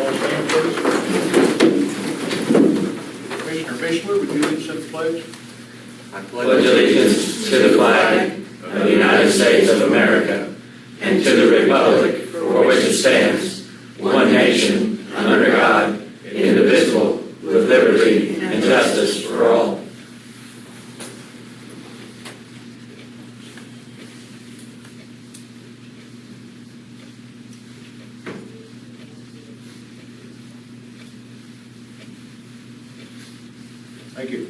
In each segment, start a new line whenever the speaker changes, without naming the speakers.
all stand, please. Commissioner Mishler, would you lead us in the pledge?
I pledge allegiance to the flag of the United States of America and to the republic for which it stands, one nation, under God, indivisible, with liberty and justice for all.
Thank you.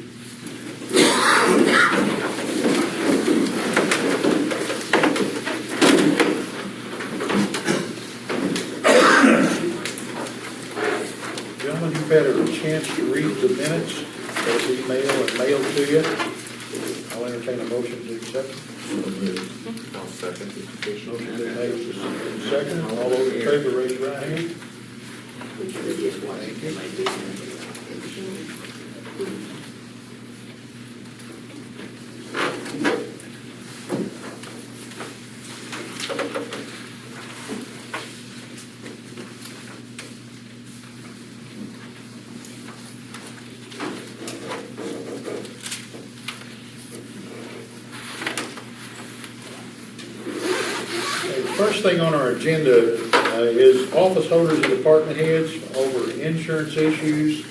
Gentlemen, you've had a chance to read the minutes that was emailed and mailed to you. I'll entertain a motion to accept.
I'll second the petition.
Motion been made and second. All those in favor, raise your right hand. First thing on our agenda is office holders and department heads over insurance issues.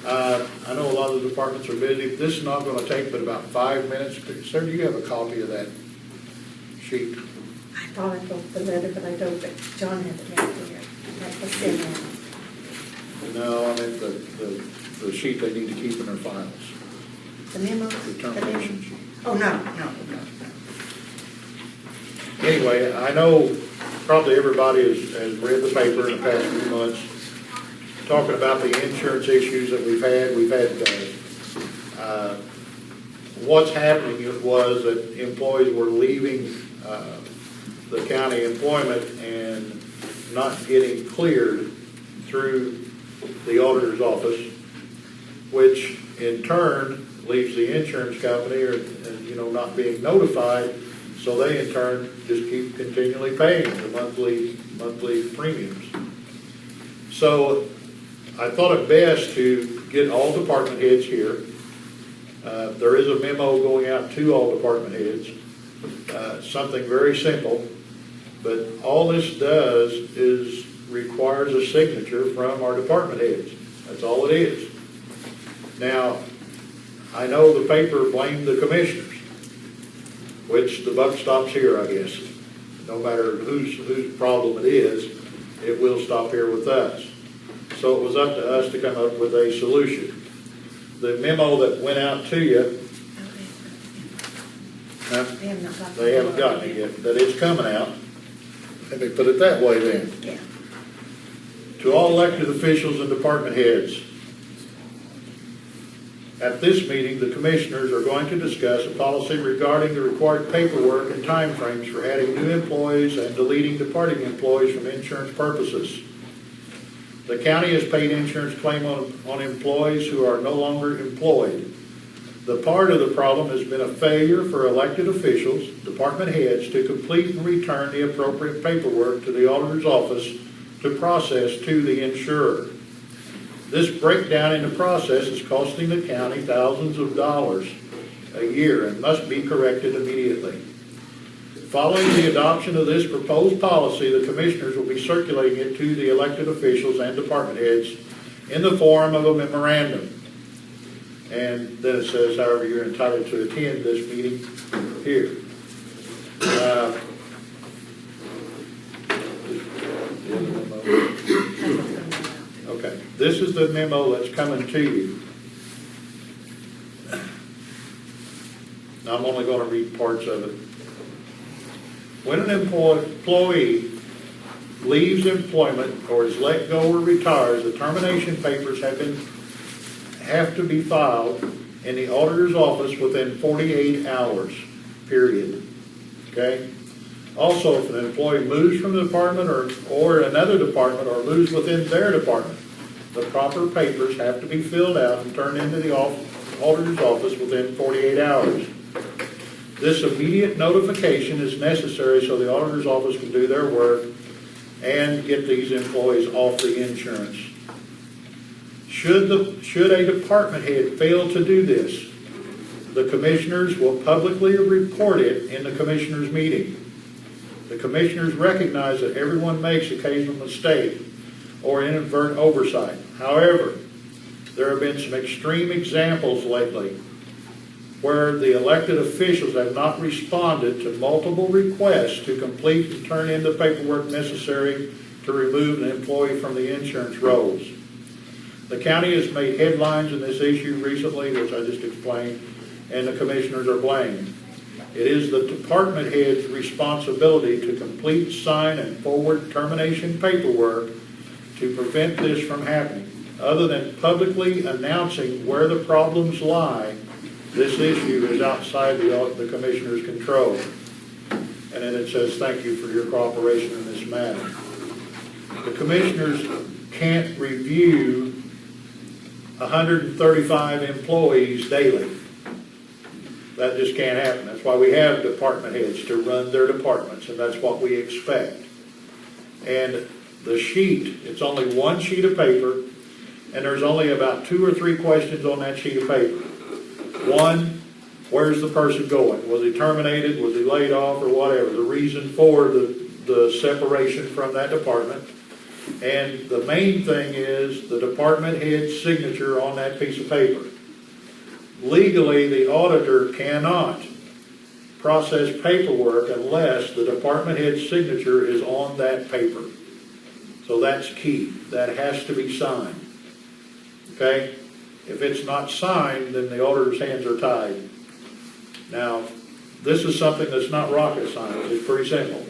I know a lot of the departments are busy. This is not going to take but about 5 minutes. Sir, do you have a copy of that sheet?
I thought I wrote the letter, but I don't, but John had it right here. That was in there.
No, I meant the sheet they need to keep in their files.
The memo?
The termination sheet.
Oh, no.
Anyway, I know probably everybody has read the paper in the past few months, talking about the insurance issues that we've had. We've had, what's happening was that employees were leaving the county employment and not getting cleared through the auditor's office, which in turn leaves the insurance company not being notified. So they in turn just keep continually paying the monthly premiums. So I thought it best to get all department heads here. There is a memo going out to all department heads, something very simple, but all this does is requires a signature from our department heads. That's all it is. Now, I know the paper blamed the commissioners, which the buck stops here, I guess. No matter whose problem it is, it will stop here with us. So it was up to us to come up with a solution. The memo that went out to you, they haven't gotten it yet, but it's coming out. Let me put it that way then.
Yeah.
To all elected officials and department heads, at this meeting, the commissioners are going to discuss a policy regarding the required paperwork and timeframes for adding new employees and deleting departing employees from insurance purposes. The county has paid insurance claim on employees who are no longer employed. The part of the problem has been a failure for elected officials, department heads, to complete and return the appropriate paperwork to the auditor's office to process to the insurer. This breakdown in the process is costing the county thousands of dollars a year and must be corrected immediately. Following the adoption of this proposed policy, the commissioners will be circulating it to the elected officials and department heads in the form of a memorandum. And then it says, however, you're entitled to attend this meeting here. Okay, this is the memo that's coming to you. Now, I'm only going to read parts of it. When an employee leaves employment or is let go or retires, the termination papers have to be filed in the auditor's office within 48 hours, period. Okay? Also, if an employee moves from the department or another department or moves within their department, the proper papers have to be filled out and turned into the auditor's office within 48 hours. This immediate notification is necessary so the auditor's office can do their work and get these employees off the insurance. Should a department head fail to do this, the commissioners will publicly report it in the commissioners' meeting. The commissioners recognize that everyone makes occasional mistake or inadvertent oversight. However, there have been some extreme examples lately where the elected officials have not responded to multiple requests to complete and turn in the paperwork necessary to remove an employee from the insurance rolls. The county has made headlines in this issue recently, which I just explained, and the commissioners are blamed. It is the department head's responsibility to complete, sign, and forward termination paperwork to prevent this from happening. Other than publicly announcing where the problems lie, this issue is outside the commissioner's control. And then it says, thank you for your cooperation in this matter. The commissioners can't review 135 employees daily. That just can't happen. That's why we have department heads to run their departments, and that's what we expect. And the sheet, it's only one sheet of paper, and there's only about 2 or 3 questions on that sheet of paper. One, where's the person going? Was he terminated? Was he laid off or whatever? The reason for the separation from that department. And the main thing is the department head's signature on that piece of paper. Legally, the auditor cannot process paperwork unless the department head's signature is on that paper. So that's key. That has to be signed. Okay? If it's not signed, then the auditor's hands are tied. Now, this is something that's not rocket science. It's pretty simple.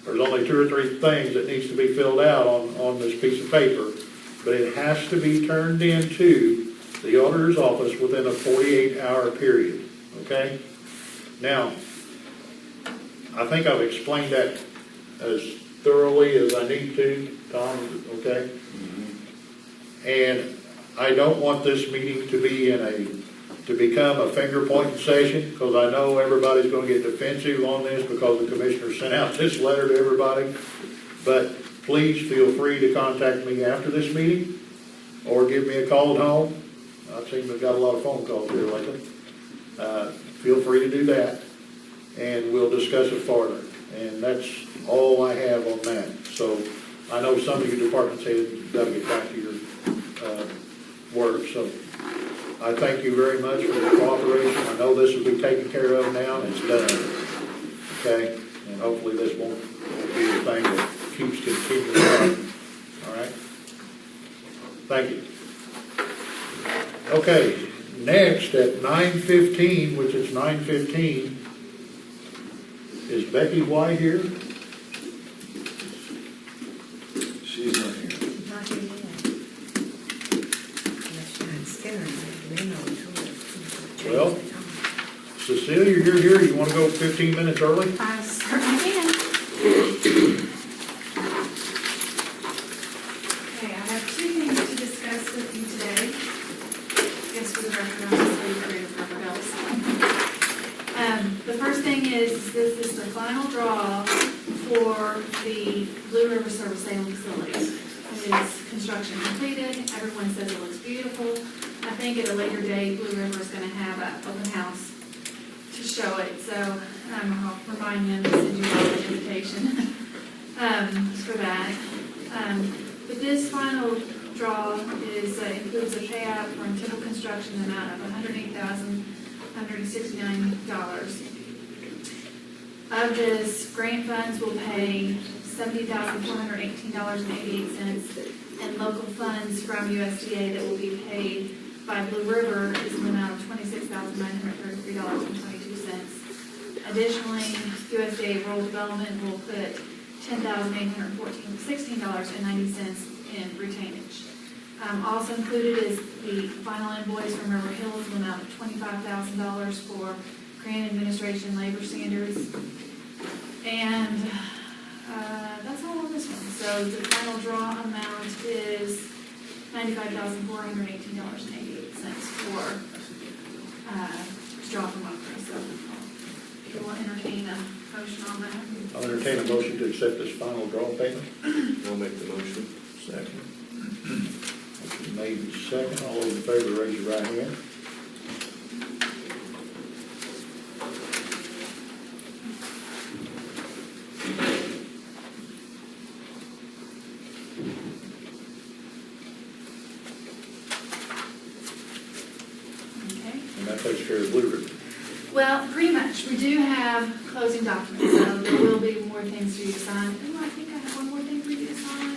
There's only 2 or 3 things that needs to be filled out on this piece of paper, but it has to be turned into the auditor's office within a 48-hour period. Okay? Now, I think I've explained that as thoroughly as I need to, Tom, okay? And I don't want this meeting to be to become a finger-pointing session, because I know everybody's going to get defensive on this because the commissioner sent out this letter to everybody. But please feel free to contact me after this meeting or give me a call at home. I seem to have got a lot of phone calls here lately. Feel free to do that, and we'll discuss it further. And that's all I have on that. So I know some of your departments say you've got to get back to your work. So I thank you very much for your cooperation. I know this will be taken care of now, and it's done. Okay? And hopefully this won't be the thing that keeps continuing on. All right? Thank you. Okay, next at 9:15, which is 9:15, is Becky White here?
She's not here.
Not here yet.
Well, Cecilia, you're here. You want to go 15 minutes early?
I certainly can. Okay, I have 2 things to discuss with you today. I guess for the record, I'm just waiting for your rubber bells. The first thing is, this is the final draw for the Blue River Service Sale facility. It is construction completed. Everyone says it looks beautiful. I think at a later date, Blue River is going to have an open house to show it. So I'll remind them to send you all an invitation for that. But this final draw is includes a payout from Temple Construction amount of $108,169. Of this, grant funds will pay $70,418.88, and local funds from USDA that will be paid by Blue River is an amount of $26,933.22. Additionally, USDA Rural Development will put $10,816.90 in retainage. Also included is the final invoice from River Hills, the amount of $25,000 for grant administration labor standards. And that's all on this one. So the final draw amount is $95,418.88 for draw from Okra. So if you will entertain a motion on that.
I'll entertain a motion to accept this final draw payment.
I'll make the motion.
Second. Motion made and second. All those in favor, raise your right hand.
Okay.
And that takes care of Blue Ribbon.
Well, pretty much. We do have closing documents, so there will be more things for you to sign. Oh, I think I have one more thing for you to sign.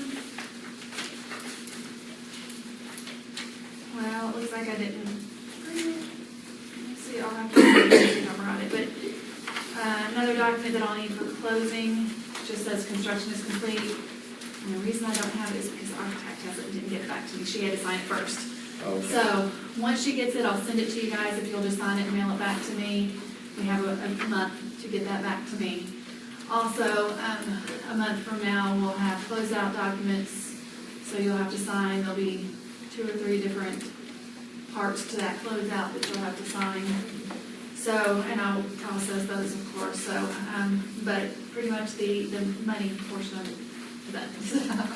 Well, it looks like I didn't bring it. Let's see, I'll have to see if I'm on it. But another document that I'll need for closing just says construction is complete. And the reason I don't have it is because the architect didn't get it back to me. She had to sign it first.
Okay.
So, once she gets it, I'll send it to you guys, if you'll just sign it and mail it back to me. We have a month to get that back to me. Also, a month from now, we'll have closeout documents, so you'll have to sign, there'll be 2 or 3 different parts to that closeout that you'll have to sign. So, and I'll process those, of course, so, but pretty much the money portion of it is done.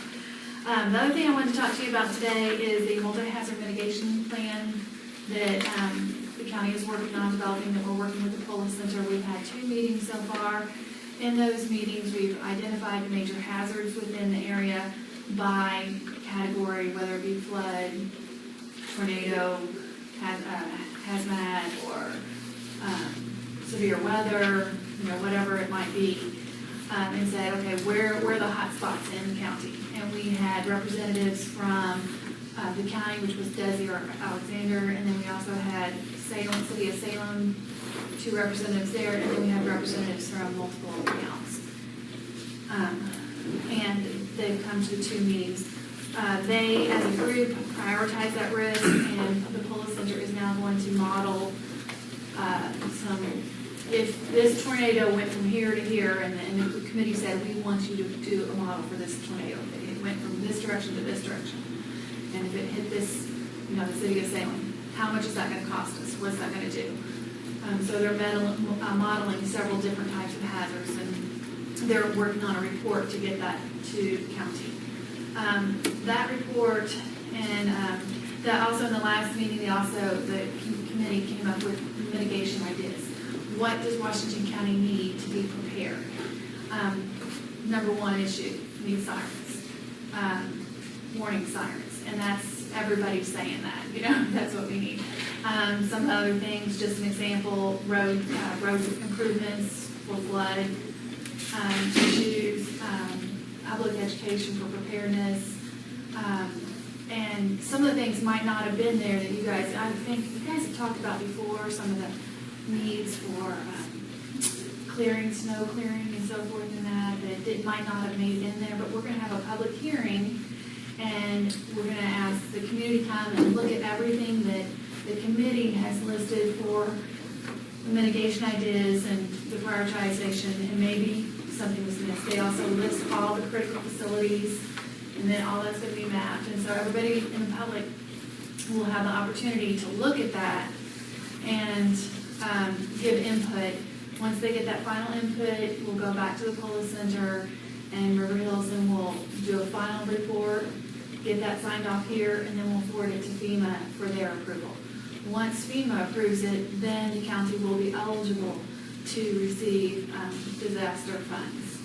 The other thing I wanted to talk to you about today is the multi-hazard mitigation plan that the county is working on developing, that we're working with the Polis Center. We've had 2 meetings so far. In those meetings, we've identified the major hazards within the area by category, whether it be flood, tornado, hazmat, or severe weather, whatever it might be. And said, okay, where are the hot spots in the county? And we had representatives from the county, which was Desi or Alexander, and then we also had Salem, City of Salem, 2 representatives there, and then we had representatives from multiple towns. And they've come to 2 meetings. They, as a group, prioritize that risk, and the Polis Center is now going to model if this tornado went from here to here, and the committee said, we want you to do a model for this tornado. It went from this direction to this direction. And if it hit this, the city of Salem, how much is that going to cost us? What's that going to do? So they're modeling several different types of hazards, and they're working on a report to get that to the county. That report, and that also in the last meeting, the committee came up with mitigation ideas. What does Washington County need to be prepared? Number 1 issue, need sirens, warning sirens, and that's, everybody's saying that, that's what we need. Some other things, just an example, road improvements for flood, issues, public education for preparedness, and some of the things might not have been there that I think you guys have talked about before, some of the needs for clearing, snow clearing and so forth, and that it might not have made it in there, but we're going to have a public hearing, and we're going to ask the community to come and look at everything that the committee has listed for mitigation ideas and the prioritization, and maybe something was missed. They also list all the critical facilities, and then all that's going to be mapped, and so everybody in the public will have the opportunity to look at that and give input. Once they get that final input, we'll go back to the Polis Center and River Hills, and we'll do a final report, get that signed off here, and then we'll forward it to FEMA for their approval. Once FEMA approves it, then the county will be eligible to receive disaster funds.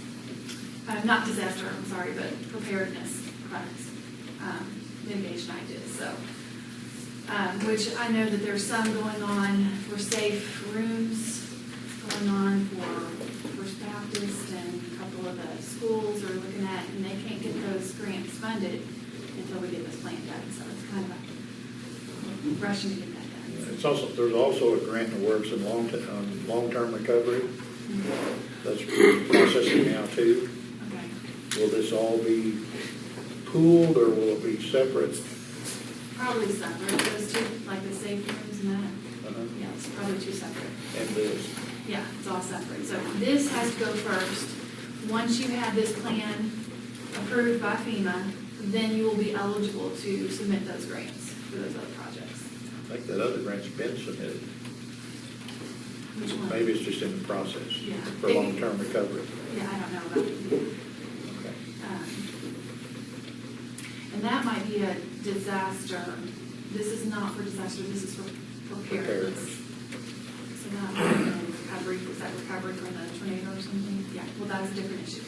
Not disaster, I'm sorry, but preparedness funds, mitigation ideas. So, which I know that there's some going on for safe rooms, going on for First Baptist, and a couple of the schools are looking at, and they can't get those grants funded until we get this plan done. So it's kind of a rushing to get that done.
There's also a grant that works in long-term recovery. That's processing now too.
Okay.
Will this all be pooled, or will it be separate?
Probably separate. Those 2, like the safe rooms and that. Yeah, it's probably 2 separate.
And this?
Yeah, it's all separate. So this has to go first. Once you have this plan approved by FEMA, then you will be eligible to submit those grants for those other projects.
I think that other grant's been submitted.
Which one?
Maybe it's just in the process
Yeah.
for long-term recovery.
Yeah, I don't know about it.
Okay.
And that might be a disaster. This is not for disaster, this is for preparedness.
Preparedness.
So that might be recovery, is that recovery from the tornado or something? Yeah, well, that's a different issue.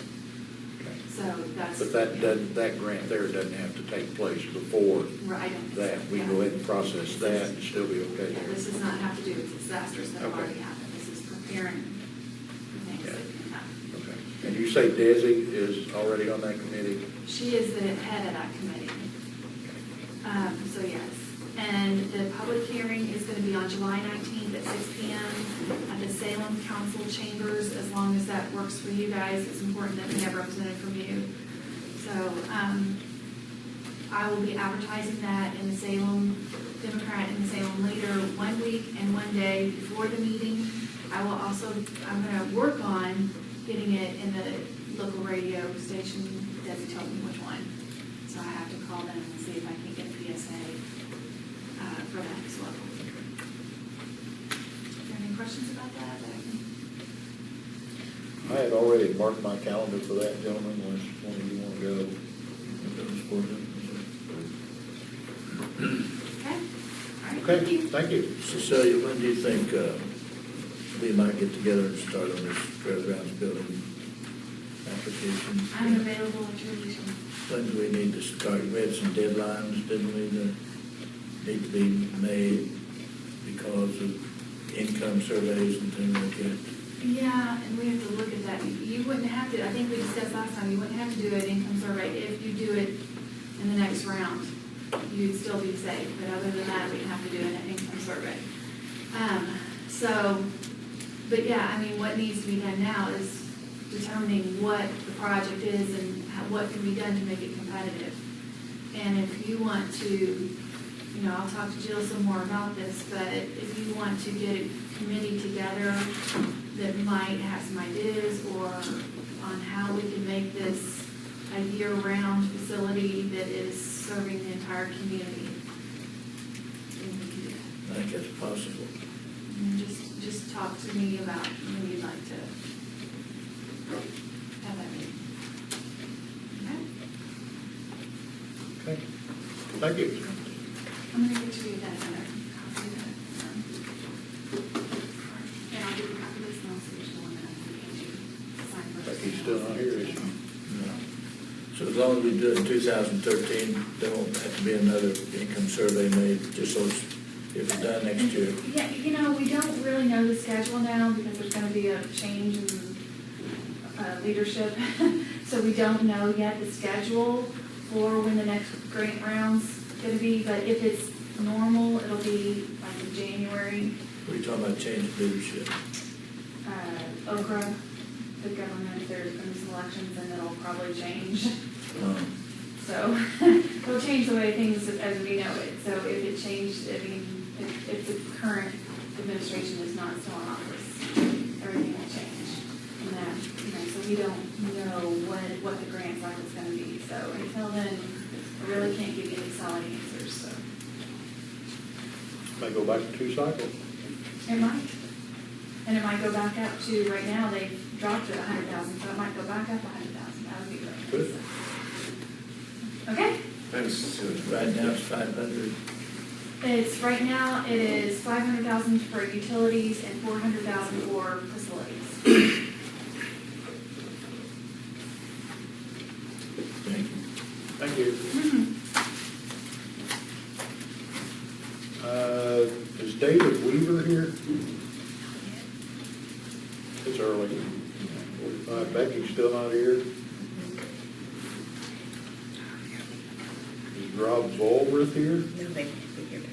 Okay.
So that's.
But that doesn't, that grant there doesn't have to take place before
Right, I don't think so.
that. We can
Yeah.
go ahead and process that and still be okay
Yeah,
there.
this does not have to do with disasters that have
Okay.
already happened. This is preparing for things that can happen.
Okay. And you say Desi is already on that committee?
She is the head of that committee. So yes, and the public hearing is going to be on July 19th at 6 PM at the Salem Council Chambers, as long as that works for you guys. It's important that we have representative from you. So I will be advertising that in the Salem Democrat and the Salem Leader 1 week and 1 day before the meeting. I'm going to work on getting it in the local radio station. Desi told me which one. So I have to call them and see if I can get a PSA for that as well. Are there any questions about that?
I had already marked my calendar for that, gentlemen, unless one of you want to go.
Okay? All right,
Okay,
thank you.
thank you.
Cecilia, when do you think we might get together and start on this fairgrounds building application?
I'm available at your leisure.
When do we need to start? We had some deadlines, didn't we, that need to be made because of income surveys and things like that?
Yeah, and we have to look at that. You wouldn't have to, I think we discussed last time, you wouldn't have to do an income survey if you do it in the next round. You'd still be safe, but other than that, we'd have to do an income survey. But yeah, I mean, what needs to be done now is determining what the project is and what can be done to make it competitive. And if you want to, I'll talk to Jill some more about this, but if you want to get a committee together that might have some ideas or on how we can make this a year-round facility that is serving the entire community, then we can do that.
I think it's possible.
And just talk to me about when you'd like to have that meeting. Okay?
Okay, thank you.
I'm gonna get you that other copy of that. And I'll give you a copy of this and I'll see which one that I can get you to sign first.
Becky's still not here, is she?
No. So as long as we do it in 2013, there won't have to be another income survey made, just so it's, if it's done next year.
Yeah, we don't really know the schedule now because there's gonna be a change in leadership. So we don't know yet the schedule for when the next grant round's gonna be, but if it's normal, it'll be like in January.
What are you talking about, change of leadership?
Okra, the government, there's gonna be some elections and it'll probably change. So it'll change the way things as we know it. So if it changed, I mean, if the current administration is not still in office, everything will change. And that, so we don't know what the grant cycle is gonna be. So until then, I really can't give you any solid answers, so.
May go back to 2 cycles.
It might. And it might go back up to, right now, they've dropped it 100,000, so it might go back up 100,000. That would be great.
Good.
Okay?
Right now it's 500.
Right now, it is 500,000 for utilities and 400,000 for facilities.
Thank you.
Thank you. Is David Weaver here? It's early. Becky's still not here. Is Rob Zollworth here?
No, they can't be here to 10.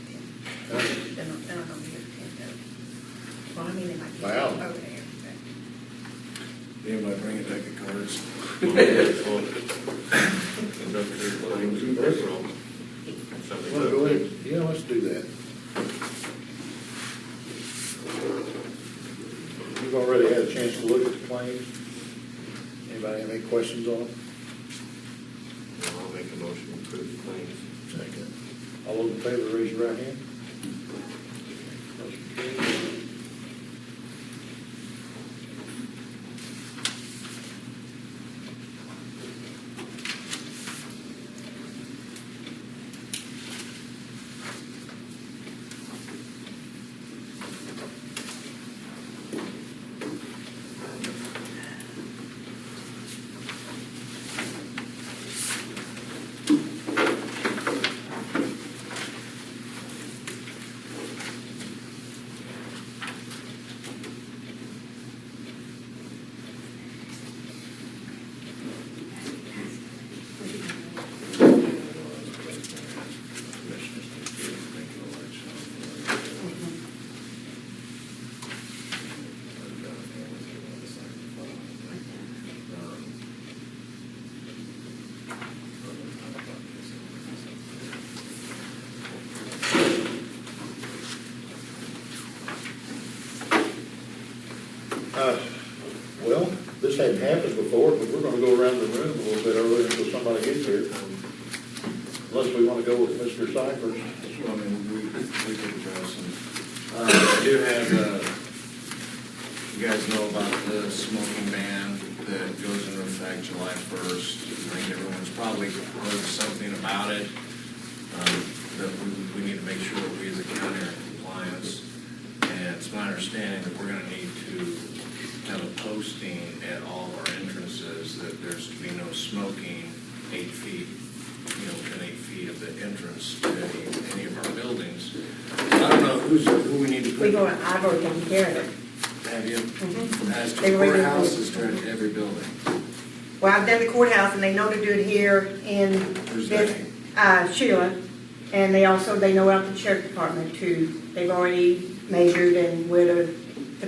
Huh?
They're not gonna be here to 10, no. Well, I mean, they might be
Wow.
over there, but.
Anybody bring it back to cards?
Well, go ahead. Yeah, let's do that. You've already had a chance to look at the claims. Anybody have any questions on them?
I'll make a motion to approve the claims.
Second.
All those in favor, raise your right hand. Motion carries. it happened before, but we're gonna go around the room a little bit earlier until somebody gets here. Unless we wanna go with Mr. Cyphers.
I mean, we could address them. I do have, you guys know about the smoking ban that goes into effect July 1st. I think everyone's probably heard something about it. That we need to make sure that we as a county are in compliance. And it's my understanding that we're gonna need to have a posting at all of our entrances that there's to be no smoking 8 feet, within 8 feet of the entrance to any of our buildings. I don't know who we need to put.
I've already taken care of it.
Have you?
Mhm.
As to
They already-
courthouses to every building.
Well, I've done the courthouse, and they know to do it here in
Who's
this, Sheila. And they know out the sheriff department too. They've already measured and where to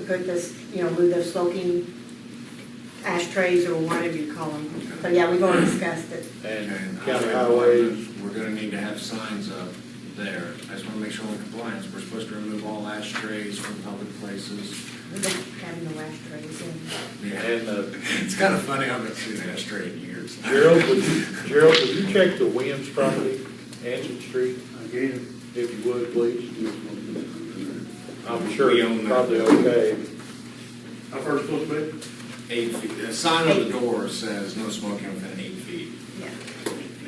put this, move the smoking ashtrays or whatever you call them. So yeah, we've already discussed it.
And
And
county highways,
we're gonna need to have signs up there. I just wanna make sure we're in compliance. We're supposed to remove all ashtrays from public places.
We don't have no ashtrays in.
Yeah.
and
It's kind of funny, I haven't seen an ashtray in years.
Gerald, would you check the Williams property, Ansett Street? Again. If you would, please. I'm sure
We own
it's
that.
probably okay.
How far is it supposed to be?
8 feet. The sign on the door says no smoking within 8 feet.
Yeah.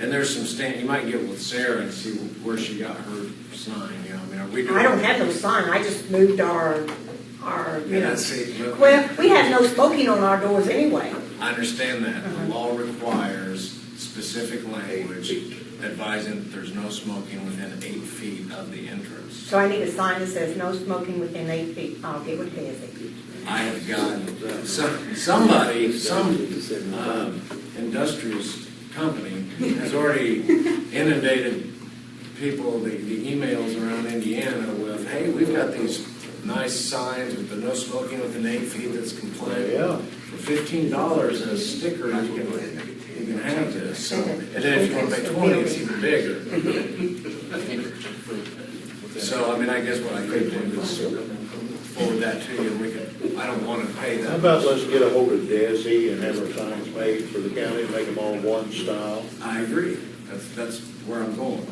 And there's some you might get with Sarah and see where she got her sign, are we doing?
I don't have no sign. I just moved our,
Yeah, that's it.
Well, we have no smoking on our doors anyway.
I understand that. The law requires specific language advising that there's no smoking within 8 feet of the entrance.
So I need a sign that says no smoking within 8 feet. I'll get with Desi.
I have got somebody, some industrious company has already inundated people, the emails around Indiana with, hey, we've got these nice signs with the no smoking within 8 feet that's compliant.
Yeah.
For $15 and a sticker, you can have this. And then if you want to pay 20, it's even bigger. So, I guess what I could do is forward that to you, and we could, I don't want to pay
How
that.
about let's get a hold of Desi and have her signs made for the county and make them all one style?
I agree. That's where I'm going.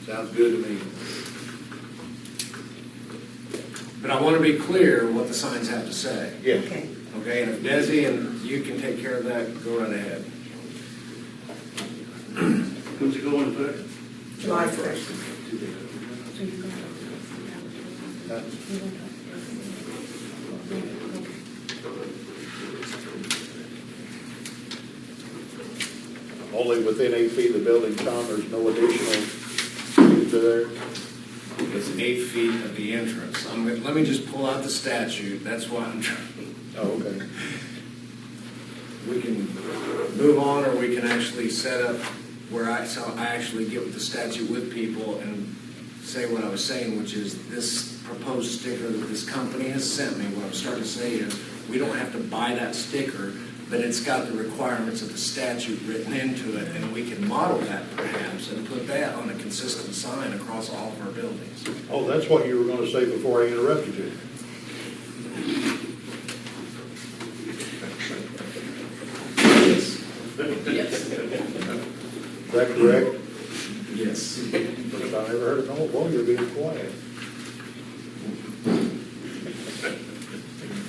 Sounds good to me.
But I want to be clear what the signs have to say.
Yeah.
Okay.
Okay, and if Desi and you can take care of that, go right ahead.
When's it going to effect?
July 1st.
Only within 8 feet of the building, Tom, there's no additional feet there.
It's 8 feet of the entrance. Let me just pull out the statute. That's why I'm trying.
Oh, okay.
We can move on, or we can actually set up where I actually get with the statute with people and say what I was saying, which is this proposed sticker that this company has sent me. What I'm starting to say is we don't have to buy that sticker, but it's got the requirements of the statute written into it, and we can model that perhaps and put that on a consistent sign across all of our buildings.
Oh, that's what you were going to say before I interrupted you. Is that correct?
Yes.
First I ever heard it. Oh, well, you're being quiet.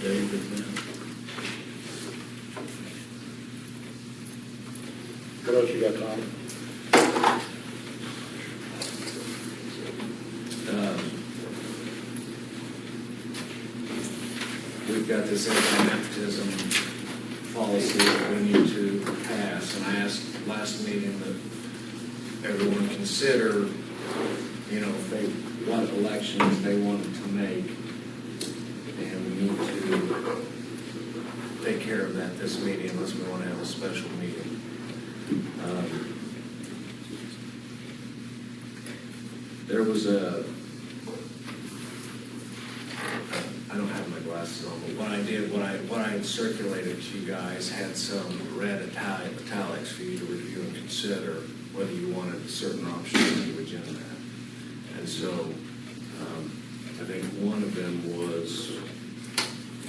David, now.
What else you got, Tom?
We've got this anti-nepotism policy that we need to pass, and I asked last meeting that everyone consider, what elections they wanted to make, and we need to take care of that this meeting unless we want to have a special meeting. There was I don't have my glasses on, but what I did, what I circulated to you guys had some red italics for you to review and consider whether you wanted certain option language in that. And so, I think one of them was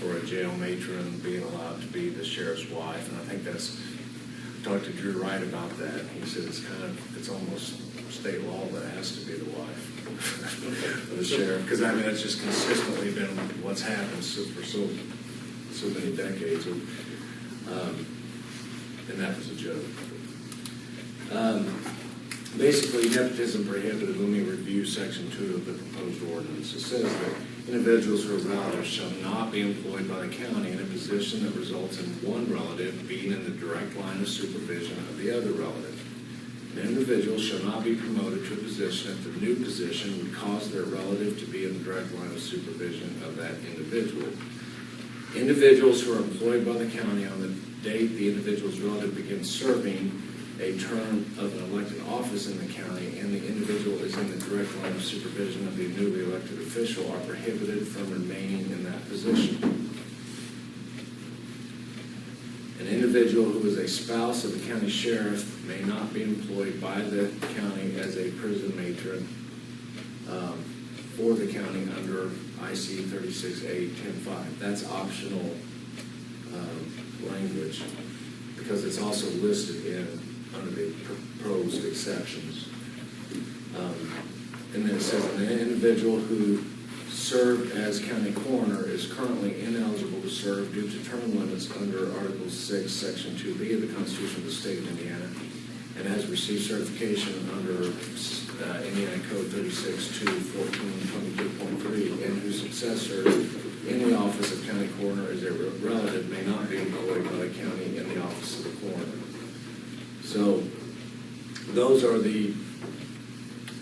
for for a jail matron being allowed to be the sheriff's wife, and I think that's, I talked to Drew Wright about that. He said it's almost state law that it has to be the wife of the sheriff, because I mean, that's just consistently been what's happened for so many decades. And that was a joke. Basically, nepotism prohibited. Let me review section 2 of the proposed ordinance. It says that individuals who are relatives shall not be employed by the county in a position that results in one relative being in the direct line of supervision of the other relative. An individual shall not be promoted to a position if the new position would cause their relative to be in the direct line of supervision of that individual. Individuals who are employed by the county on the date the individual's relative begins serving a term of an elected office in the county and the individual is in the direct line of supervision of the newly elected official are prohibited from remaining in that position. An individual who is a spouse of the county sheriff may not be employed by the county as a prison matron for the county under IC 36A-10-5. That's optional language because it's also listed under the proposed exceptions. And then it says an individual who served as county coroner is currently ineligible to serve due to term limits under Article 6, Section 2B of the Constitution of the State of Indiana, and has received certification under Indiana Code 36-2-14-22.3, and whose successor in the office of county coroner is a relative may not be employed by the county in the office of the coroner. So those are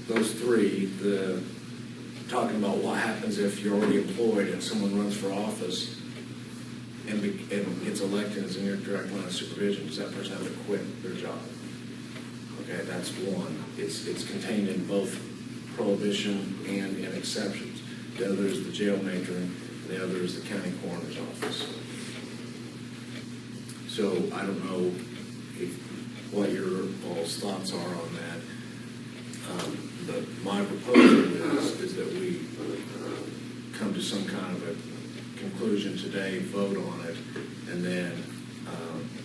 those three, talking about what happens if you're already employed and someone runs for office and gets elected and is in your direct line of supervision. Does that person have to quit their job? Okay, that's one. It's contained in both prohibition and in exceptions. The other is the jail matron, and the other is the county coroner's office. So I don't know what your all's thoughts are on that. But my proposal is that we come to some kind of a conclusion today, vote on it, and then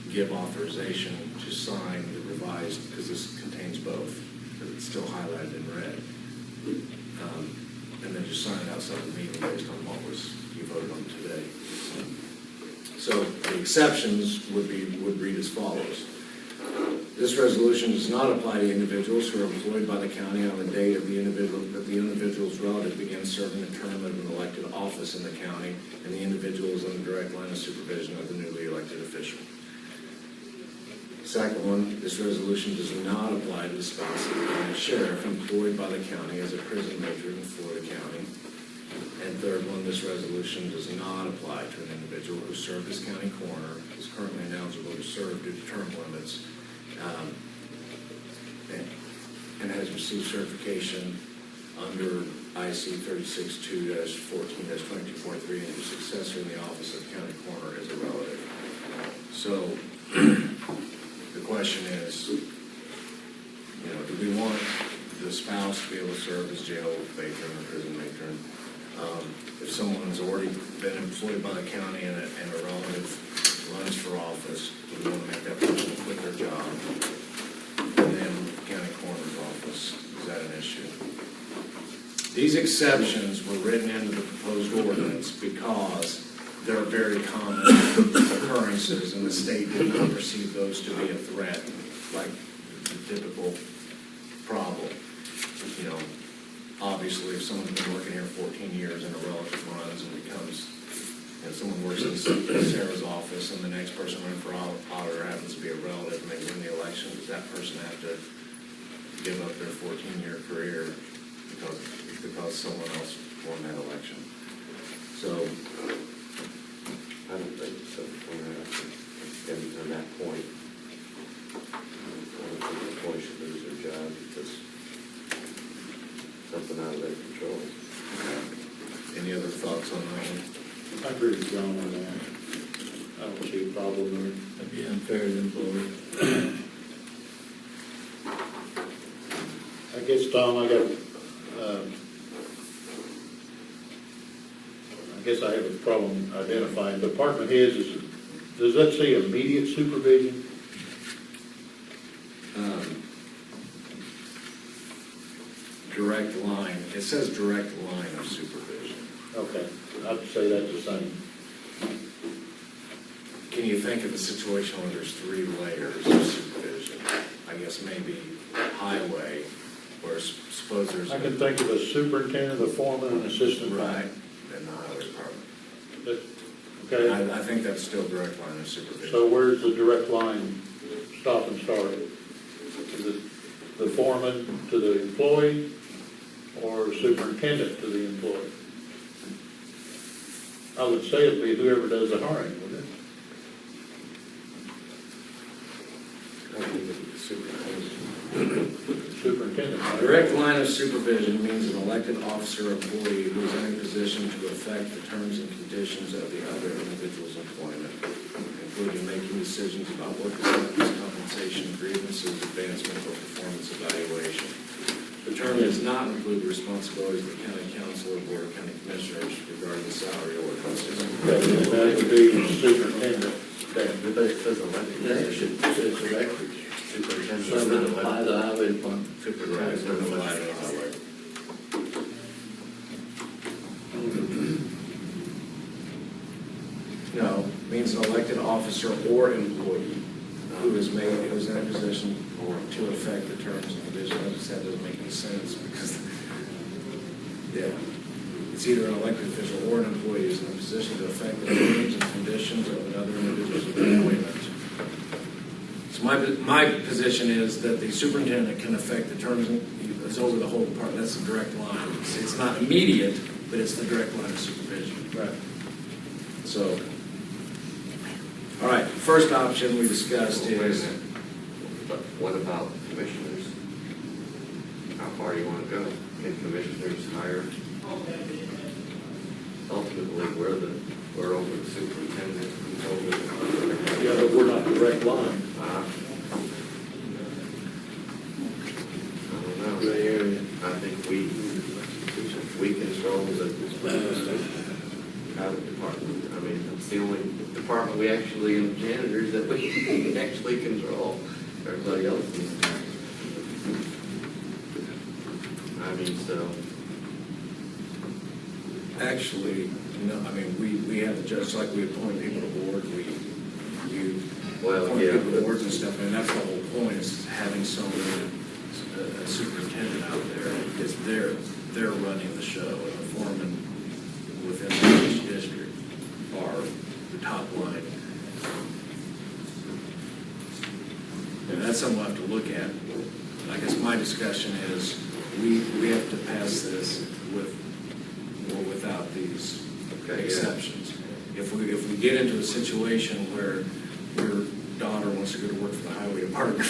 give authorization to sign the revised, because this contains both, because it's still highlighted in red. And then just sign it outside the meeting based on what you voted on today. So the exceptions would read as follows. This resolution does not apply to individuals who are employed by the county on the date of the individual's relative begins serving a term of an elected office in the county, and the individual is in the direct line of supervision of the newly elected official. Second one, this resolution does not apply to the spouse of the county sheriff employed by the county as a prison matron for the county. And third one, this resolution does not apply to an individual who served as county coroner, is currently ineligible to serve due to term limits, and has received certification under IC 36-2-14-22.3 and whose successor in the office of county coroner is a relative. So the question is, do we want the spouse to be able to serve as jail matron or prison matron? If someone's already been employed by the county and a relative runs for office, do we want to make that person quit their job? And then county coroner's office, is that an issue? These exceptions were written into the proposed ordinance because they're very common occurrences, and the state did not perceive those to be a threat, like the typical problem. Obviously, if someone's been working here 14 years and a relative runs and becomes, someone works in Sarah's office and the next person running for auditor happens to be a relative and they win the election, does that person have to give up their 14-year career because someone else won that election? So
I don't think so. And on that point, I don't think the employee should lose their job because something out of their control.
any other thoughts on that one?
I agree with John on that. I don't see a problem there.
That'd be unfair to the employee.
I guess, Tom, I guess I have a problem identifying, department heads, does that say immediate supervision?
Direct line, it says direct line of supervision.
Okay, I'd say that's the same.
Can you think of a situation where there's 3 layers of supervision? I guess maybe highway, where suppose there's.
I can think of a superintendent, a foreman, and assistant.
Right, in the highway department.
Okay,
I think that's still direct line of supervision.
so where's the direct line stop and start? Is it the foreman to the employee or superintendent to the employee? I would say it'd be whoever does the hiring, wouldn't it? Superintendent. right?
Direct line of supervision means an elected officer or employee who is in a position to affect the terms and conditions of the other individual's employment, including making decisions about work acceptance, compensation, grievances, advancement, or performance evaluation. The term does not include the responsibilities of the county council or board of county commissioners regarding the salary ordinances.
Okay, and that would be superintendent. Okay.
But it says elected.
Yeah, it should, it's elected.
Superintendent.
So it applies to highway department.
Supervisor, doesn't apply to the highway. No, means an elected officer or employee who is in a position to affect the terms and conditions. I just said that doesn't make any sense because, yeah, it's either an elected official or an employee who's in a position to affect the terms and conditions of another individual's employment. So my position is that the superintendent can affect the terms, it's over the whole department, that's the direct line. It's not immediate, but it's the direct line of supervision.
Right.
So, all right, first option we discussed is,
But what about commissioners? How far do you want to go? Can commissioners hire? Ultimately, we're over the superintendent, who's over the.
Yeah, but we're not direct line.
I don't know.
Gray area.
I think we control the highway department. I mean, it's the only department we actually, in janitors, that we actually control. Everybody else is. I mean, so.
actually, no, I mean, we have the judge, like we appoint people to board, we
Well,
appoint
yeah,
people to
but-
boards and stuff, and that's the whole point, is having someone, a superintendent out there, because they're running the show, and the foreman within each district are the top line. And that's something we'll have to look at. I guess my discussion is, we have to pass this with or without these
Okay, yeah.
exceptions. If we get into a situation where your daughter wants to go to work for the highway department,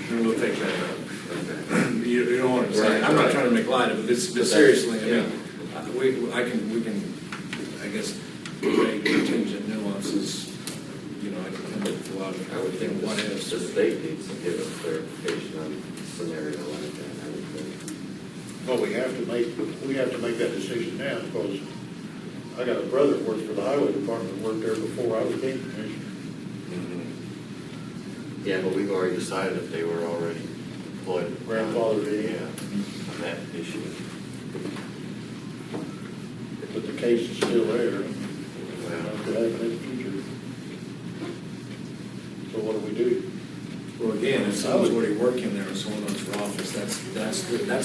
then we'll take that up.
Okay.
You know what I'm saying?
Right,
I'm not
right.
trying to make light of it, but seriously, I mean, we can, I guess, make contingent nuances, you know, I can come up with a lot of,
I would think
what
the
ifs.
state needs to give us clarification on a scenario like that, I would think.
Well, we have to make that decision now, because I got a brother that works for the highway department, worked there before I became commissioner.
Yeah, but we've already decided if they were already employed.
Grandfathered in.
Yeah, on that issue.
But the case is still there.
Well,
Could happen in the future. So what do we do?
Well, again, if someone's already working there and someone runs for office, that's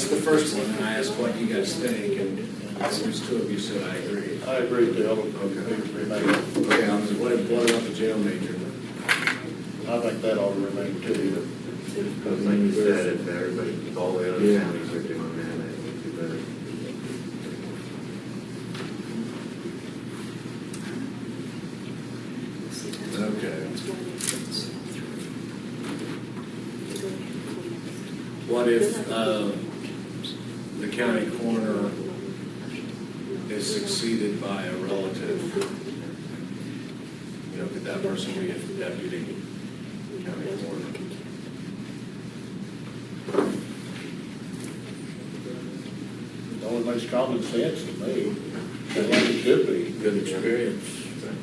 the first one, and I asked what you guys think, and at least 2 of you said I agree.
I agree with Dale. Remain.
Okay, what about the jail major?
I think that ought to remain too.
because like you said, if everybody, all the other counties are doing that, I think we better.
Okay. What if the county coroner is succeeded by a relative? You know, could that person be a deputy county coroner?
It only makes common sense to me. Just like it should be.
Good experience.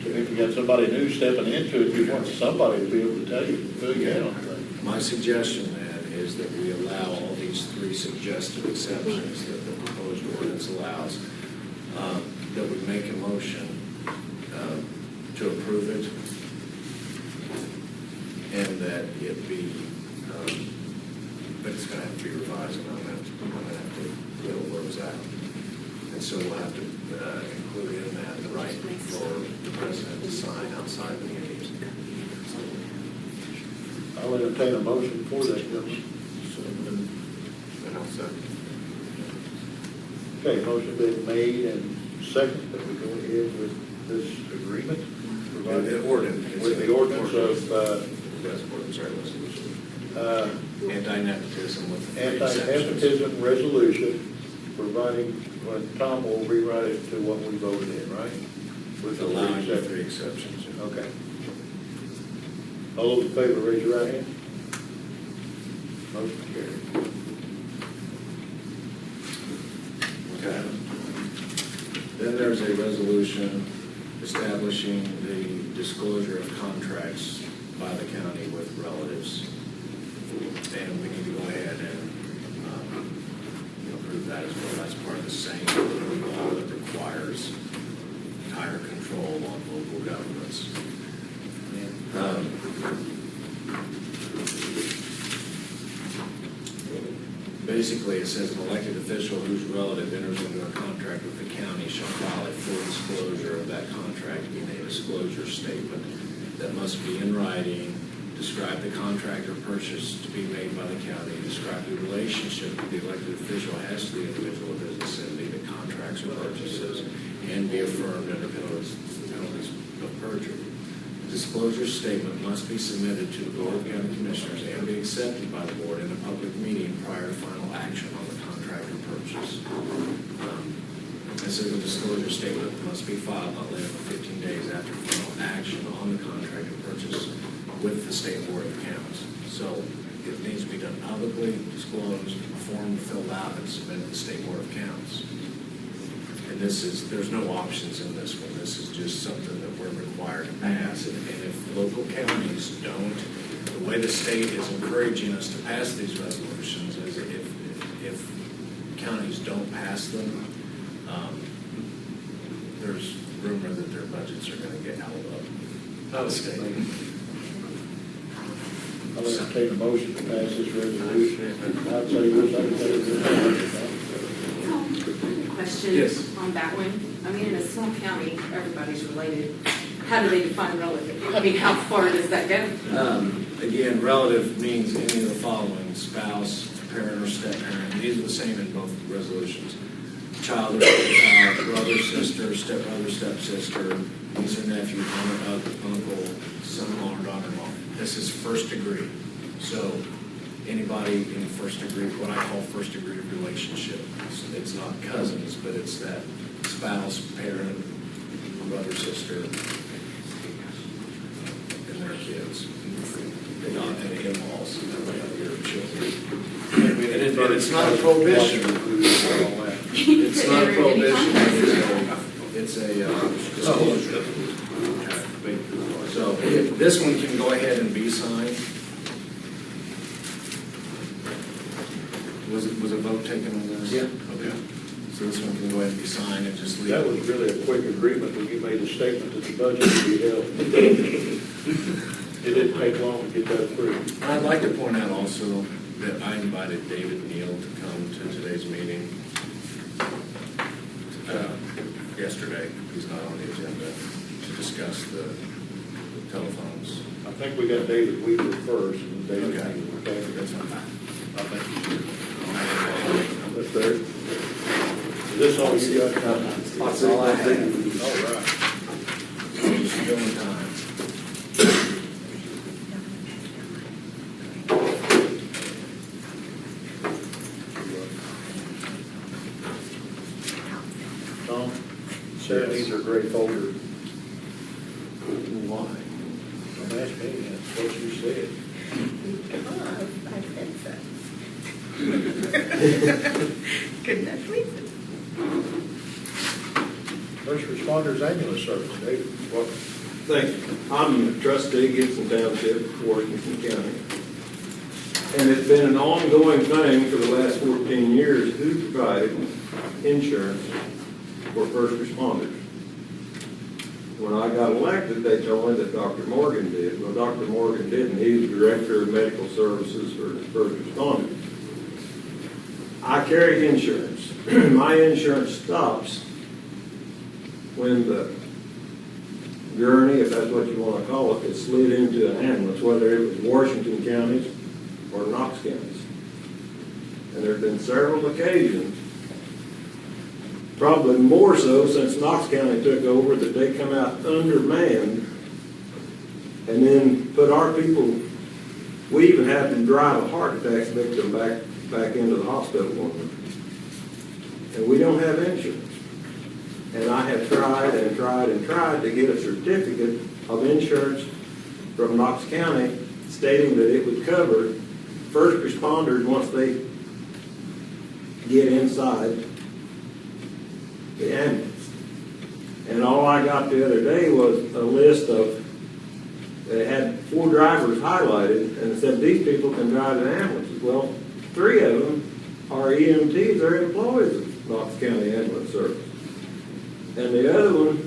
If you got somebody new stepping into it, you want somebody to be able to tell you, fill you in on things.
My suggestion then is that we allow all these three suggested exceptions that the proposed ordinance allows, that we make a motion to approve it, and that it be, but it's going to have to be revised, and I'm going to have to whittle those out. And so we'll have to include in that the right for the president to sign outside the meetings.
I'll entertain a motion for that, gentlemen.
And I'll second.
Okay, motion been made and second that we go ahead with this agreement.
The ordinance.
With the ordinance of,
Yes, ordinance, sorry, resolution. Anti-nepotism with the three exceptions.
anti-nepotism resolution, providing, well, Tom will rewrite it to what we voted in, right? With the
Allowing the
three
three
exceptions.
exceptions.
Okay. All those in favor, raise your right hand. Motion carried.
Okay. Then there's a resolution establishing the disclosure of contracts by the county with relatives. And we need to go ahead and approve that as well. That's part of the same law that requires higher control on local governments. Basically, it says an elected official whose relative enters into a contract with the county shall file a full disclosure of that contract in a disclosure statement that must be in writing, describe the contract or purchase to be made by the county, describe the relationship that the elected official has to the individual or business entity that contracts or purchases, and be affirmed under penalties of perjury. The disclosure statement must be submitted to the Board of County Commissioners and be accepted by the board in a public meeting prior to final action on the contract or purchase. It says the disclosure statement must be filed not later than 15 days after final action on the contract or purchase with the State Board of Accounts. So it needs to be done publicly, disclosed, form filled out, and submitted to the State Board of Accounts. And there's no options in this one. This is just something that we're required to pass. And if local counties don't, the way the state is encouraging us to pass these resolutions is if counties don't pass them, there's rumor that their budgets are going to get held up by the state.
I'll entertain a motion to pass this resolution. I'd say this,
Question
Yes.
on that one. I mean, in a small county, everybody's related. How do they define relative? I mean, how far does that go?
Again, relative means any of the following: spouse, parent or step-parent. These are the same in both resolutions. Child or step-child, brother, sister, step-brother, step-sister, niece or nephew, aunt, uncle, son-in-law or daughter-in-law. This is first degree. So anybody in first degree, what I call first degree relationship. It's not cousins, but it's that spouse, parent, brother, sister, and their kids. They're not any in-laws, your children. And it's not a prohibition. It's not a prohibition. It's a disclosure. So this one can go ahead and be signed. Was a vote taken on this?
Yeah.
Okay. So this one can go ahead and be signed and just leave.
that was really a quick agreement when you made a statement that the budget would be held. It didn't take long to get that approved.
I'd like to point out also that I invited David Neal to come to today's meeting yesterday. He's not on the agenda to discuss the telephones.
I think we got David Weaver first, and David,
Okay.
okay,
That's fine.
I think you should. That's fair. Is this all you got?
That's all I have.
All right.
Still in time.
Tom, Sarah needs her gray folder.
Why?
Don't ask me, that's what you said.
I think so. Couldn't that please it?
First Responders Ambulance Service. David, welcome.
Thank you. I'm a trustee, Gibson Township, Washington County. And it's been an ongoing thing for the last 14 years who provided insurance for first responders. When I got elected, they told me that Dr. Morgan did. Well, Dr. Morgan didn't. He's Director of Medical Services for first responders. I carry insurance. My insurance stops when the gurney, if that's what you want to call it, is slid into an ambulance, whether it was Washington counties or Knox counties. And there have been several occasions, probably more so since Knox County took over, that they come out undermanned and then put our people, we even had to drive a heart attack victim back into the hospital one time. And we don't have insurance. And I have tried and tried and tried to get a certificate of insurance from Knox County stating that it would cover first responders once they get inside the ambulance. And all I got the other day was a list of, they had 4 drivers highlighted and it said these people can drive an ambulance. Well, 3 of them are EMTs, they're employees of Knox County Ambulance Service. And the other one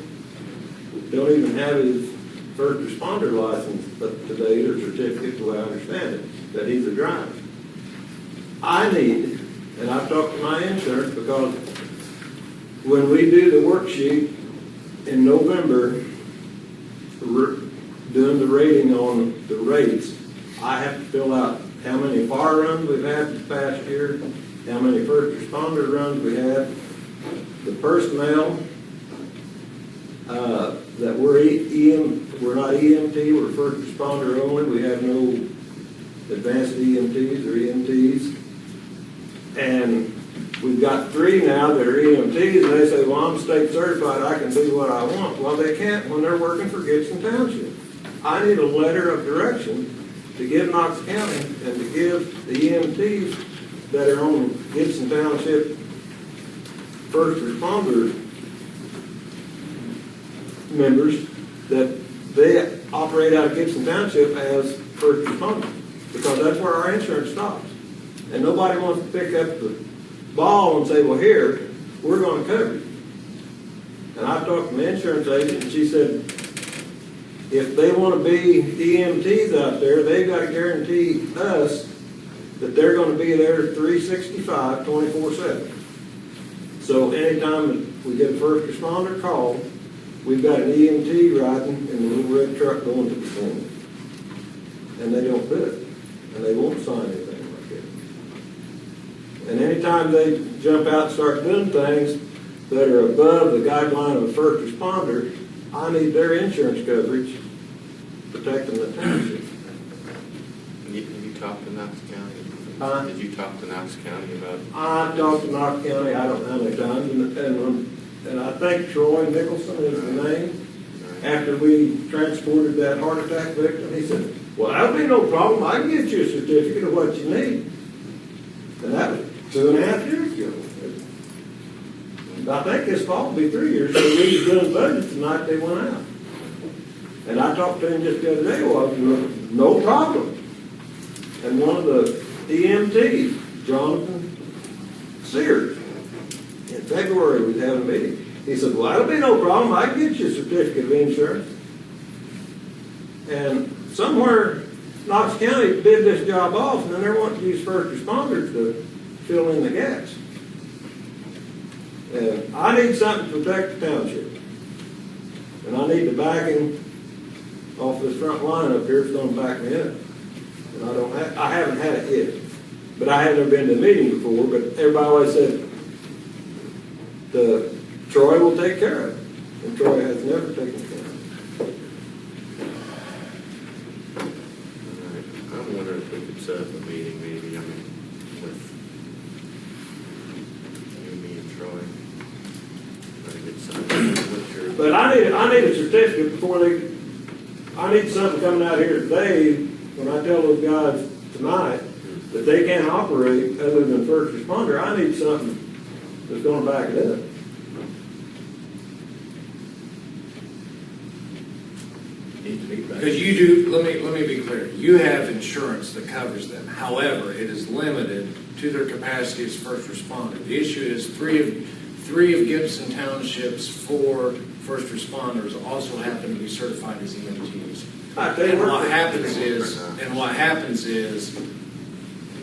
don't even have his first responder license up to date or certificate, the way I understand it, that he's a driver. I need, and I've talked to my insurance, because when we do the worksheet in November, doing the rating on the rates, I have to fill out how many fire runs we've had this past year, how many first responder runs we have, the personnel, that we're not EMT, we're first responder only. We have no advanced EMTs or EMTs. And we've got 3 now that are EMTs, and they say, well, I'm state certified, I can do what I want. Well, they can't when they're working for Gibson Township. I need a letter of direction to give Knox County and to give the EMTs that are on Gibson Township first responder members that they operate out of Gibson Township as first responders, because that's where our insurance stops. And nobody wants to pick up the ball and say, well, here, we're going to cover you. And I talked to my insurance agent, and she said, if they want to be EMTs out there, they've got to guarantee us that they're going to be there 365, 24/7. So anytime we get a first responder call, we've got an EMT riding in the little red truck going to the scene. And they don't do it. And they won't sign anything like that. And anytime they jump out and start doing things that are above the guideline of a first responder, I need their insurance coverage protecting the township.
Did you talk to Knox County? Did you talk to Knox County about?
I talked to Knox County, I don't know how many times, and I think Troy Nicholson is the name. After we transported that heart attack victim, he said, well, that'll be no problem. I can get you a certificate of what you need. And that was 2.5 years ago. I think this fall will be 3 years, so we was doing budgets the night they went out. And I talked to him just the other day, well, no problem. And one of the EMTs, Jonathan Sears, in February we had a meeting. He said, well, that'll be no problem. I can get you a certificate of insurance. And somewhere Knox County did this job off, and then they're wanting to use first responders to fill in the gaps. And I need something to protect the township. And I need the backing off this front line up here. It's going to back me up. And I haven't had it yet. But I have never been to a meeting before, but everybody always said, Troy will take care of it. And Troy has never taken care of it.
I'm wondering if we could set up a meeting, maybe, with you, me, and Troy. Try to get something. What's your?
But I need a certificate before I need something coming out here today, when I tell those guys tonight that they can't operate other than first responder. I need something that's going to back it up.
feedback.
Because you do, let me be clear, you have insurance that covers them. However, it is limited to their capacity as first responder. The issue is three of Gibson Township's 4 first responders also happen to be certified as EMTs. And what happens is,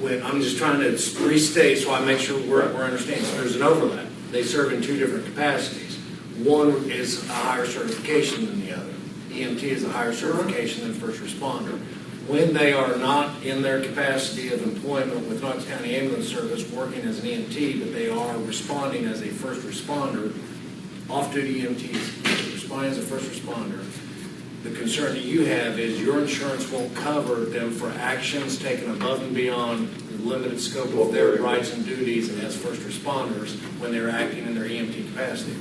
when, I'm just trying to restate so I make sure we're understanding. So there's an overlap. They serve in 2 different capacities. One is a higher certification than the other. EMT is a higher certification than first responder. When they are not in their capacity of employment with Knox County Ambulance Service working as an EMT, but they are responding as a first responder, off-duty EMTs responding as a first responder, the concern that you have is your insurance won't cover them for actions taken above and beyond the limited scope of their rights and duties as first responders when they're acting in their EMT capacity.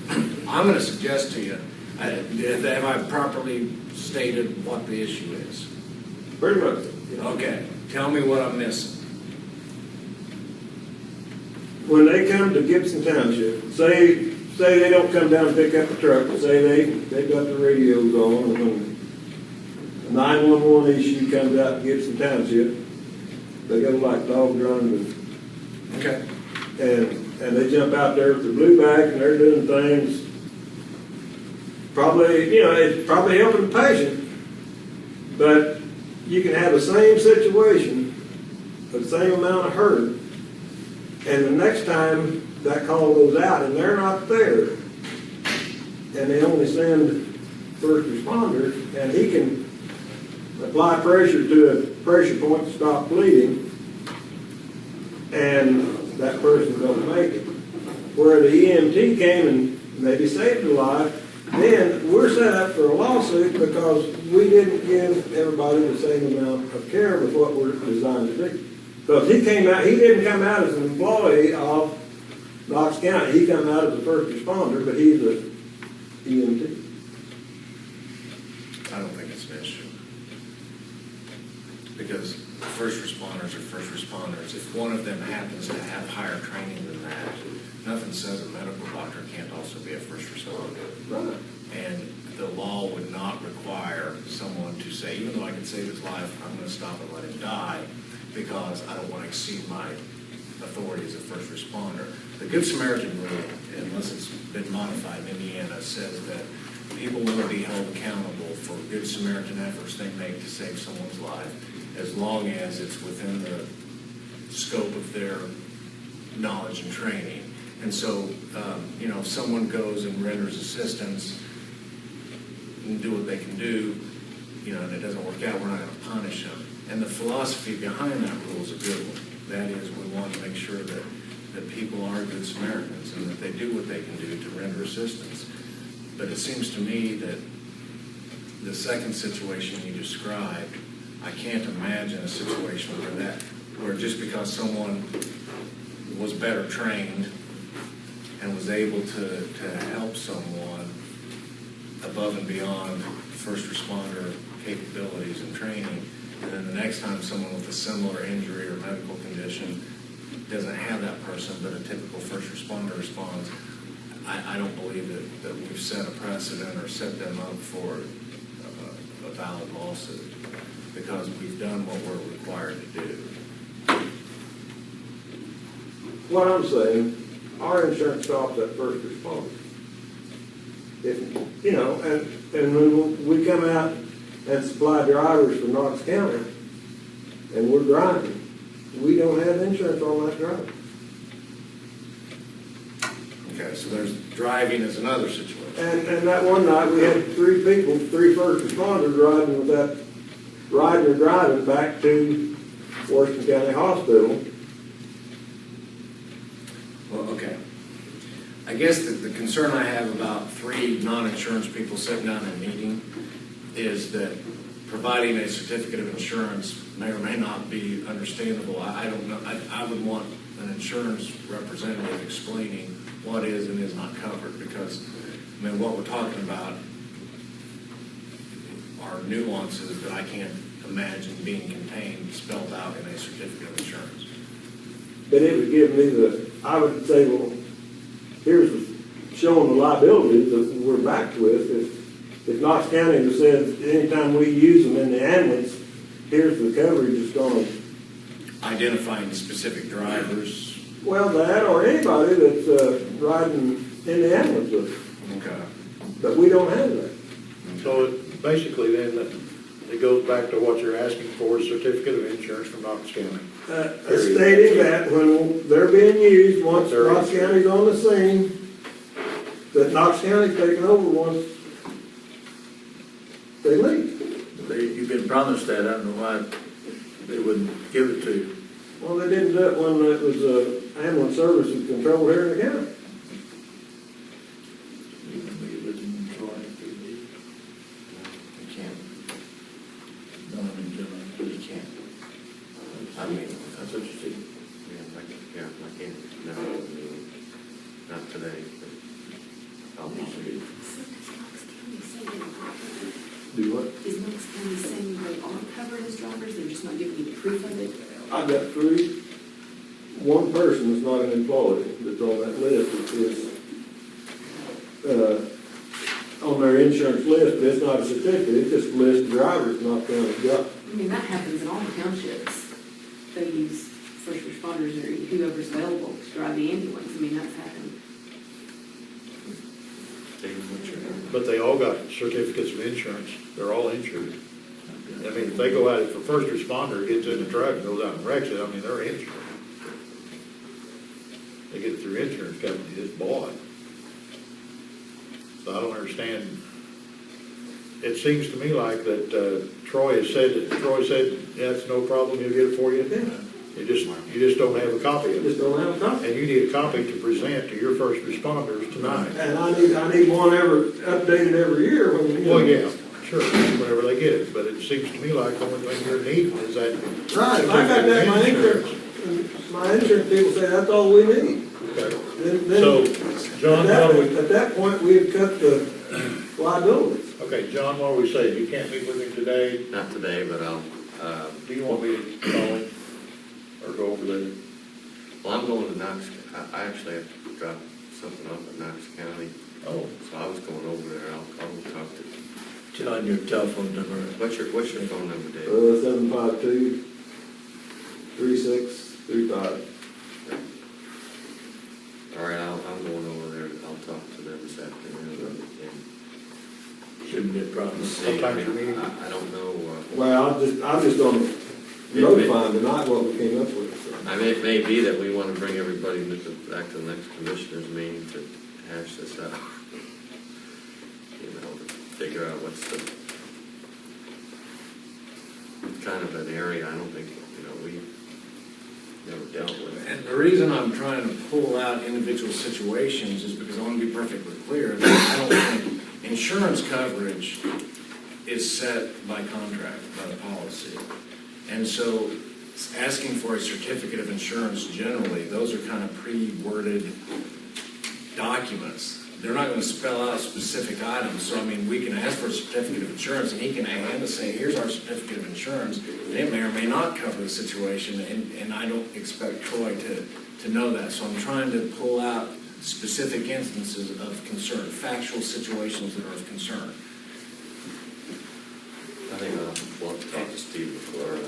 I'm going to suggest to you, have I properly stated what the issue is?
Pretty much.
Okay, tell me what I'm missing.
When they come to Gibson Township, say they don't come down and pick up the truck, but say they've got the radios on, and when a 911 issue comes out in Gibson Township, they go like dogs running,
Okay.
and they jump out there with their blue bag and they're doing things. Probably, it's probably helping the patient, but you can have the same situation, the same amount of hurt, and the next time that call goes out and they're not there, and they only send first responders, and he can apply pressure to a pressure point to stop bleeding, and that person don't make it. Where the EMT came and maybe saved a life, then we're set up for a lawsuit because we didn't give everybody the same amount of care with what we're designed to do. So if he didn't come out as an employee of Knox County, he come out as a first responder, but he's a EMT.
I don't think it's an issue. Because first responders are first responders. If one of them happens to have higher training than that, nothing says a medical doctor can't also be a first responder.
Right.
And the law would not require someone to say, even though I can save his life, I'm going to stop and let him die because I don't want to exceed my authority as a first responder. The Good Samaritan rule, unless it's been modified in Indiana, says that people will be held accountable for Good Samaritan efforts they make to save someone's life, as long as it's within the scope of their knowledge and training. And so, if someone goes and renders assistance and do what they can do, and it doesn't work out, we're not going to punish them. And the philosophy behind that rule is a good one. That is, we want to make sure that people are good Samaritans and that they do what they can do to render assistance. But it seems to me that the second situation you described, I can't imagine a situation where just because someone was better trained and was able to help someone above and beyond first responder capabilities and training, and then the next time someone with a similar injury or medical condition doesn't have that person, but a typical first responder responds, I don't believe that we've set a precedent or set them up for a valid lawsuit, because we've done what we're required to do.
What I'm saying, our insurance stops at first responder. And when we come out and supply drivers for Knox County, and we're driving, we don't have insurance on that driver.
Okay, so there's driving is another situation.
And that one night, we had 3 people, 3 first responders riding or driving back to Washington County Hospital.
Well, okay. I guess the concern I have about 3 non-insurance people sitting down and meeting is that providing a certificate of insurance may or may not be understandable. I don't know. I would want an insurance representative explaining what is and is not covered, because, what we're talking about are nuances that I can't imagine being contained, spelled out in a certificate of insurance.
But it would give me I would say, well, here's showing the liabilities that we're backed with if Knox County was said, anytime we use them in the ambulance, here's the coverage it's gonna,
Identifying specific drivers.
well, that or anybody that's, riding in the ambulance with us.
Okay.
But we don't have that.
So it basically then, it goes back to what you're asking for, a certificate of insurance from Knox County.
Stating that when they're being used, once
They're
Knox County's on the scene, that Knox County's taking over once they leave.
You've been promised that, I don't know why they wouldn't give it to you.
Well, they didn't do it when it was, ambulance services controlled here in the county.
You can be within Troy if you need.
You can't.
No, I mean,
You can't.
I mean,
that's what you see.
yeah, I can't, no, I mean, not today, but I'll be sure.
Do what?
Is Knox County saying they are covered as drivers, they're just not giving you the proof of it?
I got one person that's not an employee that's on that list that is, on their insurance list, but it's not a certificate, it's just a list of drivers not county job.
I mean, that happens in all the townships. They use first responders or whoever's available to drive the ambulance. I mean, that's happened.
But they all got certificates of insurance. They're all insured. I mean, if they go out, if a first responder gets in the truck and goes out and wrecks it, I mean, they're insured. They get it through insurance company, it's bought. So I don't understand. It seems to me like that Troy said, yeah, it's no problem, he'll get it for you. You just don't have a copy of
Just
it.
don't have a copy.
And you need a copy to present to your first responders tonight.
And I need one updated every year when, you know.
Well, yeah, sure, whenever they get it, but it seems to me like the only thing you're needing is that.
Right, if I got that, my insurance people say that's all we need.
Okay.
Then
So, John, what do we,
at that point, we had cut the liabilities.
okay, John, what do we say? You can't meet with him today.
Not today, but I'll,
Do you want me to call him or go over there?
well, I'm going to Knox, I actually have to drop something off at Knox County,
Oh,
so I was going over there, I'll talk to,
On your telephone number.
what's your phone number, Dave?
752-3635.
All right, I'm going over there, I'll talk to them this afternoon, and
Shouldn't be a problem.
see,
Sometimes you need-
I don't know,
Well, I'm just gonna notify them tonight what we came up with. so.
I mean, it may be that we want to bring everybody back to the next commissioners meeting to hash this out. You know, to figure out what's the kind of an area I don't think, we never dealt with.
And the reason I'm trying to pull out individual situations is because I want to be perfectly clear that I don't think insurance coverage is set by contract, by the policy. And so asking for a certificate of insurance generally, those are kind of pre-worded documents. They're not going to spell out specific items. So, I mean, we can ask for a certificate of insurance and he can hand us say, here's our certificate of insurance. And it may or may not cover the situation. And I don't expect Troy to know that. So I'm trying to pull out specific instances of concern, factual situations that are of concern.
I think I'll talk to Steve McClure.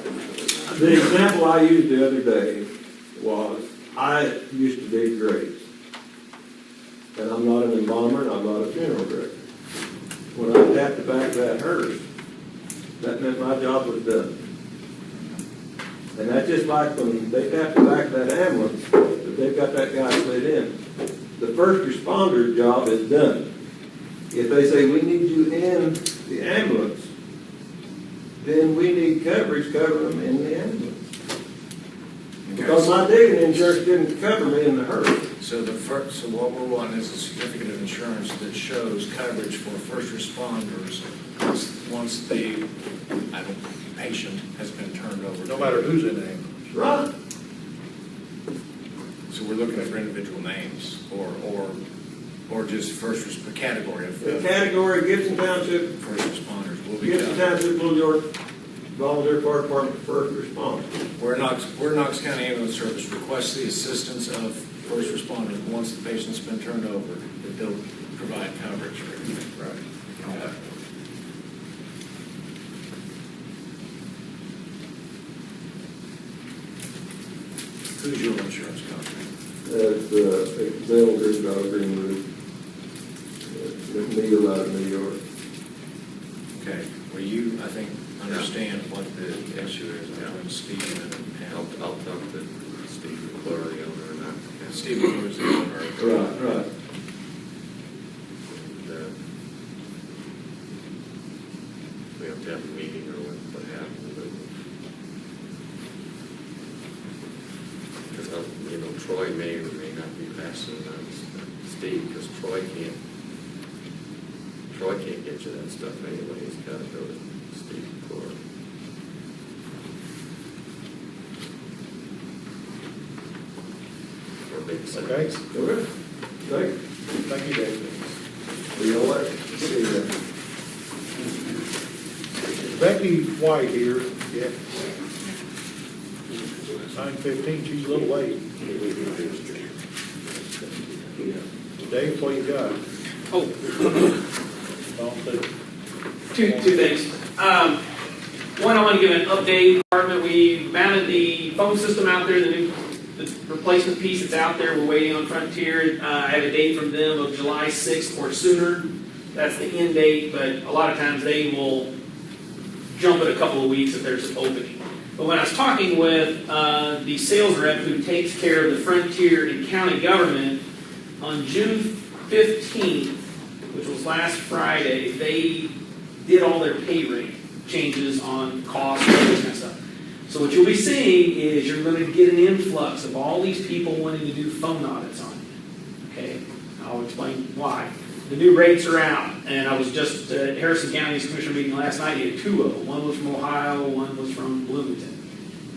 The example I used the other day was, I used to dig graves. And I'm not an embalmer, and I'm not a funeral director. When I tapped the back of that hearse, that meant my job was done. And that's just like when they tap the back of that ambulance, that they've got that guy slid in. The first responder's job is done. If they say, we need you in the ambulance, then we need coverage covering them in the ambulance. Because my digging insurance didn't cover me in the hearse.
So so what we're wanting is a certificate of insurance that shows coverage for first responders once the patient has been turned over.
no matter who's in the ambulance.
Right.
So we're looking for individual names or just a category of
The category, Gibson Township,
first responders will be
Gibson
covered.
Township, Blue York, Volunteer Fire Department, first response.
Where Knox County Ambulance Service requests the assistance of first responders once the patient's been turned over, that they'll provide coverage.
Right.
Who's your insurance company?
Bell Group, Dollar Green Group, McNeil out of New York.
Okay, well, you, I think, understand what the issue is between Steve and
I'll talk to Steve McClure, the owner, and
Steve was the owner.
Right.
we have to have a meeting or what happened, because, Troy may or may not be passing on Steve, because Troy can't get you that stuff anyway, he's got to go to Steve McClure. Or big
Okay.
size.
Okay.
Thank you, David.
See you later. See you.
Becky White here, yeah. 9:15, she's a little late. Dave, what you got?
Oh,
Don't say-
two things. One, I want to give an update. Department, we mounted the phone system out there, the replacement piece that's out there. We're waiting on Frontier. I have a date from them of July 6th or sooner. That's the end date, but a lot of times they will jump it a couple of weeks if there's an opening. But when I was talking with the sales rep who takes care of the Frontier and county government, on June 15th, which was last Friday, they did all their pay rate changes on cost and all this kind of stuff. So what you'll be seeing is you're going to get an influx of all these people wanting to do phone audits on you. Okay, I'll explain why. The new rates are out, and I was just at Harrison County's commissioner meeting last night. You had two of them. One was from Ohio, one was from Bloomington.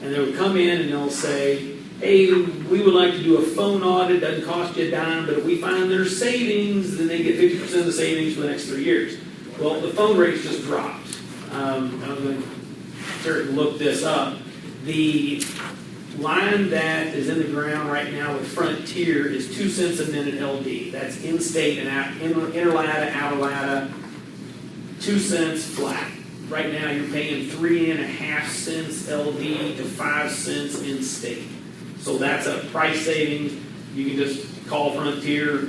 And they would come in and they'll say, hey, we would like to do a phone audit. Doesn't cost you a dime, but if we find there's savings, then they get 50% of the savings for the next 3 years. Well, the phone rates just dropped. I'm going to certainly look this up. The line that is in the ground right now with Frontier is 2 cents a minute LD. That's in-state and out, inter-LATA, outer-LATA, 2 cents flat. Right now you're paying 3.5 cents LD to 5 cents in-state. So that's a price savings. You can just call Frontier,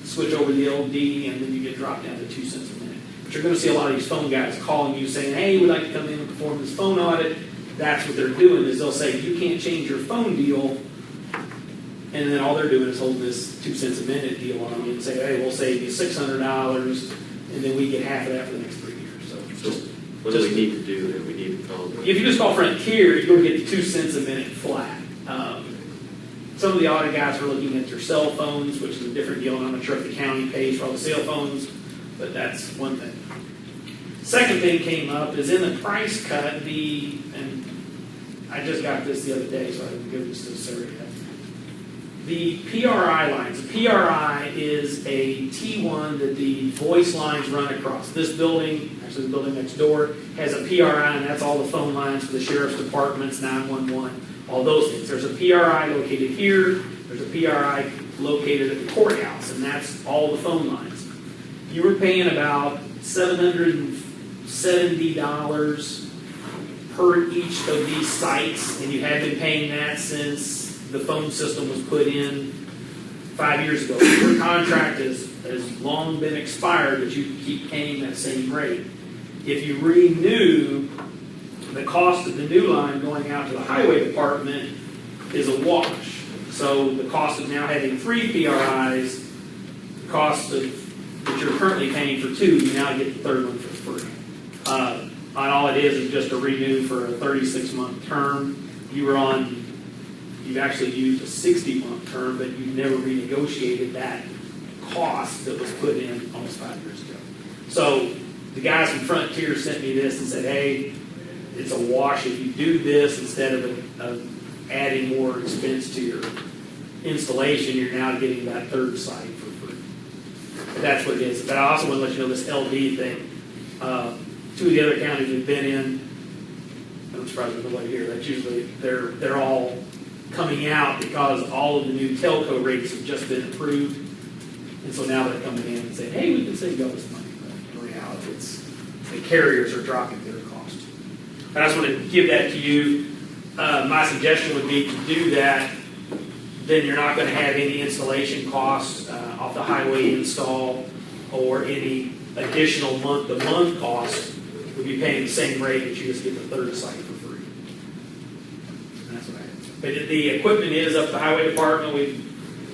switch over to the LD, and then you get dropped down to 2 cents a minute. But you're going to see a lot of these phone guys calling you saying, hey, we'd like to come in and perform this phone audit. That's what they're doing, is they'll say, you can't change your phone deal, and then all they're doing is holding this 2 cents a minute deal on you and say, hey, we'll save you $600, and then we get half of that for the next 3 years. So
What do we need to do then? We need to call them.
if you just call Frontier, you're going to get the 2 cents a minute flat. Some of the audit guys are looking at their cell phones, which is a different deal, and I'm not sure if the county pays for all the cell phones, but that's one thing. Second thing came up is in the price cut, and I just got this the other day, so I didn't give this to Sarah yet. The PRI lines. The PRI is a T1 that the voice lines run across. This building, actually the building next door, has a PRI, and that's all the phone lines for the sheriff's departments, 911, all those things. There's a PRI located here. There's a PRI located at the courthouse, and that's all the phone lines. You were paying about $770 per each of these sites, and you had been paying that since the phone system was put in 5 years ago. Your contract has long been expired, but you keep paying that same rate. If you renew, the cost of the new line going out to the highway department is a wash. So the cost of now having 3 PRIs, the cost of that you're currently paying for 2, you now get the third one for free. And all it is just a renew for a 36-month term. You've actually used a 60-month term, but you've never renegotiated that cost that was put in almost 5 years ago. So the guys from Frontier sent me this and said, hey, it's a wash if you do this instead of adding more expense to your installation. You're now getting that third site for free. But that's what it is. But I also want to let you know this LD thing. 2 of the other counties we've been in, I'm surprised there's nobody here. That's usually they're all coming out because all of the new telco rates have just been approved, and so now they're coming in and saying, "Hey, we can save you all this money." But in reality, it's the carriers are dropping their cost. I just want to give that to you. my suggestion would be to do that. Then you're not gonna have any installation costs off the highway install or any additional month-to-month costs. We'll be paying the same rate that you just get the third site for free. And that's what I have. But the equipment is up to the highway department.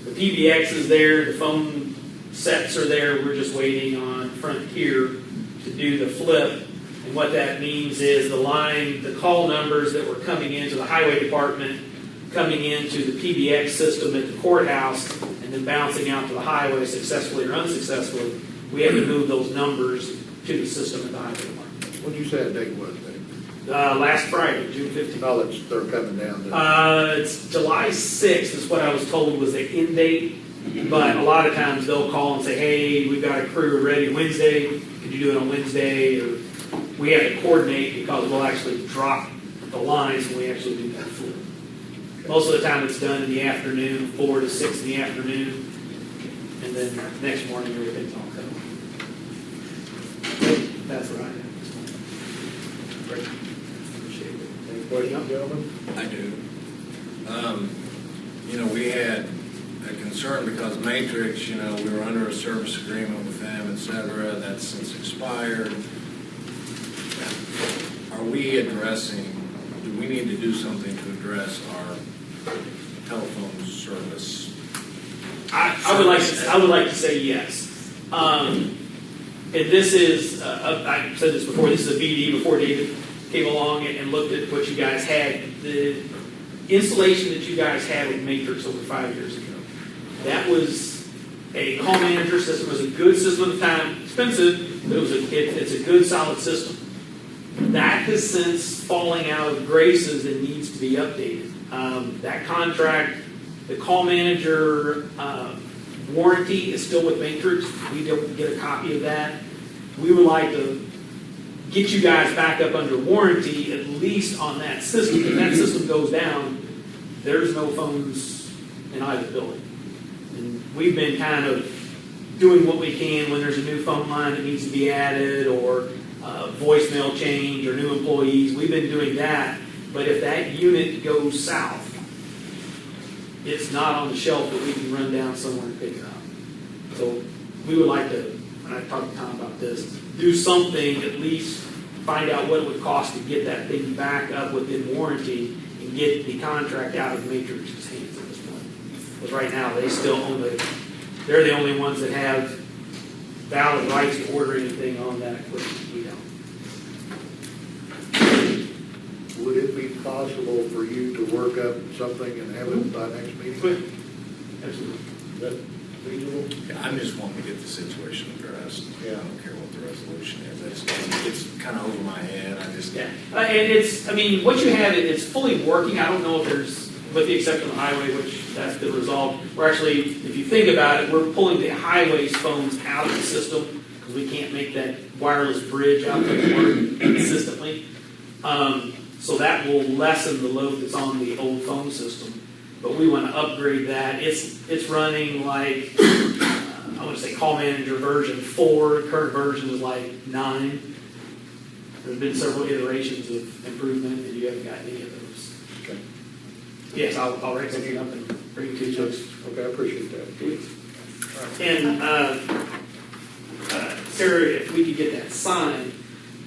The PBX is there, the phone sets are there. We're just waiting on Frontier to do the flip. And what that means is the call numbers that were coming into the highway department, coming into the PBX system at the courthouse, and then bouncing out to the highway successfully or unsuccessfully, we have to move those numbers to the system at the highway department.
What did you say that date was, Dave?
Last Friday, June 15th.
Oh, they're coming down there.
It's July 6th is what I was told was the end date, but a lot of times they'll call and say, hey, we've got a crew ready Wednesday, could you do it on Wednesday? Or we have to coordinate because we'll actually drop the lines when we actually do that flip. Most of the time it's done in the afternoon, 4 to 6 in the afternoon, and then next morning everything's all covered. That's what I have. Appreciate it.
Any questions, gentlemen?
I do. We had a concern because Matrix, we were under a service agreement with them, et cetera. That's since expired. Do we need to do something to address our telephone service?
I would like to say yes. And this is, I said this before, this is a BD before David came along and looked at what you guys had. The installation that you guys had with Matrix over 5 years ago, that was a call manager system. It was a good system at the time, expensive, but it's a good solid system. That has since falling out of graces and needs to be updated. That contract, the call manager warranty is still with Matrix. We don't get a copy of that. We would like to get you guys back up under warranty, at least on that system. If that system goes down, there's no phones in either building. And we've been kind of doing what we can when there's a new phone line that needs to be added or voicemail change or new employees. We've been doing that. But if that unit goes south, it's not on the shelf that we can run down somewhere and pick it up. So we would like to, and I talked to Tom about this, do something, at least find out what it would cost to get that thing back up within warranty and get the contract out of Matrix's hands at this point. Because right now, they still own they're the only ones that have valid rights to order anything on that equipment. We don't.
Would it be possible for you to work up something and have it by next meeting?
Absolutely.
Is that feasible?
I'm just wanting to get the situation addressed.
Yeah.
I don't care what the resolution is. It's kind of over my head.
Yeah, and what you have, it's fully working. I don't know if there's, with the exception of the highway, which that's been resolved. We're actually, if you think about it, we're pulling the highway's phones out of the system because we can't make that wireless bridge out there work consistently. So that will lessen the load that's on the old phone system. But we want to upgrade that. It's running like, I want to say call manager version 4. Current version is like 9. There's been several iterations of improvement, and you haven't got any of those.
Okay.
Yes, I'll write something up and bring it to you.
Okay, I appreciate that.
And Sarah, if we could get that signed,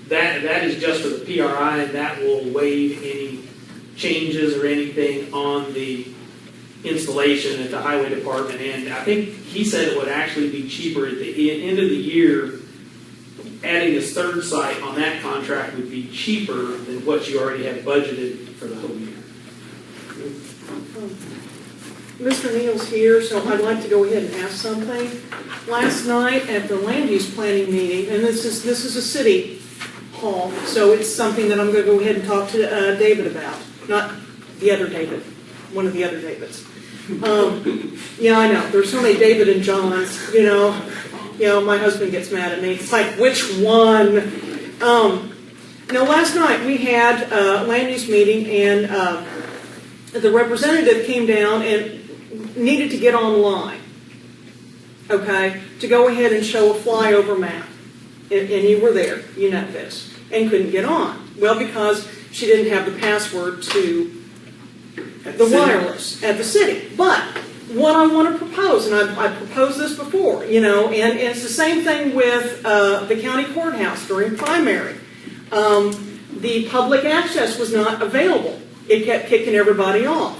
that is just for the PRI. That will waive any changes or anything on the installation at the highway department. And I think he said it would actually be cheaper at the end of the year. Adding this third site on that contract would be cheaper than what you already have budgeted for the whole year.
Mr. Neal's here, so I'd like to go ahead and ask something. Last night at the land use planning meeting, and this is a city hall, so it's something that I'm going to go ahead and talk to David about. Not the other David, one of the other Davids. Yeah, I know. There's so many David and Johns, my husband gets mad at me. It's like, which one? Last night we had a land use meeting, and the representative came down and needed to get online, okay, to go ahead and show a flyover map. And you were there, you know this, and couldn't get on. Well, because she didn't have the password to
At
the
the city.
wireless at the city. But what I want to propose, and I proposed this before, and it's the same thing with the county courthouse during primary. The public access was not available. It kept kicking everybody off,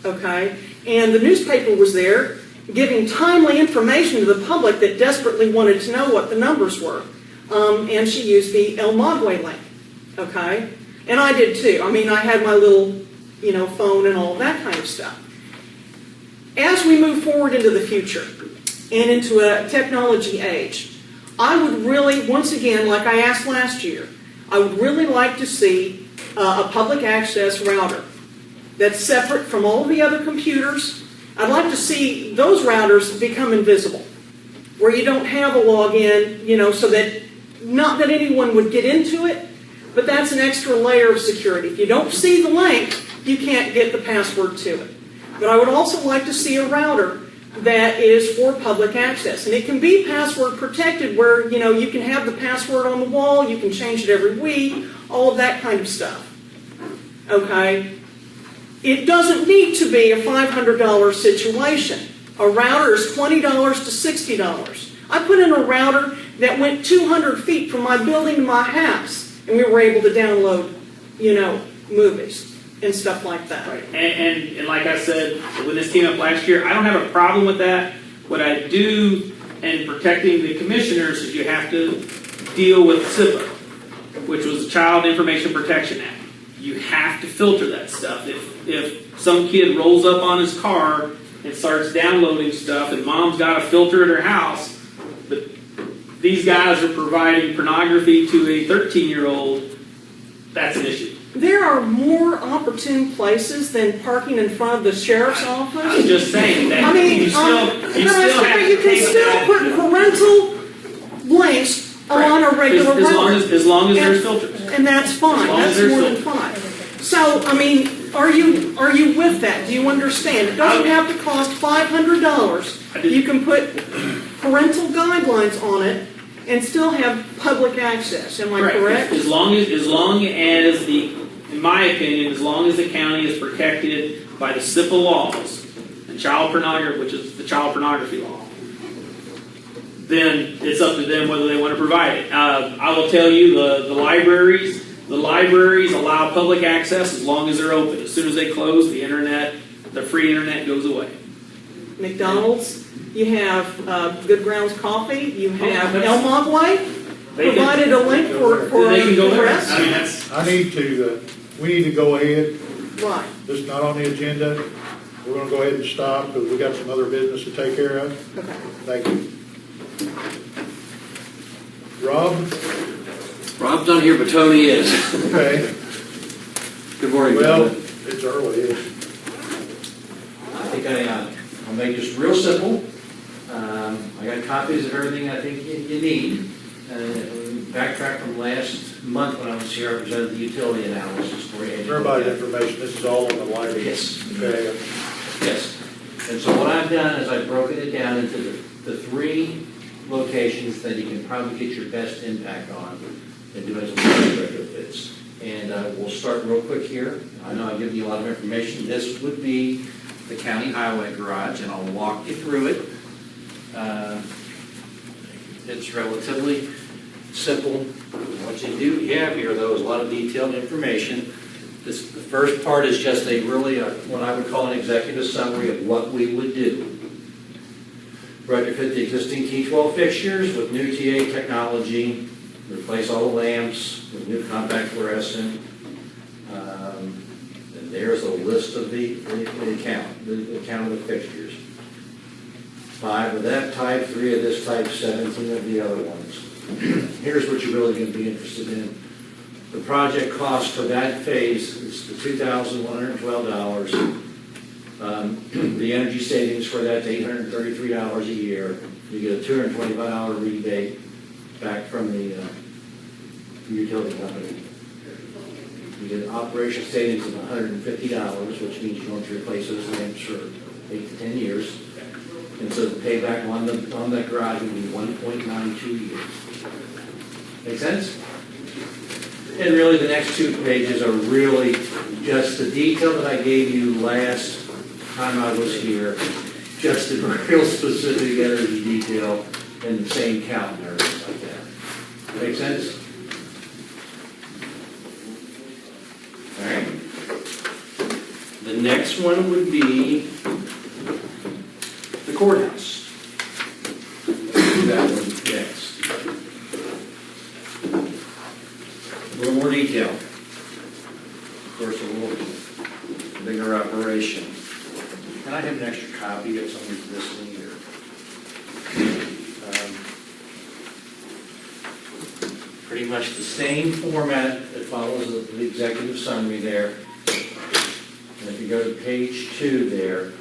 okay? And the newspaper was there giving timely information to the public that desperately wanted to know what the numbers were. And she used the El Magway link, okay? And I did too. I mean, I had my little, phone and all that kind of stuff. As we move forward into the future and into a technology age, I would really, once again, like I asked last year, I would really like to see a public access router that's separate from all the other computers. I'd like to see those routers become invisible, where you don't have a login, so that not that anyone would get into it, but that's an extra layer of security. If you don't see the link, you can't get the password to it. But I would also like to see a router that is for public access. And it can be password protected where, you can have the password on the wall, you can change it every week, all of that kind of stuff. Okay? It doesn't need to be a $500 situation. A router is $20 to $60. I put in a router that went 200 feet from my building to my house, and we were able to download, movies and stuff like that.
Right. And like I said, when this came up last year, I don't have a problem with that. What I do in protecting the commissioners is you have to deal with CIPA, which was the Child Information Protection Act. You have to filter that stuff. If some kid rolls up on his car and starts downloading stuff and mom's got a filter at her house, but these guys are providing pornography to a 13-year-old, that's an issue.
There are more opportune places than parking in front of the sheriff's office.
I'm just saying that
I mean,
you still have to
you can
take
still
that.
put parental links on a regular
as long
router.
as long as there's filters.
And that's fine.
As long as
That's
there's
more than fine. So, I mean, are you with that? Do you understand? It doesn't have to cost $500. You can put parental guidelines on it and still have public access. Am I correct?
As long as in my opinion, as long as the county is protected by the CIPA laws, and child pornography, which is the child pornography law, then it's up to them whether they want to provide it. I will tell you, the libraries allow public access as long as they're open. As soon as they close, the free internet goes away.
McDonald's, you have Good Grounds Coffee, you have
that's-
El Magway,
They can-
provided a link for
They can go
the
there.
rest.
I mean,
We need to go ahead.
Right.
This is not on the agenda. We're going to go ahead and stop because we got some other business to take care of.
Okay.
Thank you. Rob?
Rob's not here, but Tony is.
Okay.
Good morning,
Well,
gentlemen.
it's early.
I think I'll make this real simple. I got copies of everything I think you need. Backtrack from last month when I was here, I presented the utility analysis for you.
Everybody's information, this is all on the library.
Yes.
Okay.
Yes. And so what I've done is I've broken it down into the three locations that you can probably get your best impact on and doing some retrofits. And we'll start real quick here. I know I've given you a lot of information. This would be the county highway garage, and I'll walk you through it. It's relatively simple. What you do have here, though, is a lot of detailed information. The first part is just what I would call an executive summary of what we would do. Retrofit the existing T12 fixtures with new TA technology, replace all the lamps with new compact fluorescent. And there's a list of the count of the fixtures. 5 of that type, 3 of this type, 17 of the other ones. Here's what you're really going to be interested in. The project cost for that phase is the $2,112. The energy savings for that is $833 a year. You get a $225 rebate back from the utility company. You get an operation savings of $150, which means you don't have to replace those lamps for 8 to 10 years. And so the payback on that garage would be 1.92 years. Make sense? And really, the next 2 pages are really just the detail that I gave you last time I was here, just in real specific energy detail and the same count and everything like that. Make sense? All right. The next one would be the courthouse. Let's do that one next. A little more detail. Of course, a little bigger operation. Can I have an extra copy if somebody's listening here? Pretty much the same format that follows the executive summary there. And if you go to page 2 there,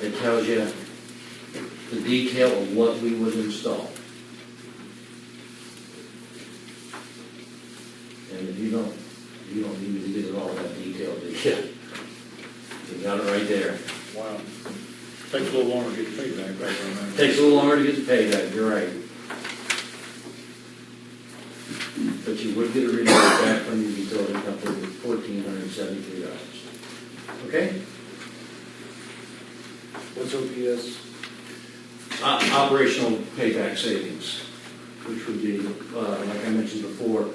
it tells you the detail of what we would install. And if you don't need me to get it all that detailed, do you? You got it right there.
Wow. Takes a little longer to get the feedback back on that.
Takes a little longer to get the payback, you're right. But you would get a rebate back from your utility company with $1,473. Okay?
What's OPS?
Operational payback savings, which would be, like I mentioned before,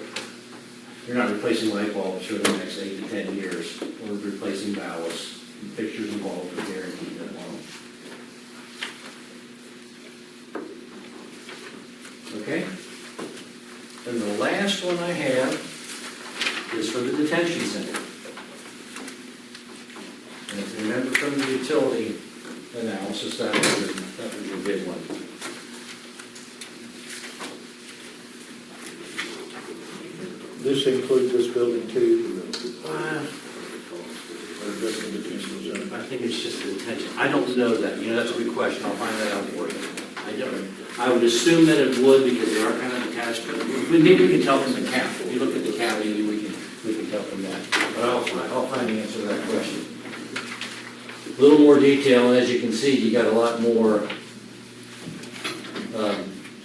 you're not replacing light bulbs for the next 8 to 10 years. We're replacing ballasts. Fixtures and bulbs are guaranteed that long. Okay? And the last one I have is for the detention center. And if you remember from the utility analysis, that was a good one.
This includes this building too? Or just the detention center?
I think it's just the detention. I don't know that. You know, that's a good question. I'll find that out for you. I don't. I would assume that it would because they are kind of attached, but maybe we can tell from the count. If you look at the count, maybe we can tell from that. But I'll find the answer to that question. A little more detail, and as you can see, you got a lot more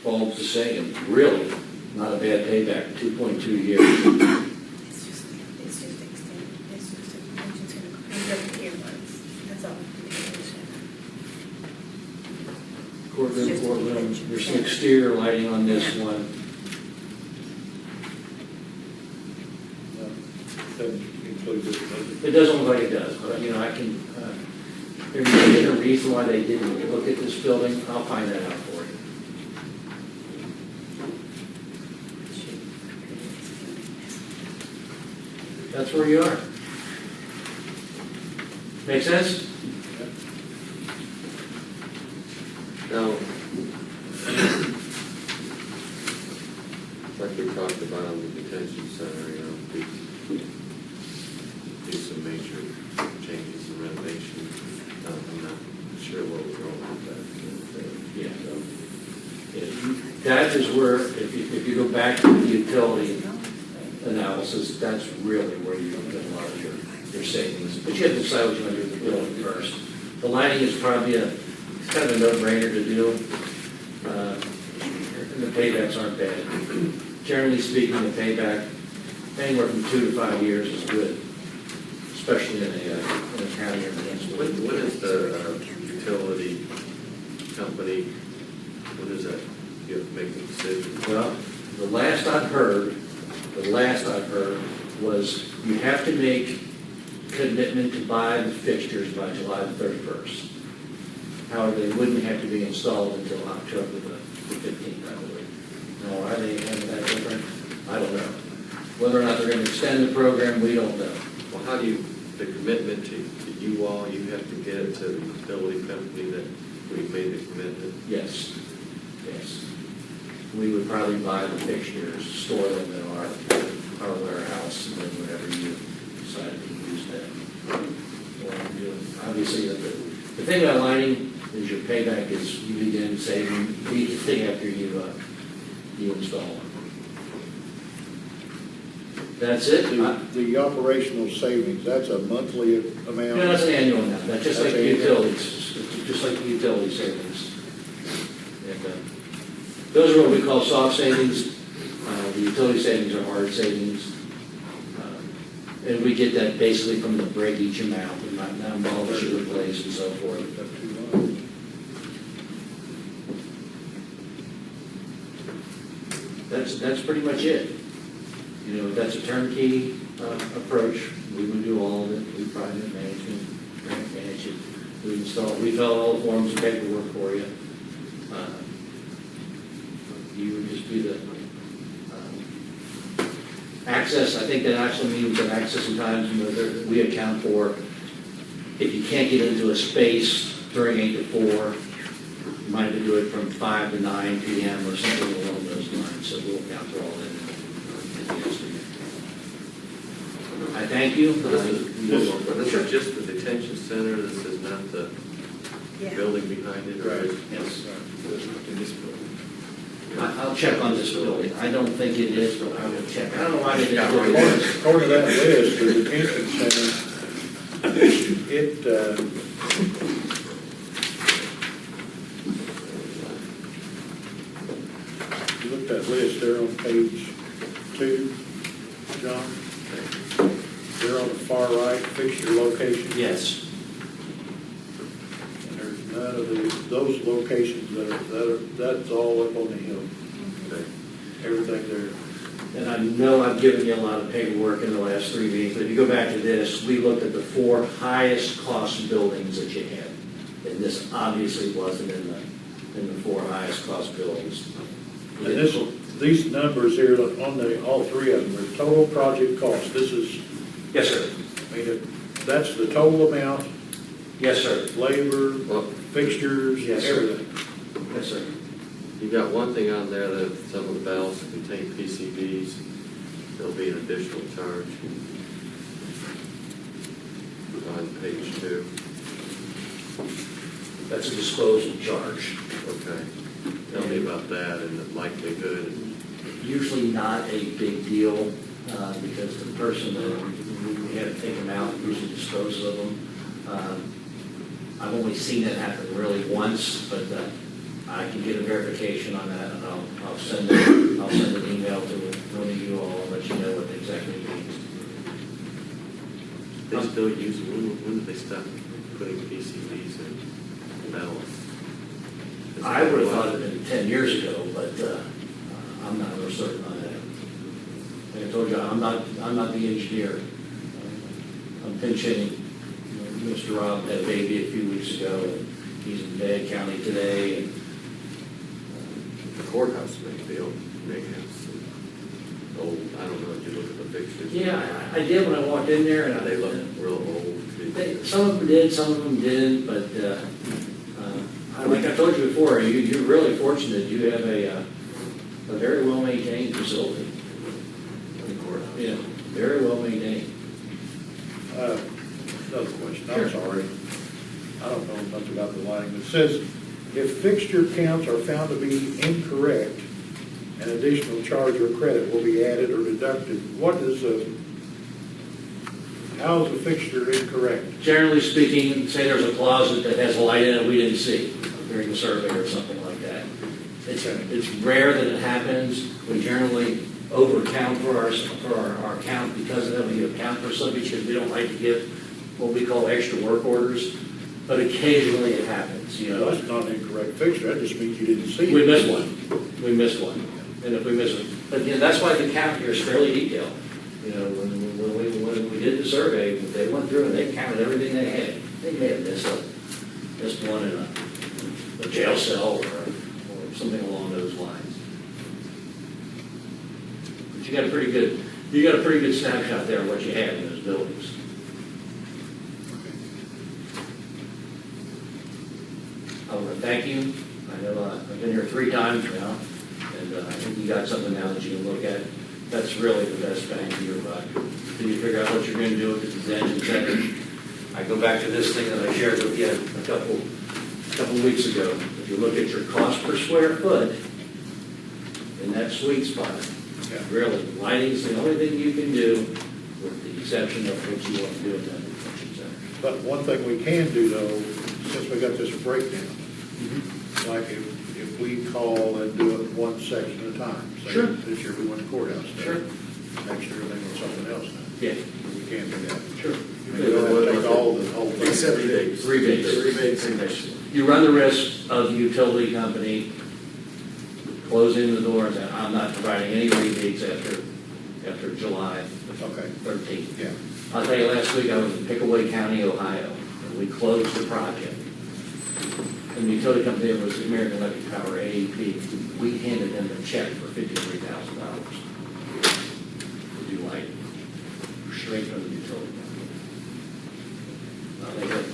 bulbs to say, and really not a bad payback, 2.2 years.
It's just extended, it's just a that's all.
Courtroom, there's some exterior lighting on this one.
Doesn't include this building.
It doesn't look like it does, but, you know, I can, if there's a reason why they didn't look at this building, I'll find that out for you. That's where you are. Make sense?
Now, like we talked about on the detention center, you know, do some major changes and renovations. I'm not sure what we're going with that.
Yeah. That is where, if you go back to the utility analysis, that's really where you get a lot of your savings. But you have to decide what you want to do with the building first. The lighting is probably kind of a no-brainer to do. And the paybacks aren't bad. Generally speaking, the payback, anywhere from 2 to 5 years is good, especially in a county or municipal.
What is the utility company, what is that? You have to make the decision.
Well, the last I've heard was you have to make commitment to buy the fixtures by July the 31st. However, they wouldn't have to be installed until October the 15th, I believe. No, are they having that different? I don't know. Whether or not they're going to extend the program, we don't know.
Well, how do you, the commitment to you all, you have to get it to the utility company that we've made the commitment?
Yes, yes. We would probably buy the fixtures, store them in our warehouse, and then whenever you decide to use them. Obviously, the thing about lighting is your payback is you begin saving immediately after you install them. That's it.
The operational savings, that's a monthly amount?
No, that's an annual amount. That's just like the utilities, just like the utility savings. And those are what we call soft savings. The utility savings are hard savings. And we get that basically from the break each amount, and not mulch or replace and so forth. That's pretty much it. You know, that's a turnkey approach. We would do all of it. We project management, grant manage it. We fill out all the forms and paperwork for you. You would just do the access. I think that actually means that access sometimes we account for if you can't get into a space during 8 to 4, you might have to do it from 5 to 9 p.m. or something along those lines. So we'll account for all that in the estimate. I thank you.
This is just the detention center, this is not the
Yeah.
building behind it, right?
Yes. I'll check on this building. I don't think it is, but I will check. I don't know why they didn't do it.
According to that list, the detention center, you look at that list there on page 2, John? They're on the far right, fixture location.
Yes.
And there's none of those locations that's all up on the hill.
Okay.
Everything there.
And I know I've given you a lot of paperwork in the last 3 meetings, but if you go back to this, we looked at the 4 highest cost buildings that you had. And this obviously wasn't in the 4 highest cost buildings.
And these numbers here on all 3 of them are total project cost. This is,
Yes, sir.
I mean, that's the total amount,
Yes, sir.
labor,
Well,
fixtures,
Yes, sir.
everything.
Yes, sir.
you got one thing on there that some of the valves contain PCBs, there'll be an additional charge on page 2.
That's a disposal charge.
Okay. Tell me about that and the likelihood.
Usually not a big deal, because the person that we had to take them out, usually dispose of them. I've only seen it happen really once, but I can get a verification on that, and I'll send an email to one of you all and let you know what it exactly means.
They still use, when did they stop putting PCBs in valves?
I would have thought it had been 10 years ago, but I'm not real certain on that. Like I told you, I'm not the engineer. I'm pinch hitting. Mr. Rob had a baby a few weeks ago, and he's in Fayette County today. And,
The courthouse may have some old, I don't know, did you look at the pictures?
yeah, I did when I walked in there, and
They look real old.
some of them did, some of them didn't, but like I told you before, you're really fortunate. You have a very well-maintained facility.
The courthouse.
Yeah, very well-maintained.
Another question,
Sure.
I'm sorry. I don't know much about the lighting. It says, if fixture counts are found to be incorrect, an additional charge or credit will be added or deducted. How is a fixture incorrect?
Generally speaking, say there's a closet that has a light in it we didn't see during the survey or something like that. It's rare that it happens. We generally overcount for our count because of that. We account for something because we don't like to give what we call extra work orders. But occasionally it happens, you know.
That's not an incorrect fixture, that just means you didn't see it.
We missed one. We missed one. And if we miss it, but you know, that's why the count here is fairly detailed. You know, when we did the survey, they went through and they counted everything they had. They may have missed one in a jail cell or something along those lines. But you got a pretty good snapshot there of what you had in those buildings. I want to thank you. I know I've been here 3 times now, and I think you got something now that you can look at. That's really the best bang for your buck. Then you figure out what you're going to do with the detention center. I go back to this thing that I shared with you a couple weeks ago. If you look at your cost per square foot, in that sweet spot, really, lighting's the only thing you can do, with the exception of what you want to do in that detention center.
But one thing we can do though, since we got this breakdown, like if we call and do it one section at a time. Say,
Sure.
This year we went to courthouse.
Sure.
Next year they want something else now.
Yeah.
You can't do that.
Sure.
You don't have to take all the whole thing.
Except
Rebates.
rebates.
You run the risk of the utility company closing the door and saying, I'm not providing any rebates after July
Okay,
13th.
yeah.
I'll tell you, last week I was in Pickaway County, Ohio, and we closed the project. And the utility company was American Electric Power, AEP. We handed them a check for $53,000 to do lighting, straight from the utility company. They had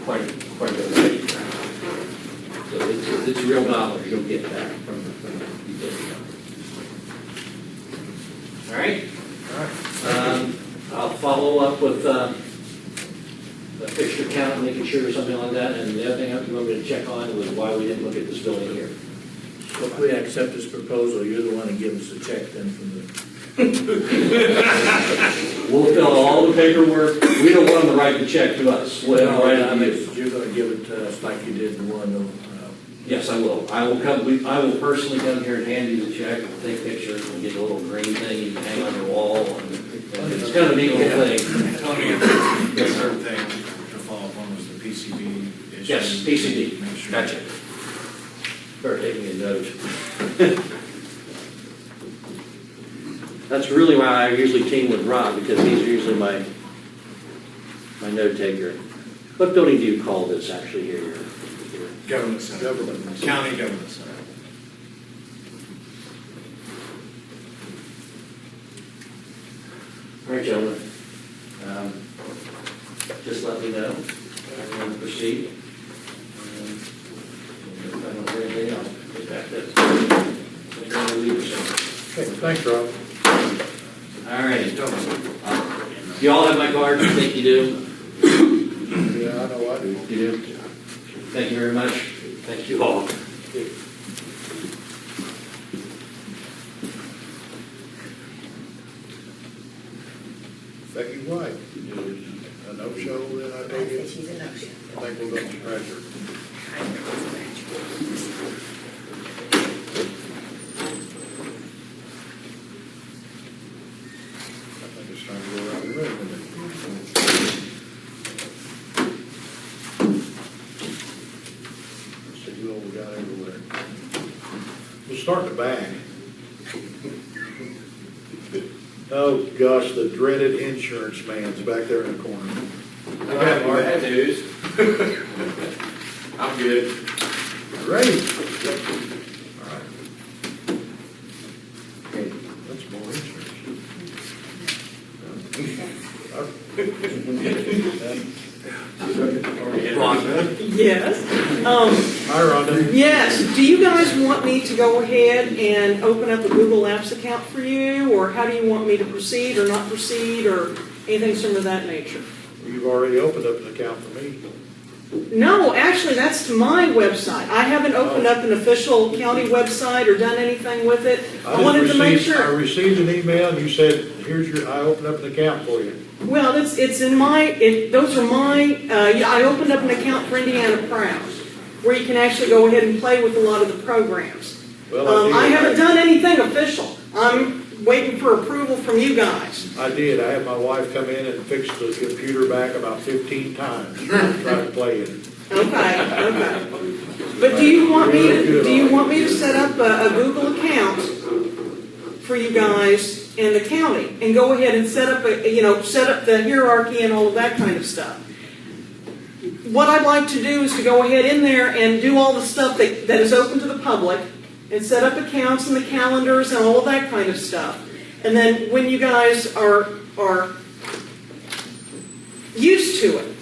quite a bit of lighting. So it's real dollars you'll get back from the utility company. All right? I'll follow up with the fixture count, making sure or something like that, and the other thing you want me to check on was why we didn't look at this building here.
If we accept this proposal, you're the one that gives us a check then from the.
We'll fill out all the paperwork, we don't want them to write the check to us. We'll write it to you.
You're gonna give it to us like you did the one,
Yes, I will. I will personally come here and hand you the check, and take pictures, and get a little green thing you can hang on your wall, and it's kind of a neat little thing.
Tony, the third thing to follow up on was the PCB issue.
Yes, PCB.
Make sure-
Gotcha. Start taking a note. That's really why I usually team with Rob, because he's usually my note taker. What building do you call this actually here?
Government center. County government center.
All right, gentlemen. Just let me know. I'm going to proceed. If I don't hear anything else, get back to
Okay, thanks, Rob.
all right. You all have my card? I think you do.
Yeah, I know I do.
You do? Thank you very much. Thank you all.
Becky White, is a no-show then I take it?
She's a no-show.
I think we're going to scratch her. I think it's time to go around the room, isn't it? Let's see who all we got everywhere. We'll start in the back. Oh, gosh, the dreaded insurance man's back there in the corner.
Bad news. I'm good.
Great. All right. Okay, that's more insurance.
Yes.
Hi, Rhonda.
Yes, do you guys want me to go ahead and open up a Google Apps account for you, or how do you want me to proceed or not proceed, or anything similar to that nature?
You've already opened up an account for me.
No, actually, that's to my website. I haven't opened up an official county website or done anything with it. I wanted to make
I
sure.
received an email and you said, I opened up an account for you.
Well, it's in those are my, I opened up an account for Indiana Proud, where you can actually go ahead and play with a lot of the programs.
Well,
I haven't done anything official. I'm waiting for approval from you guys.
I did. I had my wife come in and fix the computer back about 15 times, trying to play it.
Okay. But do you want me to set up a Google account for you guys in the county and go ahead and set up the hierarchy and all of that kind of stuff? What I'd like to do is to go ahead in there and do all the stuff that is open to the public and set up accounts and the calendars and all of that kind of stuff. And then when you guys are used to it,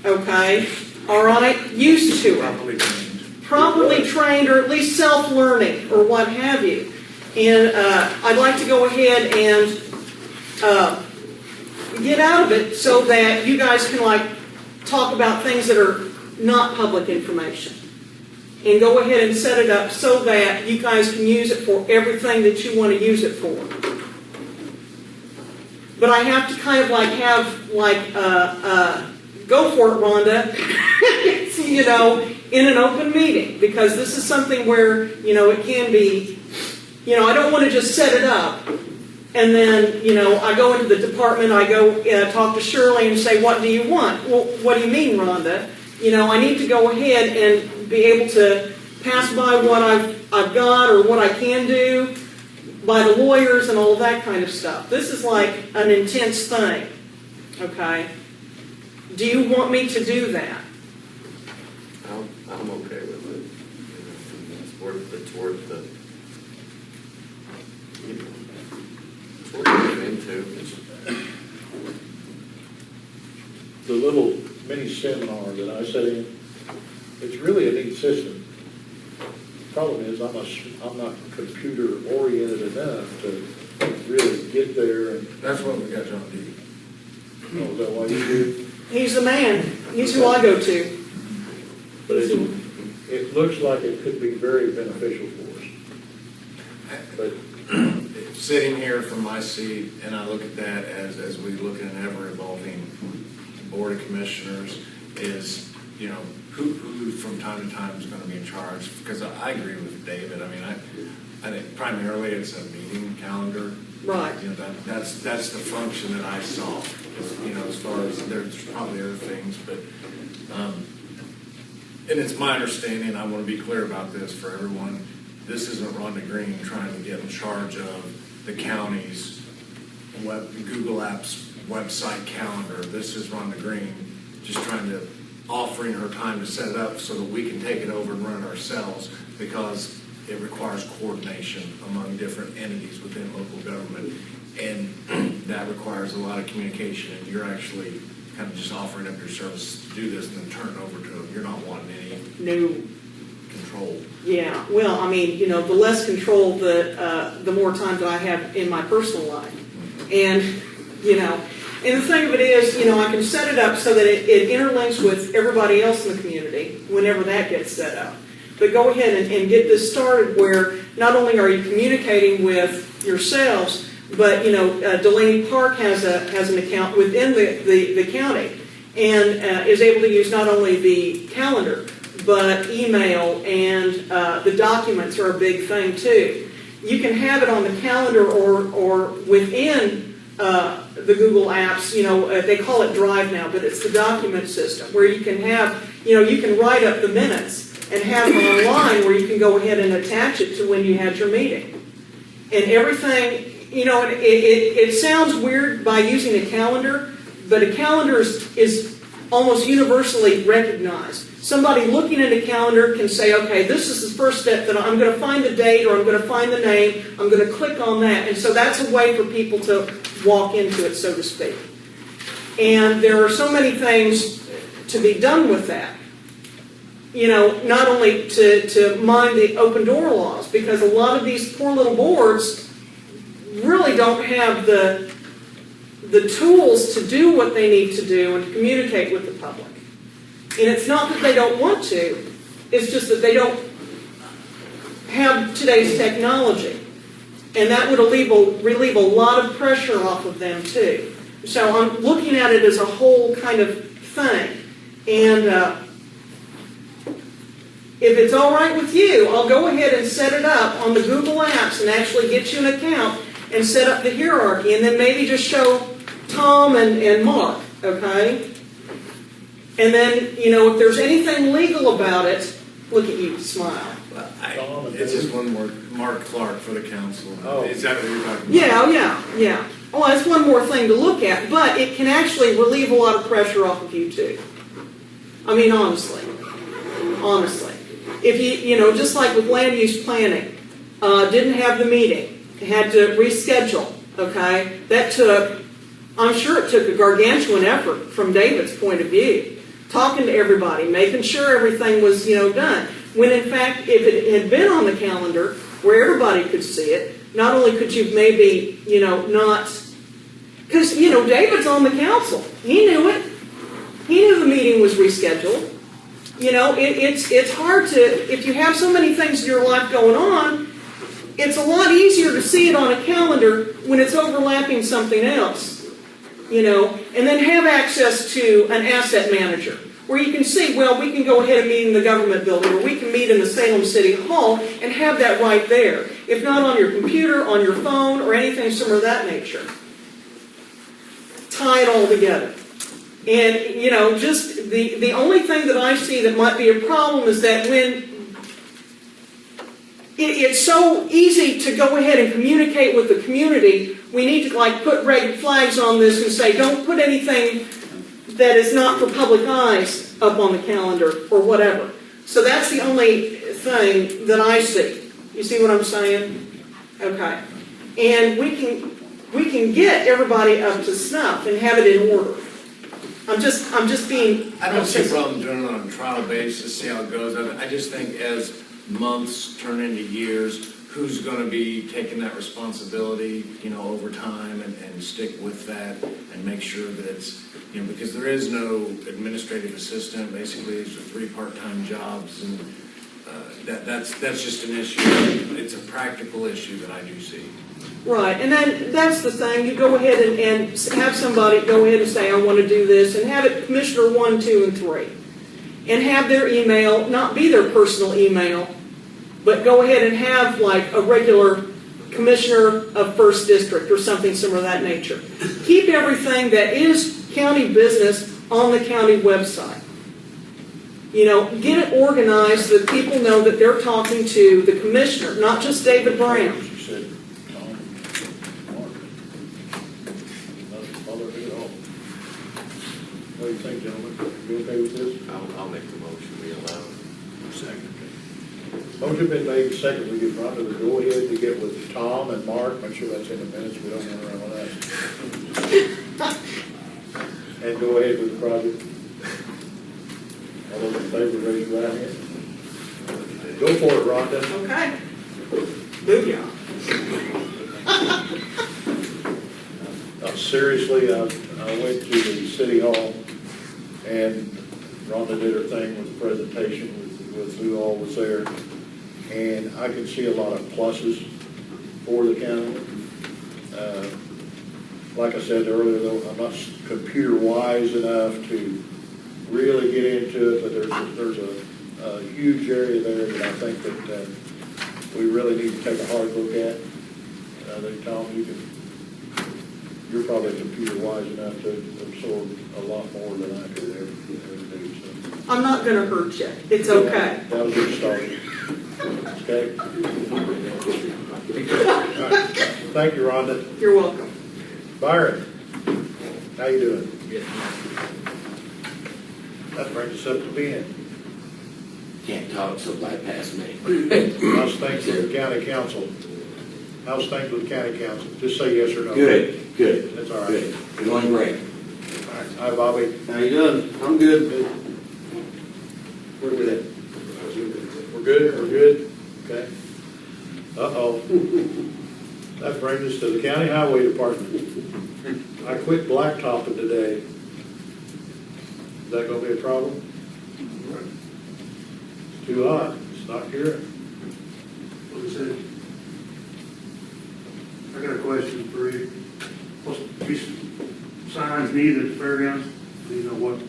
okay, all right, used to it, properly trained or at least self-learning or what have you. And I'd like to go ahead and get out of it so that you guys can talk about things that are not public information. And go ahead and set it up so that you guys can use it for everything that you want to use it for. But I have to kind of go for it, Rhonda, in an open meeting, because this is something where, it can be, I don't want to just set it up And then, I go into the department, I go talk to Shirley and say, what do you want? Well, what do you mean, Rhonda? I need to go ahead and be able to pass by what I've got or what I can do by the lawyers and all of that kind of stuff. This is like an intense thing, okay? Do you want me to do that?
I'm okay with it. It's worth the, it's worth looking into.
The little mini seminar that I sat in, it's really a neat system. Problem is, I'm not computer oriented enough to really get there and.
That's what we got John D.
Oh, is that why you do?
He's the man. He's who I go to.
But it looks like it could be very beneficial for us. But
Sitting here from my seat, and I look at that as we look at an ever-evolving board of commissioners, is, who from time to time is going to be in charge? Because I agree with David. I mean, I think primarily it's a meeting calendar.
Right.
That's the function that I saw. As far as there's probably other things, but and it's my understanding. I want to be clear about this for everyone. This isn't Rhonda Green trying to get in charge of the county's Google Apps website calendar. This is Rhonda Green just trying to offering her time to set it up so that we can take it over and run it ourselves, because it requires coordination among different entities within local government, and that requires a lot of communication, and you're actually kind of just offering up your services to do this and then turn it over to them. You're not wanting any
No.
control.
Yeah, well, the less control, the more time that I have in my personal life. And, and the thing of it is, I can set it up so that it interlinks with everybody else in the community whenever that gets set up. But go ahead and get this started where not only are you communicating with yourselves, but, Delaney Park has an account within the county and is able to use not only the calendar, but email and the documents are a big thing too. You can have it on the calendar or within the Google Apps. They call it Drive now, but it's the document system where you can have, you can write up the minutes and have them online where you can go ahead and attach it to when you had your meeting. And everything, it sounds weird by using a calendar, but a calendar is almost universally recognized. Somebody looking at a calendar can say, okay, this is the first step that I'm going to find the date or I'm going to find the name, I'm going to click on that. And so that's a way for people to walk into it, so to speak. And there are so many things to be done with that. Not only to mind the open door laws, because a lot of these poor little boards really don't have the tools to do what they need to do and to communicate with the public. And it's not that they don't want to, it's just that they don't have today's technology. And that would relieve a lot of pressure off of them too. So I'm looking at it as a whole kind of thing. And if it's all right with you, I'll go ahead and set it up on the Google Apps and actually get you an account and set up the hierarchy, and then maybe just show Tom and Mark, okay? And then, if there's anything legal about it, look at you, smile.
It's just one more, Mark Clark for the council.
Oh.
Is that what you're talking about?
Yeah. Well, that's one more thing to look at, but it can actually relieve a lot of pressure off of you too. I mean, honestly. If you just like with land use planning, didn't have the meeting, had to reschedule, okay? I'm sure it took a gargantuan effort from David's point of view, talking to everybody, making sure everything was, done. When in fact, if it had been on the calendar where everybody could see it, not only could you maybe, not, because, David's on the council. He knew it. He knew the meeting was rescheduled. It's hard to, if you have so many things in your life going on, it's a lot easier to see it on a calendar when it's overlapping something else, and then have access to an asset manager where you can see, well, we can go ahead and meet in the government building or we can meet in the Salem City Hall and have that right there. if not on your computer, on your phone, or anything similar of that nature. Tie it all together. And, you know, just the only thing that I see that might be a problem is that when it's so easy to go ahead and communicate with the community, we need to like put red flags on this and say, don't put anything that is not for public eyes up on the calendar or whatever. So that's the only thing that I see. You see what I'm saying? Okay. And we can get everybody up to snuff and have it in order. I'm just being.
I don't see a problem doing it on a trial basis, see how it goes. I just think as months turn into years, who's going to be taking that responsibility, you know, over time and stick with that and make sure that it's, you know, because there is no administrative assistant. Basically, it's 3 part-time jobs, and that's just an issue. It's a practical issue that I do see.
Right, and then that's the thing. You go ahead and have somebody go ahead and say, I want to do this, and have it Commissioner 1, 2, and 3. And have their email not be their personal email, but go ahead and have like a regular Commissioner of First District or something similar to that nature. Keep everything that is county business on the county website. You know, get it organized so that people know that they're talking to the Commissioner, not just David Brown.
What do you think, gentlemen? You okay with this?
I'll make the motion, we allow it.
Second. Motion been made, second, we give Rhonda the go-ahead to get with Tom and Mark, make sure that's in the minutes, we don't run around with that. And go ahead with the project. All those in favor, raise your right hand. Go for it, Rhonda.
Okay. Booyah.
Seriously, I went to the city hall, and Rhonda did her thing with the presentation with who all was there, and I could see a lot of pluses for the county. Like I said earlier, though, I'm not computer wise enough to really get into it, but there's a huge area there that I think that we really need to take a hard look at. I think, Tom, you're probably computer wise enough to absorb a lot more than I could ever do. So.
I'm not going to hurt you. It's okay.
That'll get started. Okay? All right. Thank you, Rhonda.
You're welcome.
Byron, how you doing?
Good.
That brings us up to Ben.
Can't talk, so bypass me.
How's things with the county council? How's things with the county council? Just say yes or no.
Good.
That's all right.
Good. We're going great.
All right. Hi, Bobby.
How you doing? I'm good.
Where we at? We're good? We're good? Okay. Uh-oh. That brings us to the county highway department. I quit blacktopping today. Is that gonna be a problem? It's too hot. It's not curing.
What is it? I got a question for you. What's these signs needed at the fairgrounds? Do you know what,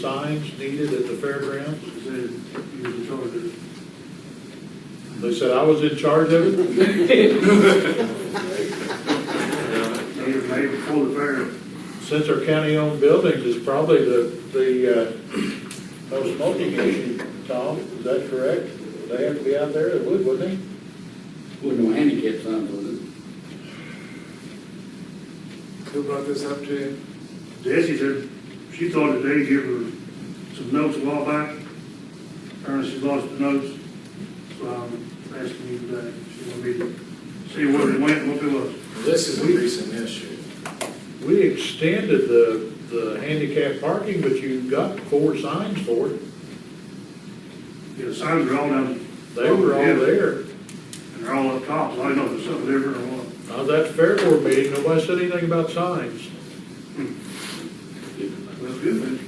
Signs needed at the fairgrounds?
is it, you was in charge of it?
They said I was in charge of it?
Maybe before the fair.
Since our county-owned buildings is probably the no smoking issue, Tom, is that correct? Would they have to be out there? They would, wouldn't they?
With no handicap signs on
Who brought this up to you?
Jessie said she thought that they'd give her some notes a while back. Apparently she lost the notes. So I'm asking you today. She wanted me to see where it went and what it was.
This is a recent issue.
We extended the handicap parking, but you got 4 signs for it.
Yeah, the signs are all down.
They were all there.
And they're all up top, so I don't know if there's something different or what.
I was at the fair board meeting, nobody said anything about signs.
That's good then.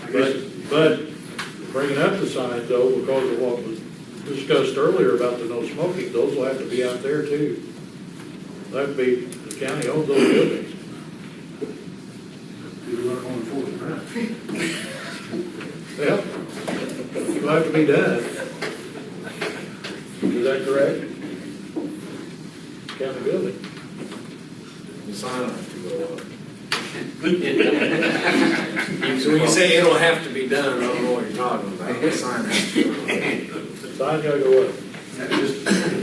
I guess.
But bringing up the signs though, because of what was discussed earlier about the no smoking, those will have to be out there too. That'd be, the county owns those buildings.
You're not going forward, right?
Yeah, it'll have to be done. is that correct? County building.
The sign will have to go up. So when you say it'll have to be done, I don't know what you're talking about. The sign has to go up.
Sign gotta go up.
Just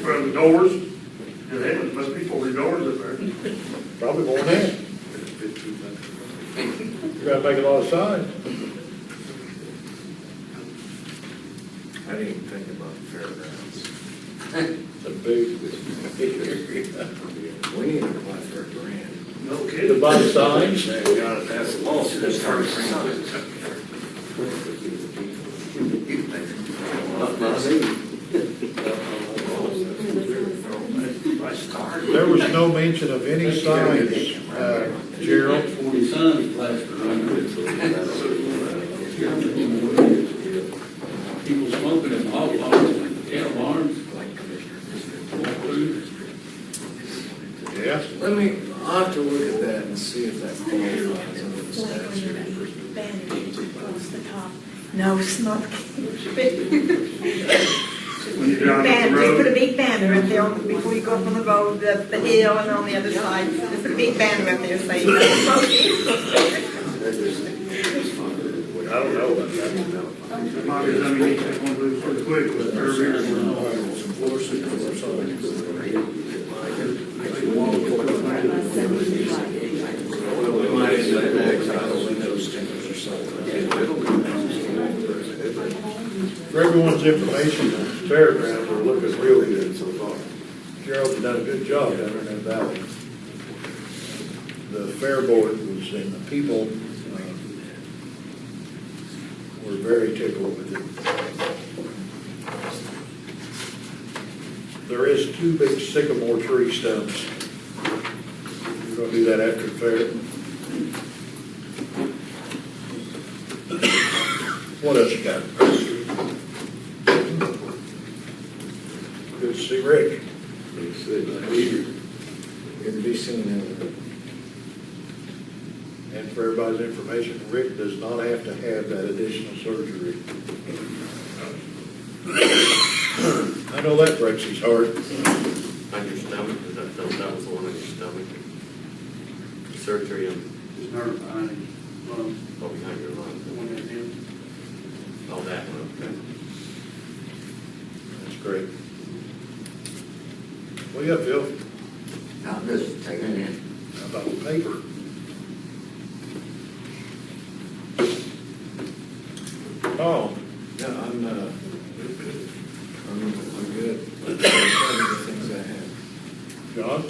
from the doors, there must be 40 doors up there.
Probably more than that. You gotta make a lot of signs.
I didn't even think about the fairgrounds.
It's a big.
We need to apply for a grant.
No
To
kidding.
buy signs.
We gotta pass a law. So that's hard for signs.
There was no mention of any signs, Gerald.
40 signs plastered around it. People smoking in hot bars, cattle barns.
Yeah.
I'll have to look at that and see if that qualifies under the statute.
No, it's not.
When you drive up the
Banner, they put a
road,
big banner up there before you go up on the road, the hill and on the other side. They put a big banner up there saying, no smoking.
I don't know about that.
might be something you take one move pretty quick with her rear.
We might end up bags out of window stickers or something.
For everyone's information, the fairgrounds are looking real good so far. Gerald's done a good job down there in that valley. The fair board was, and the people were very tickled with it. There is 2 big sycamore tree stumps. We're gonna do that after the fair. What else you got? Good to see Rick.
Good to be seen.
And for everybody's information, Rick does not have to have that additional surgery. I know that breaks his heart.
On your stomach, that was the one on your stomach. Surgery on,
His nerve behind his lung,
oh, behind your lung.
the one that hit.
Oh, that one, okay.
That's great. What do you got, Phil?
I'm just taking it.
How about the paper? Oh,
Yeah, I'm good. That's the things I have.
John?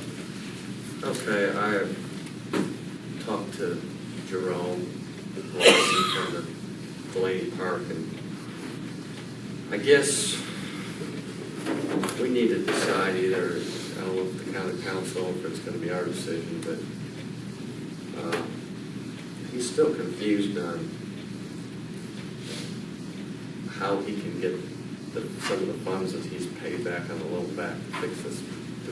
Okay, I have talked to Jerome from the Delaney Park, and I guess we need to decide either, I don't know if the county council, if it's gonna be our decision, but he's still confused on how he can get some of the funds that he's paid back on the loan back to fix this, to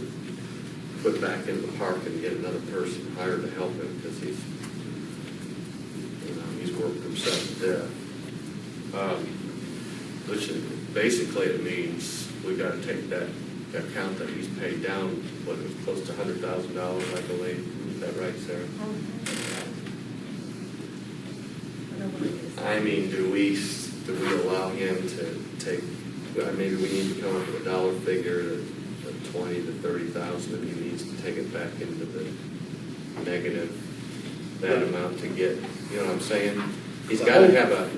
put back into the park and get another person hired to help him, because he's worked himself to death. Which basically it means we gotta take that account that he's paid down, what, it was close to $100,000, I believe. Is that right, Sarah? I mean, do we allow him to take, maybe we need to come up with a dollar figure of 20 to 30,000 if he needs to take it back into the negative, that amount to get, you know what I'm saying? He's gotta have a,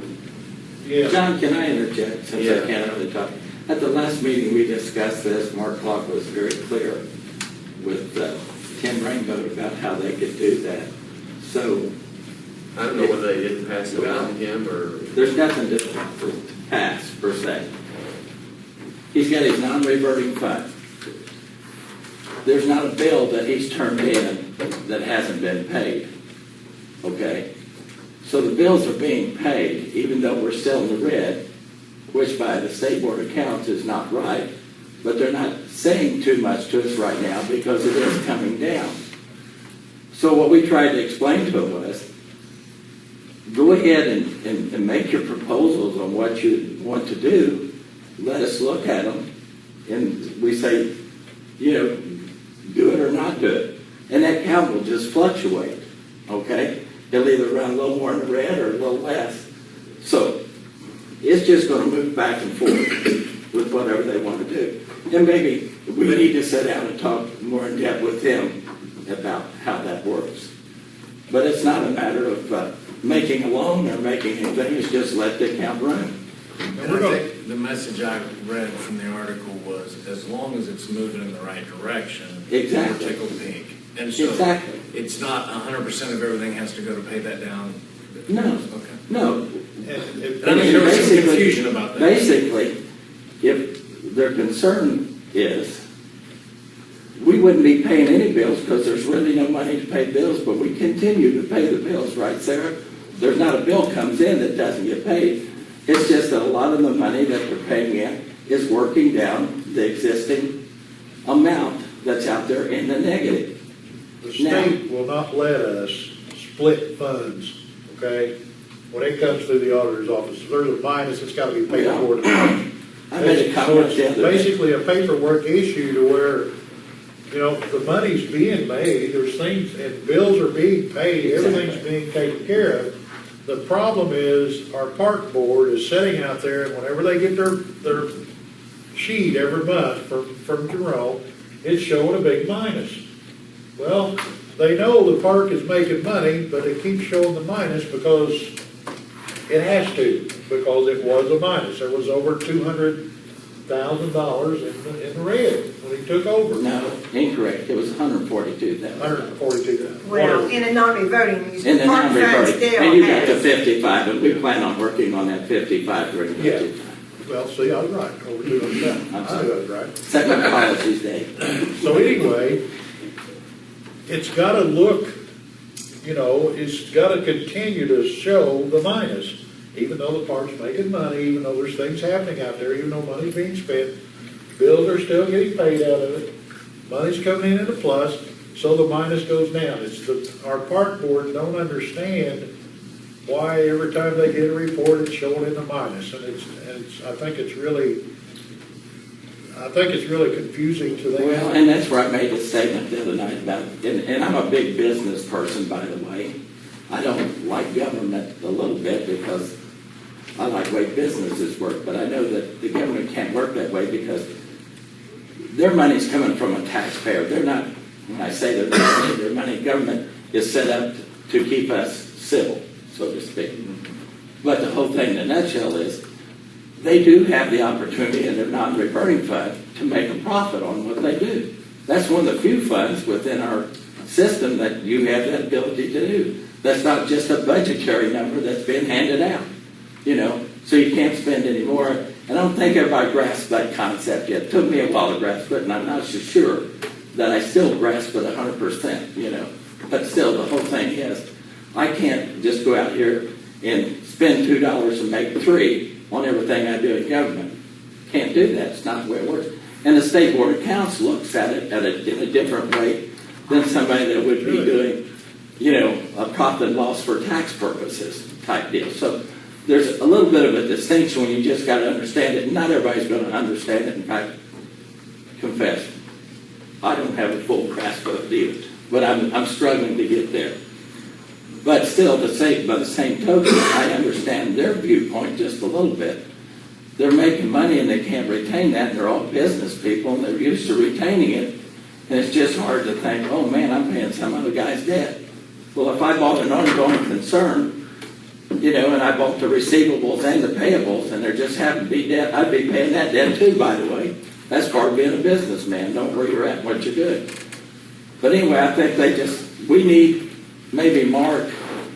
Yeah.
John, can I interject, since
Yeah.
I can't really talk? At the last meeting, we discussed this. Mark Clark was very clear with Tim Rainbow about how they could do that. So
I don't know whether they didn't pass it on to him or,
there's nothing to pass, per se. He's got his non-reverting fund. There's not a bill that he's turned in that hasn't been paid, okay? So the bills are being paid, even though we're still in the red, which by the State Board of Accounts is not right, but they're not saying too much to us right now because it is coming down. So what we tried to explain to him was, go ahead and make your proposals on what you want to do. Let us look at them. and we say, you know, do it or not do it. And that count will just fluctuate, okay? It'll either run a little more in the red or a little less. So it's just going to move back and forth with whatever they want to do. And maybe we need to sit down and talk more in depth with them about how that works. But it's not a matter of making a loan or making anything, it's just let the account run.
And I think the message I read from the article was, as long as it's moving in the right direction,
Exactly.
we're tickled pink. And so
Exactly.
it's not 100% of everything has to go to pay that down.
No,
Okay.
no.
And if-
And I mean, there was some confusion about that.
Basically, if their concern is, we wouldn't be paying any bills because there's really no money to pay bills, but we continue to pay the bills, right, Sarah? There's not a bill comes in that doesn't get paid. It's just that a lot of the money that they're paying in is working down the existing amount that's out there in the negative.
The state will not let us split funds, okay? When it comes through the auditor's office, if there's a minus, it's gotta be paid for.
I made a
So
comment the
it's
other day.
basically a paperwork issue to where, you know, the money's being made, there's things, and bills are being paid, everything's being taken care of. The problem is, our park board is sitting out there, and whenever they get their sheet every month from Jerome, it's showing a big minus. Well, they know the park is making money, but it keeps showing the minus because it has to, because it was a minus. There was over $200,000 in the red when he took over.
No, incorrect. It was 142,000.
142,000.
Well, in a non-reverting,
In the
park fund
non-reverting.
still
And you got to
has.
55, and we plan on working on that 55 during the
Yeah.
budget.
Well, see, I was right, over 200,000. I knew I was right.
Second policies day.
So anyway, it's gotta look, you know, it's gotta continue to show the minus. Even though the park's making money, even though there's things happening out there, even though money's being spent, bills are still getting paid out of it, money's coming in at a plus, so the minus goes down. Our park board don't understand why every time they get a report, it's showing in the minus. And I think it's really confusing to them.
Well, and that's where I made a statement the other night about, and I'm a big business person, by the way. I don't like government a little bit because I like the way businesses work, but I know that the government can't work that way because their money's coming from a taxpayer. They're not, when I say their money, government is set up to keep us civil, so to speak. But the whole thing in a nutshell is, they do have the opportunity in their non-reverting fund to make a profit on what they do. That's one of the few funds within our system that you have that ability to do. That's not just a budgetary number that's been handed out, you know, so you can't spend any more. And I don't think everybody grasps that concept yet. It took me a while to grasp it, and I'm not so sure that I still grasp it 100%, you know. But still, the whole thing is, I can't just go out here and spend $2 and make $3 on everything I do in government. Can't do that. It's not the way it works. And the State Board of Accounts looks at it in a different way than somebody that would be doing, you know, a profit and loss for tax purposes type deal. So there's a little bit of a distinction when you just got to understand it. Not everybody's going to understand it. In fact, confess, I don't have a full grasp of it either, but I'm struggling to get there. But still, by the same token, I understand their viewpoint just a little bit. They're making money and they can't retain that. They're all business people and they're used to retaining it. And it's just hard to think, oh man, I'm paying some other guy's debt. Well, if I bought an ongoing concern, you know, and I bought the receivables and the payables, and there just happened to be debt, I'd be paying that debt too, by the way. That's part of being a businessman. Don't where you're at, what you're doing. But anyway, I think we need maybe Mark,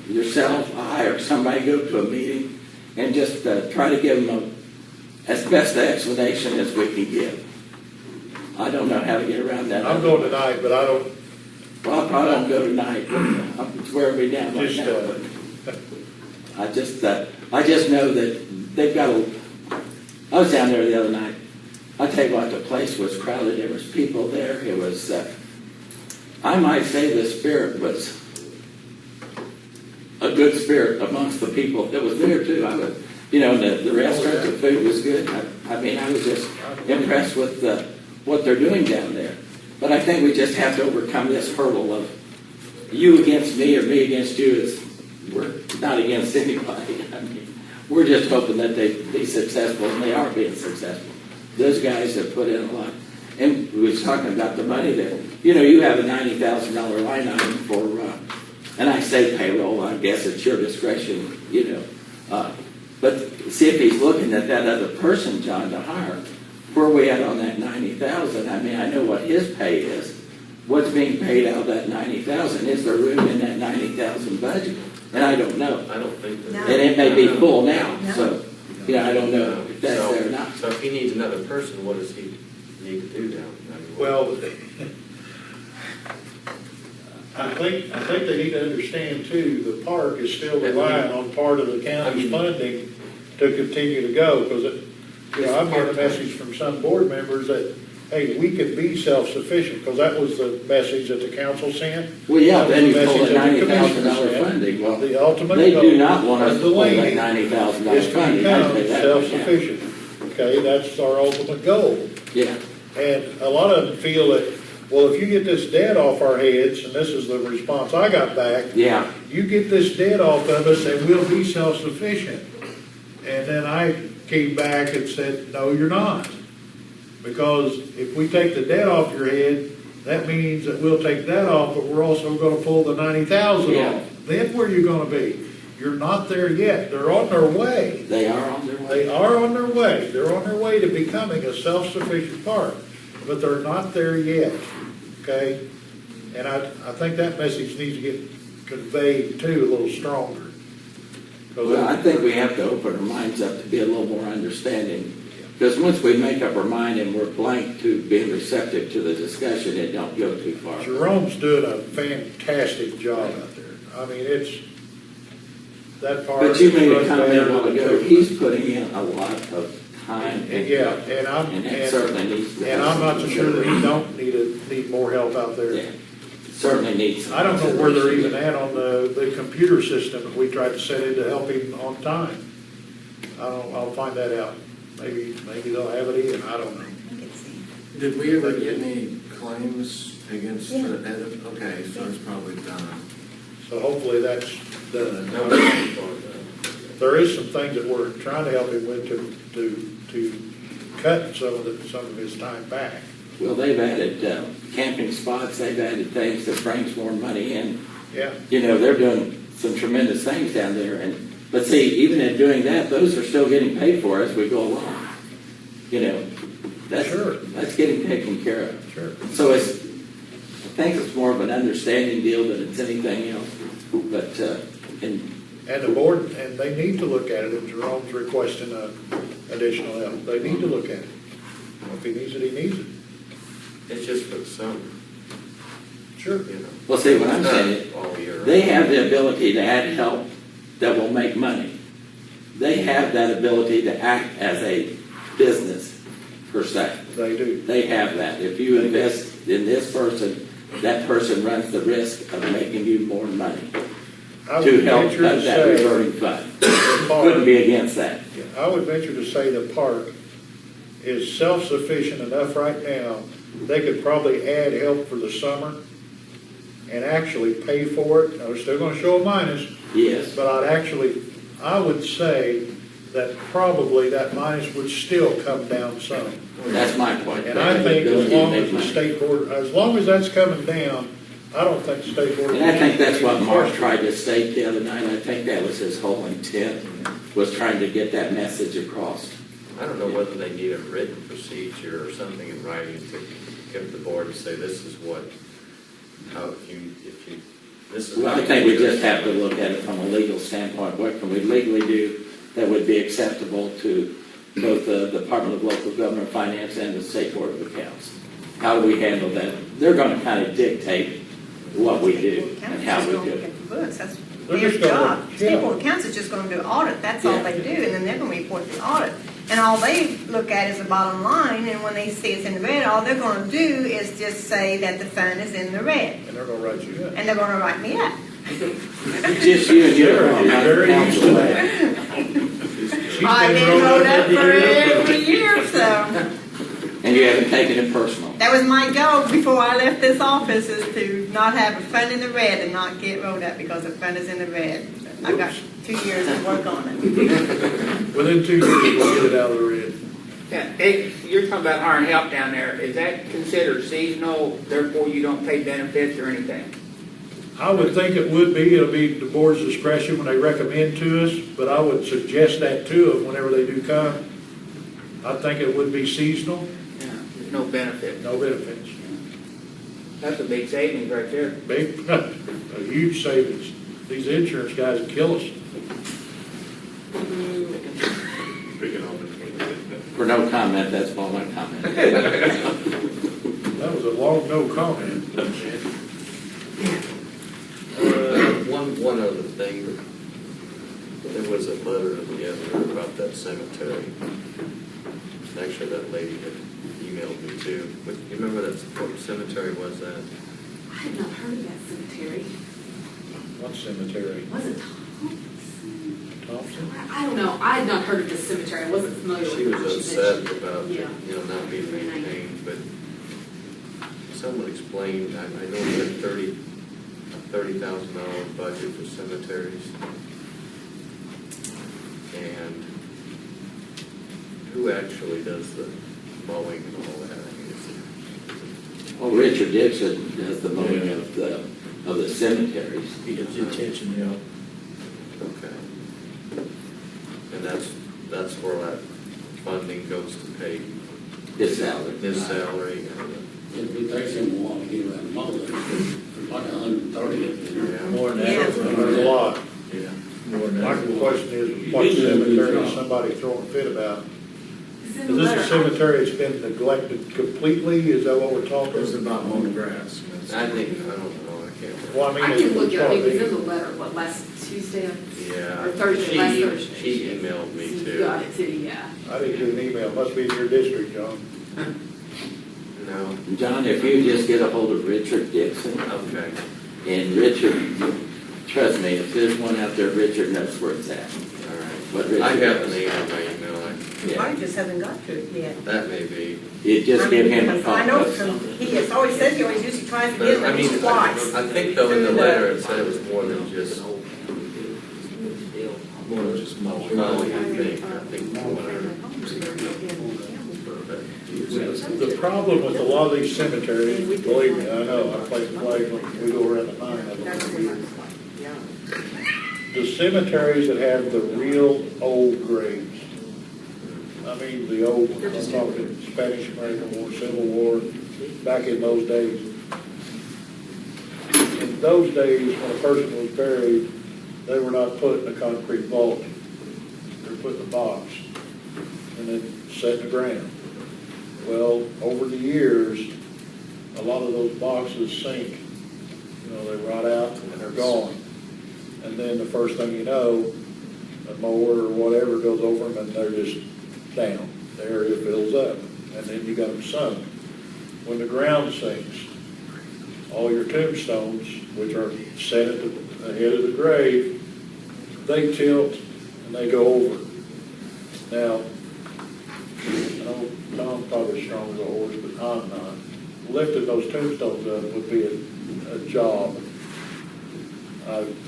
yourself, I, or somebody go to a meeting and just try to give them as best the explanation as we can give. I don't know how to get around that.
I'm going tonight, but I don't.
Well, I probably won't go tonight. I'm swearing me down right
Just,
now. I just know that they've got I was down there the other night. I tell you what, the place was crowded. There was people there. It was, I might say the spirit was a good spirit amongst the people that was there too. The restaurant, the food was good. I mean, I was just impressed with what they're doing down there. But I think we just have to overcome this hurdle of you against me or me against you. We're not against anybody. I mean, we're just hoping that they be successful, and they are being successful. Those guys have put in a lot. And we was talking about the money that, you have a $90,000 line item for, and I say payroll, I guess it's your discretion, but see if he's looking at that other person, John, to hire. Where are we at on that 90,000? I mean, I know what his pay is. What's being paid out of that 90,000? Is there room in that 90,000 budget? And I don't know.
I don't think that.
And it may be full now,
No.
so, I don't know if that's
So-
there or not.
So if he needs another person, what does he need to do now? I mean,
Well, I think they need to understand too, the park is still relying on part of the county's funding to continue to go, because I'm getting a message from some board members that, hey, we could be self-sufficient, because that was the message that the council sent.
Well, yeah,
That was
then you
the
pull the
message that the commissioners
$90,000
sent.
funding. Well,
The ultimate
they do
goal
not want us
of
to pull that
Delaney
$90,000
is to
funding. I say
become
that.
self-sufficient. Okay, that's our ultimate goal.
Yeah,
And a lot of them feel that, well, if you get this debt off our heads, and this is the response I got back,
yeah.
you get this debt off of us and we'll be self-sufficient. And then I came back and said, no, you're not. Because if we take the debt off your head, that means that we'll take that off, but we're also gonna pull the 90,000
Yeah.
off. Then where you gonna be? You're not there yet. They're on their way.
They are on their way.
They are on their way. They're on their way to becoming a self-sufficient park, but they're not there yet, okay? And I think that message needs to get conveyed too, a little stronger. 'Cause
Well, I think we have to open our minds up to be a little more understanding. Because once we make up our mind and we're blank to being receptive to the discussion, it don't go too far.
Jerome's doing a fantastic job out there. I mean, it's, that part.
But you made a
runs
comment
better
a while
than
ago,
two.
he's putting in a lot of time.
Yeah, and
And that certainly needs to.
and I'm not so sure that he don't need more help out there.
Yeah, certainly needs.
I don't know where they're even at on the computer system that we tried to set in to help him on time. I'll find that out. Maybe they'll have it in, I don't know.
Did we ever get any claims against the
Yeah.
edit? Okay, so it's probably done.
So hopefully that's done.
No, we haven't thought of that.
There is some things that we're trying to help him with to cut some of his time back.
Well, they've added camping spots, they've added things that brings more money in.
Yeah,
They're doing some tremendous things down there. But see, even in doing that, those are still getting paid for as we go along.
Sure.
That's getting taken care of.
sure.
So I think it's more of an understanding deal than it's anything else. But,
And the board, and they need to look at it, if Jerome's requesting additional help, they need to look at it. If he needs it, he needs it.
It's just for the summer,
Sure.
well, see, what I'm
It's not
saying,
all year.
they have the ability to add help that will make money. They have that ability to act as a business, per se.
They do.
They have that. If you invest in this person, that person runs the risk of making you more money
I
to
would
help
venture
cut
to
that
say,
reverting fund.
the
Couldn't
park,
be against that.
I would venture to say the park is self-sufficient enough right now, they could probably add help for the summer and actually pay for it. Now, they're still gonna show a minus,
Yes.
but I would say that probably that minus would still come down some.
That's my point.
And I think as
Ability to
long
make
as the
money.
state board, as long as that's coming down, I don't think the state board.
And I think that's what Mark tried to state the other night. I think that was his whole intent, was trying to get that message across.
I don't know whether they need a written procedure or something in writing to give the board to say, this is what, this is.
Well,
how
I think we
you do
just
it.
have to look at it from a legal standpoint. What can we legally do that would be acceptable to both the Department of Local Government Finance and the State Board of Accounts? How do we handle that? They're going to kind of dictate what we do and how we do it.
That's
They're
their
just gonna-
job. State
yeah.
Board of Accounts is just gonna do audit, that's all
Yeah.
they do, and then they're gonna report the audit. And all they look at is the bottom line, and when they see it's in the red, all they're gonna do is just say that the fund is in the red,
And they're gonna write you up.
and they're gonna write me up.
Just you and your
Very
not the
used
council.
to that. She's
I've
been
been
rolled
rolled
up
up for every year, so.
And you haven't taken it personal?
That was my goal before I left this office, is to not have a fund in the red and not get rolled up because the fund is in the red. I've got 2 years to work on it.
Within 2 years, we'll get it out of the red.
Yeah, you're talking about hiring help down there. Is that considered seasonal, therefore you don't pay benefits or anything?
I would think it would be, it'll be the board's discretion when they recommend to us, but I would suggest that to them whenever they do come. I think it would be seasonal,
Yeah, there's no benefit.
no benefits.
That's a big savings right there.
Big, a huge savings. These insurance guys will kill us.
For no comment, that's all my comment.
That was a long no comment.
One other thing, there was a letter in the editor about that cemetery. Actually, that lady had emailed me too. But you remember that, what cemetery was that?
I had not heard of that cemetery.
What cemetery?
Was it Thompson?
Thompson?
I don't know. I had not heard of this cemetery. I wasn't familiar with
She
it.
was
said
upset
she-
about,
Yeah.
not being maintained, but someone explained, I know we had $30,000 budget for cemeteries. And who actually does the mowing and all that? I mean,
Well, Richard Dixon does the mowing of the cemeteries.
He gets attention, you know.
okay. And that's where that funding goes to pay
His salary.
his salary and
If we take him a while to get around the mother, like 130 of them.
yeah.
More than
Yeah.
that.
There's a lot.
Yeah, more than
My
that.
question is, what cemetery is somebody throwing a fit about?
It's in
Is
the
this a
letter.
cemetery that's been neglected completely? Is that what we're talking
It's
about?
about mowing grass.
I don't know, I can't remember.
Well, I mean,
I can look it up. It was
it's
in the letter, what, last Tuesday?
Yeah.
Or Thursday, last Thursday.
She emailed me
You
too.
got it too, yeah.
I didn't get an email, must be in your district, John.
No,
John, if you just get a hold of Richard Dixon,
okay.
and Richard, trust me, if there's one out there, Richard knows where it's at.
All
What
right.
Richard
I have
does.
the name of my email.
I just haven't got to it yet.
That may be.
You just
I
give
mean,
him a
because
call.
I know from, he has always said he always usually tries to
But,
get
I
them
mean,
twice.
I think though in the letter it said it was more than just mowing, I think
The problem with a lot of these cemeteries, believe me, I know, I play the flag when we go around the nine of them. The cemeteries that have the real old graves, I mean, the old ones, I'm talking Spanish American War, Civil War, back in those days. In those days, when a person was buried, they were not put in a concrete vault. They were put in a box and then set in the ground. Well, over the years, a lot of those boxes sink. You know, they rot out and they're gone. And then the first thing you know, a mower or whatever goes over them and they're just down. The area fills up. And then you got them sunk. When the ground sinks, all your tombstones, which are set at the head of the grave, they tilt and they go over. Now, I know Tom's probably as strong as a horse, but I'm not. Lifting those tombstones up would be a job.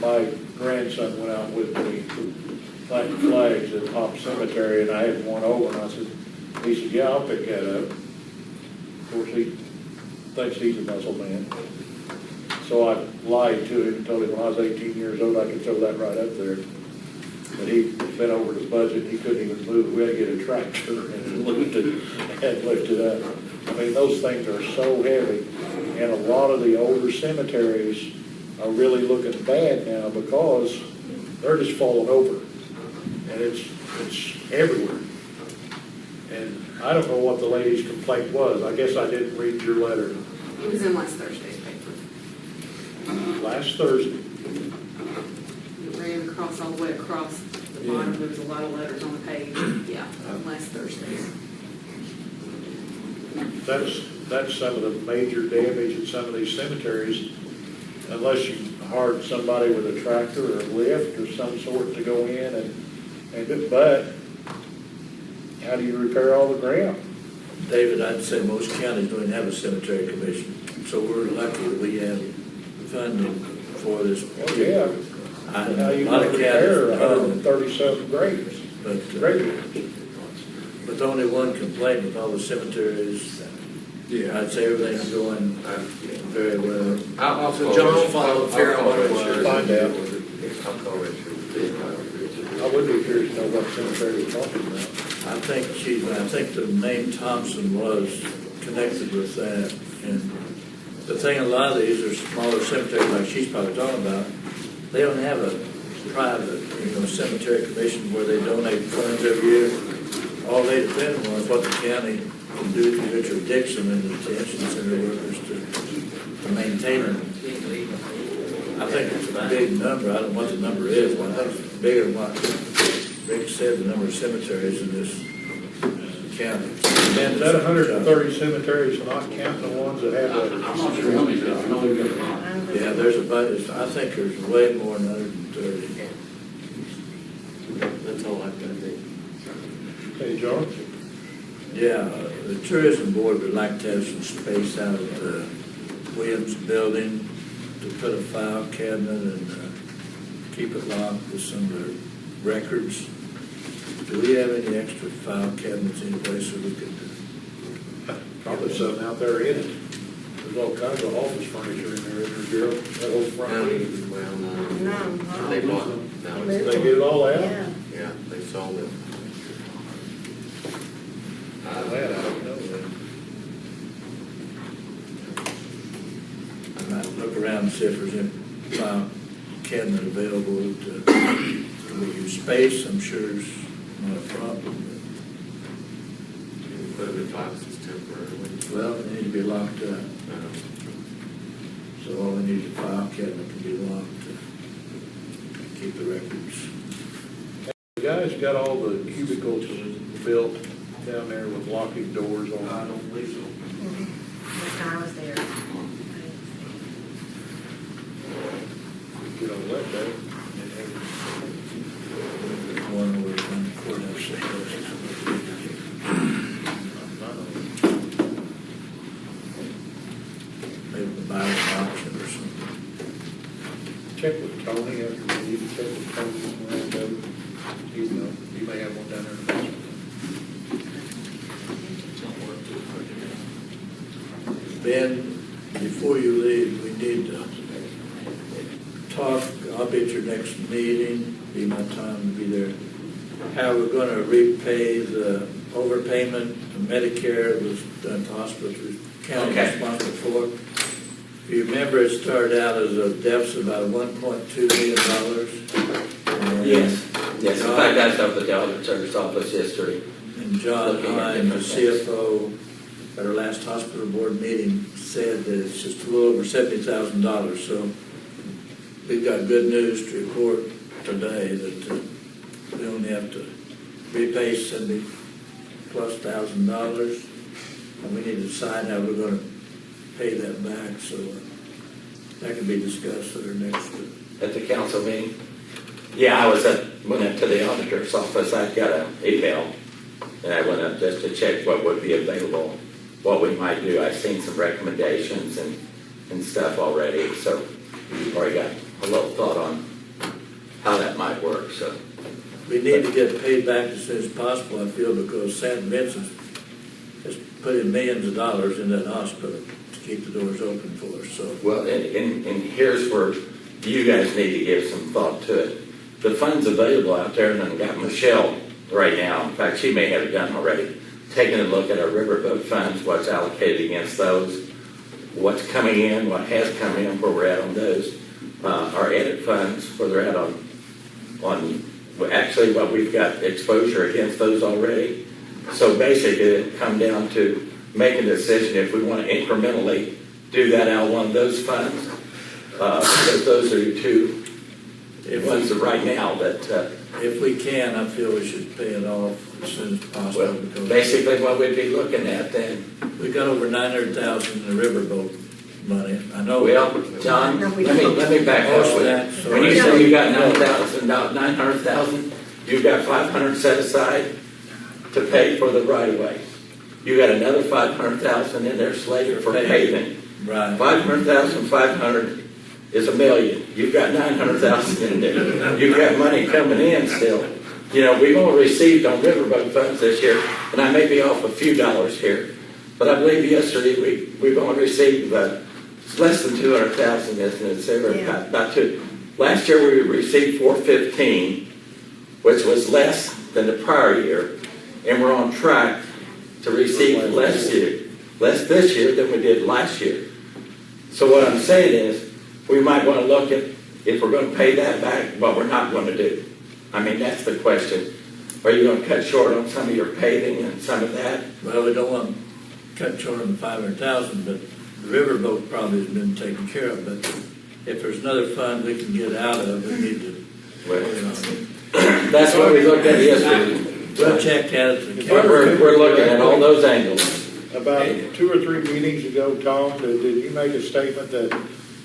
My grandson went out with me planting flags at Hop Cemetery, and I had one over, and I said, he said, yeah, I'll pick that up. Of course, he thinks he's a muscle man. So I lied to him and told him when I was 18 years old, I could throw that right up there. But he bent over his budget, he couldn't even move. We had to get a tractor and lift it up. I mean, those things are so heavy. And a lot of the older cemeteries are really looking bad now because they're just falling over. And it's everywhere. And I don't know what the lady's complaint was. I guess I didn't read your letter.
It was in last Thursday's paper.
Last Thursday.
It ran across, all the way across the bottom. There was a lot of letters on the page. Yeah, last Thursday.
That's some of the major damage in some of these cemeteries, unless you hired somebody with a tractor or a lift or some sort to go in but how do you repair all the ground?
David, I'd say most counties don't even have a cemetery commission, so we're lucky that we have funding for this.
Oh, yeah. How you
A lot
gonna
of
repair
counties
hundred
don't,
and thirty-seven graves?
With only one complaint with all the cemeteries, I'd say everything's going very well.
I'll
So
call
John,
Richard.
follow, figure out what it was.
Find out.
I'll call Richard.
I would be curious to know what cemetery you're talking about.
I think the name Thompson was connected with that. And the thing, a lot of these are smaller cemeteries like she's probably talking about. They don't have a private, cemetery commission where they donate funds every year. All they depend on is what the county can do through Richard Dixon and the detention center workers to maintain it. I think it's a big number. I don't know what the number is, but I think it's bigger than what Rick said, the number of cemeteries in this county.
And is that 130 cemeteries, not counting the ones that have
I'm not sure how many, I know we've got a lot.
Yeah, there's a budget. I think there's way more than 130.
That's all I've got to do.
Hey, George?
Yeah, the tourism board would like to have some space out at the Williams Building to put a file cabinet and keep it locked with some of their records. Do we have any extra file cabinets any place that we could
Probably something out there in it. There's all kinds of office furniture in there, isn't there, Gerald? That whole front.
Well, no.
No.
They bought, no,
They get it all out?
Yeah.
yeah, they sold it.
That I don't know.
I might look around and see if there's any file cabinet available to use space. I'm sure is not a problem.
Put them in boxes temporarily.
Well, they need to be locked up. So all we need is a file cabinet can be locked to keep the records.
The guys got all the cubicles built down there with locking doors on. I don't believe so.
Last time I was there.
Get on that day.
One over in the courthouse. Maybe buy an option or something.
Check with Tony, after you need to check with Tony around there. You know, you may have one down there in the basement.
Ben, before you leave, we need to talk, I'll be at your next meeting, be my time to be there, how we're going to repay the overpayment to Medicare that was done to hospitals, the county responsible for. If you remember, it started out as a deficit of about $1.2 million.
Yes, yes, in fact, that's up at the auditor's office history.
And John Hine, the CFO, at our last hospital board meeting, said that it's just a little over $70,000. So we've got good news to report today that we only have to repay $70,000+, and we need to decide how we're going to pay that back. So that can be discussed at our next.
At the council meeting? Yeah, went up to the auditor's office. I got an email, and I went up just to check what would be available, what we might do. I've seen some recommendations and stuff already, so we've already got a little thought on how that might work. So
We need to get paid back as soon as possible, I feel, because St. Vincent has put in millions of dollars in that hospital to keep the doors open for us. So
well, and here's where you guys need to give some thought to it. The funds available out there, and I've got Michelle right now, in fact, she may have it done already, taking a look at our riverboat funds, what's allocated against those, what's coming in, what has come in, where we're at on those, our edit funds, where they're at on actually what we've got exposure against those already. So basically, it come down to making a decision if we want to incrementally do that out of one of those funds. Because those are your two ones right now that...
if we can, I feel we should pay it off as soon as possible.
Well, basically what we'd be looking at then.
We got over $900,000 in the riverboat money. I know.
Well, John, let me back up with that. When you say you got 900,000, you've got 500 set aside to pay for the right of way. You got another 500,000 in there slated for paving.
Right.
500,000 is $1 million. You've got 900,000 in there. You've got money coming in still. You know, we've only received on riverboat funds this year, and I may be off a few dollars here, but I believe yesterday we've only received less than 200,000, isn't it, Sarah?
Yeah.
About two. Last year we received 415, which was less than the prior year, and we're on track to receive less this year than we did last year. So what I'm saying is, we might want to look at if we're going to pay that back, what we're not going to do. I mean, that's the question. Are you going to cut short on some of your paving and some of that?
Well, we don't want to cut short on the 500,000, but the riverboat probably has been taken care of. But if there's another fund we can get out of, we need to.
That's what we looked at yesterday.
We'll check at it.
We're looking at all those angles.
About 2 or 3 meetings ago, Tom, did you make a statement that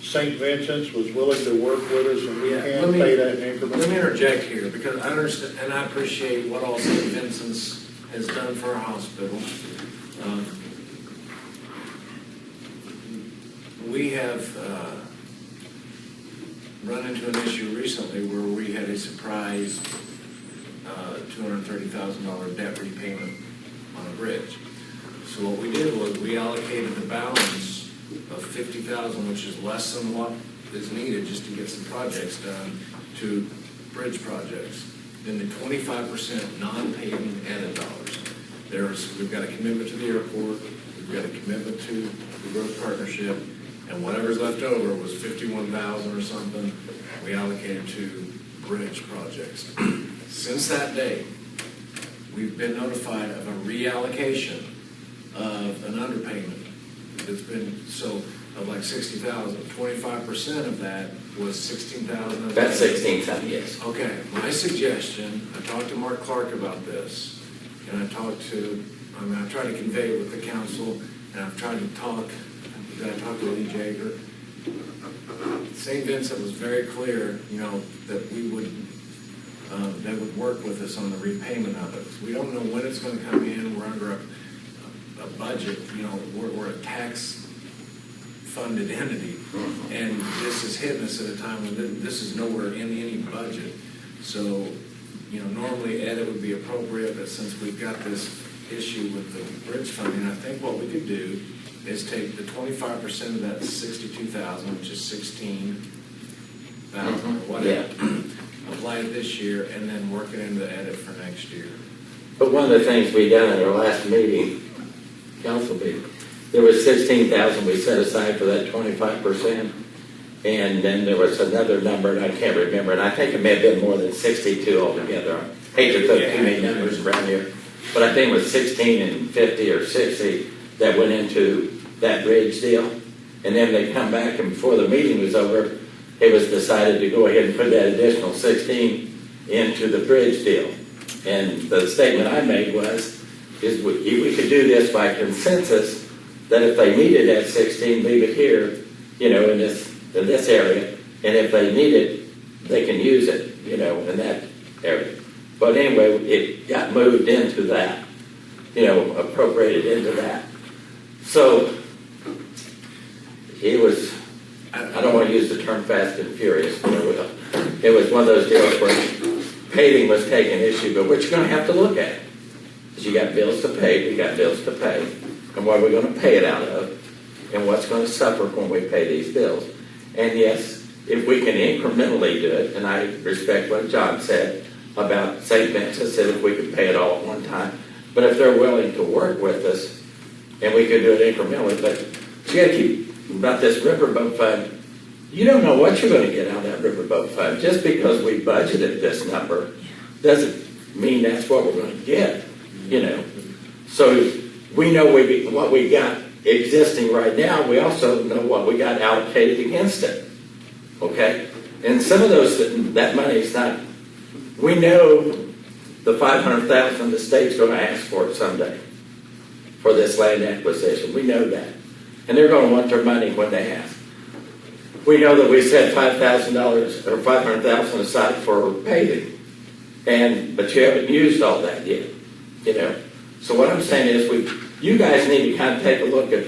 St. Vincent's was willing to work with us and we can pay that in increments?
Let me interject here, because I understand, and I appreciate what all St. Vincent's has done for our hospital. We have run into an issue recently where we had a surprise $230,000 debt repayment on a bridge. So what we did was we allocated the balance of $50,000, which is less than what is needed just to get some projects done, to bridge projects. Then the 25% non-paving added dollars. We've got a commitment to the airport, we've got a commitment to the growth partnership, and whatever's left over was $51,000 or something we allocated to bridge projects. Since that day, we've been notified of a reallocation of an underpayment. It's been, of like 60,000, 25% of that was 16,000.
That's 16,000, yes.
Okay, my suggestion, I talked to Mark Clark about this, and I tried to convey it with the council, and I've tried to talk to Lee Jager. St. Vincent was very clear, that we would, they would work with us on the repayment of it. We don't know when it's going to come in. We're under a budget, we're a tax-funded entity, and this is hitting us at a time when this is nowhere in any budget. So, normally Ed, it would be appropriate, but since we've got this issue with the bridge funding, I think what we could do is take the 25% of that 62,000, which is 16,000 or whatever, apply it this year, and then work it into edit for next year.
But one of the things we done at our last meeting, council meeting, there was 16,000 we set aside for that 25%, and then there was another number, and I can't remember, and I think it may have been more than 62 altogether. I hate to put too many numbers around here, but I think it was 16 and 50 or 60 that went into that bridge deal, and then they come back, and before the meeting was over, it was decided to go ahead and put that additional 16 into the bridge deal. And the statement I made was, we could do this by consensus, that if they needed that 16, leave it here, in this area, and if they need it, they can use it, in that area. But anyway, it got moved into that, appropriated into that. So it was, I don't want to use the term fast and furious, but it was one of those deals where paving was taking issue, but what you're going to have to look at is you got bills to pay, we got bills to pay, and what are we going to pay it out of, and what's going to suffer when we pay these bills. And yes, if we can incrementally do it, and I respect what John said about St. Vincent, said if we could pay it all at one time, but if they're willing to work with us, and we could do it incrementally, but you got to keep about this riverboat fund. You don't know what you're going to get out of that riverboat fund. Just because we budgeted this number doesn't mean that's what we're going to get, So we know what we got existing right now. We also know what we got allocated against it, okay? And some of that money is not, we know the $500,000 the state's going to ask for it someday for this land acquisition. We know that. And they're going to want their money when they ask. We know that we set $5,000 or $500,000 aside for paving, but you haven't used all that yet. you know. So what I'm saying is you guys need to kind of take a look at,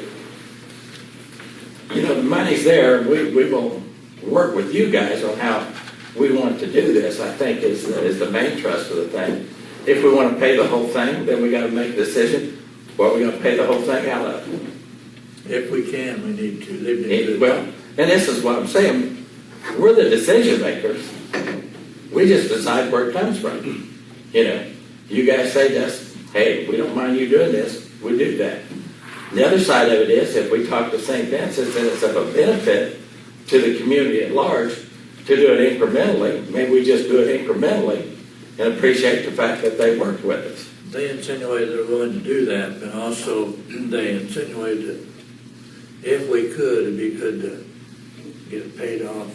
you know, the money's there, and we will work with you guys on how we want to do this, I think is the main thrust of the thing. If we want to pay the whole thing, then we got to make a decision, what we're going to pay the whole thing out of.
If we can, we need to. They've been good.
Well, and this is what I'm saying, we're the decision makers. We just decide where it comes from. You know, you guys say to us, hey, we don't mind you doing this, we do that. The other side of it is, if we talk to St. Vincent's and it's of a benefit to the community at large to do it incrementally, maybe we just do it incrementally and appreciate the fact that they worked with us.
They insinuated they're willing to do that, but also they insinuated that if we could, it'd be good to get it paid off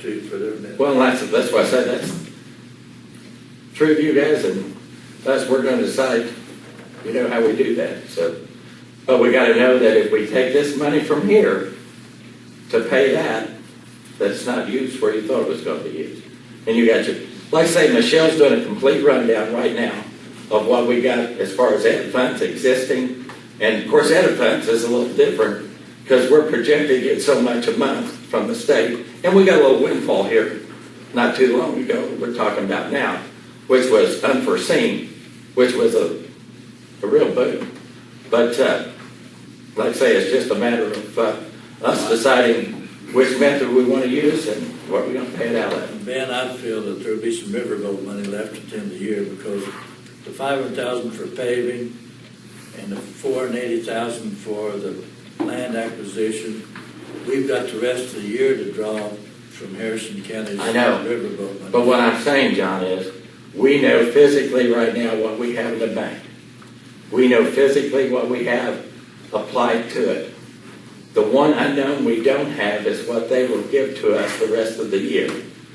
too for their benefit.
Well, that's why I said that's true of you guys, and us, we're going to decide, you know, how we do that. So, but we got to know that if we take this money from here to pay that, that's not used where you thought it was going to be used. And you got your, like I say, Michelle's doing a complete rundown right now of what we got as far as ed funds existing. And of course, ed funds is a little different because we're projecting it so much a month from the state. And we got a little windfall here not too long ago we're talking about now, which was unforeseen, which was a real boom. But like I say, it's just a matter of us deciding which method we want to use and what we're going to pay it out of.
Ben, I feel that there'll be some riverboat money left at the end of the year because the $500,000 for paving and the $480,000 for the land acquisition, we've got the rest of the year to draw from Harrison County's
I know.
riverboat money.
But what I'm saying, John, is we know physically right now what we have in the bank. We know physically what we have applied to it. The one unknown we don't have is what they will give to us the rest of the year.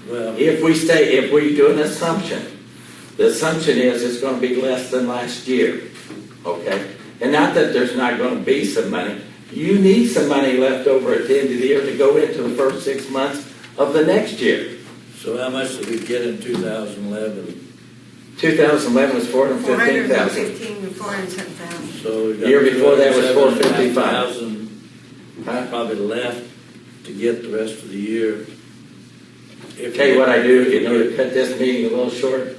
Well,
If we do an assumption, the assumption is it's going to be less than last year, okay? And not that there's not going to be some money. You need some money left over at the end of the year to go into the first 6 months of the next year.
so how much did we get in 2011?
2011 was $415,000.
415 and 407,000.
So we got
Year before that was
455,000
Huh?
probably left to get the rest of the year.
Tell you what I do, in order to cut this meeting a little short,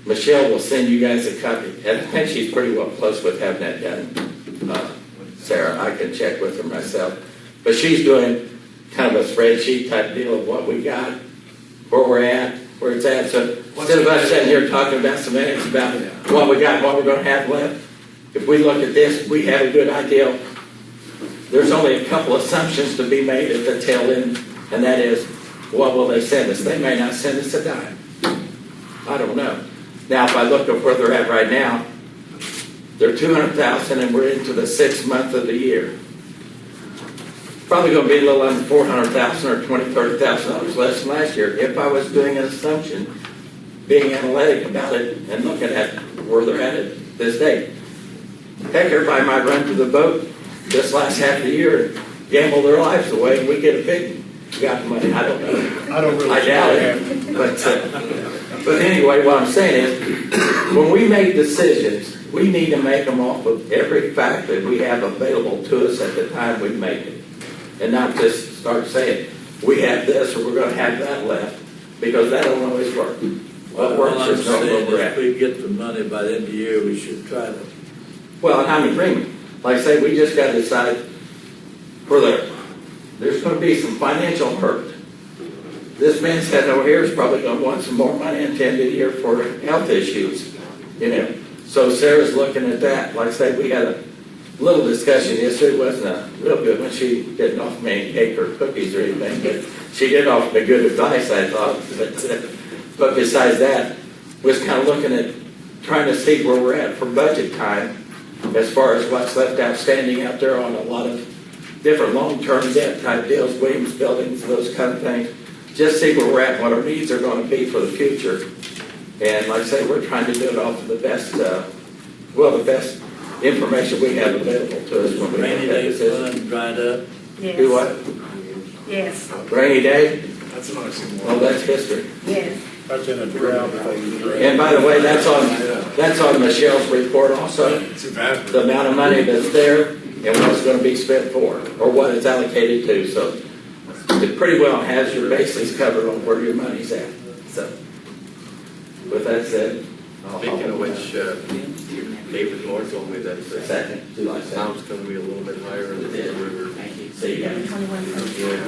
Michelle will send you guys a copy. And I think she's pretty well close with having that done. Sarah, I can check with her myself. But she's doing kind of a spreadsheet type deal of what we got, where we're at, where it's at. So instead of us sitting here talking about semantics about what we got, what we're going to have left, if we look at this, we have a good idea. There's only a couple assumptions to be made at the tail end, and that is, what will they send us? They may not send us a dime. I don't know. Now, if I look at where they're at right now, they're $200,000 and we're into the 6th month of the year. Probably going to be a little under $400,000 or $20,000, $30,000 less than last year if I was doing an assumption, being analytic about it and looking at where they're at this date. Heck, everybody might run to the boat this last half of the year and gamble their lives away and we get a big got money. I don't know.
I don't really.
I doubt it. But anyway, what I'm saying is, when we make decisions, we need to make them off of every fact that we have available to us at the time we make it. And not just start saying, we have this or we're going to have that left, because that don't always work. What works is not where we're at.
If we get the money by the end of the year, we should try to.
Well, I'm in agreement. Like I say, we just got to decide where there's going to be some financial hurt. This man sitting over here is probably going to want some more money at the end of the year for health issues, you know. So Sarah's looking at that. Like I say, we had a little discussion yesterday. It wasn't a real good one. She didn't offer me any cake or cookies or anything, but she did offer me good advice, I thought. But besides that, was kind of looking at trying to see where we're at for budget time as far as what's left outstanding out there on a lot of different long-term debt type deals, Williams buildings, those kind of things. Just see where we're at, what our needs are going to be for the future. And like I say, we're trying to do it off of the best, the best information we have available to us when we make
Rainy
that
day
decision.
fund dried up.
Yes.
Do what?
Yes,
Rainy day?
That's what I've seen.
Oh, that's history.
yes.
That's in a drought phase. right?
And by the way, that's on Michelle's report also,
Too bad.
the amount of money that's there and what it's gonna be spent for, or what it's allocated to, so it pretty well has your bases covered on where your money's at, so. With that said,
Speaking of which, David Moore told me that the
second, July second.
town's gonna be a little bit higher in the river.
See,
Yeah, 21 cents.
Yeah,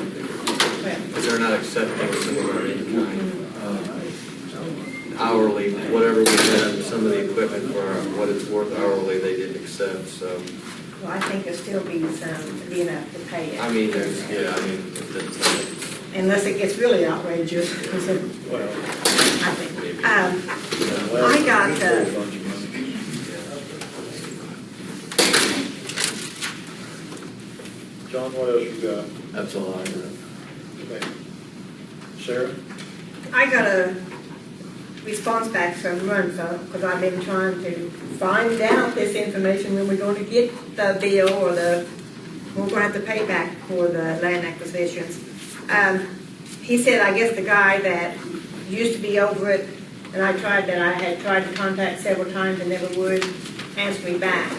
because they're not accepting some of our in-kind hourly, whatever we had, some of the equipment for what it's worth hourly, they didn't accept, so.
Well, I think there'll still be enough to pay it.
I mean, there's, it's,
Unless it gets really outrageous, because I
Well,
think.
well,
I got
it's
the,
a bunch of money. John, what else you got?
That's all I got.
Okay. Sarah?
I got a response back from Runza, because I've been trying to find out this information when we're going to get the bill or we're going to have to pay back for the land acquisitions. He said, I guess the guy that used to be over it, and I had tried to contact several times and never would answer me back.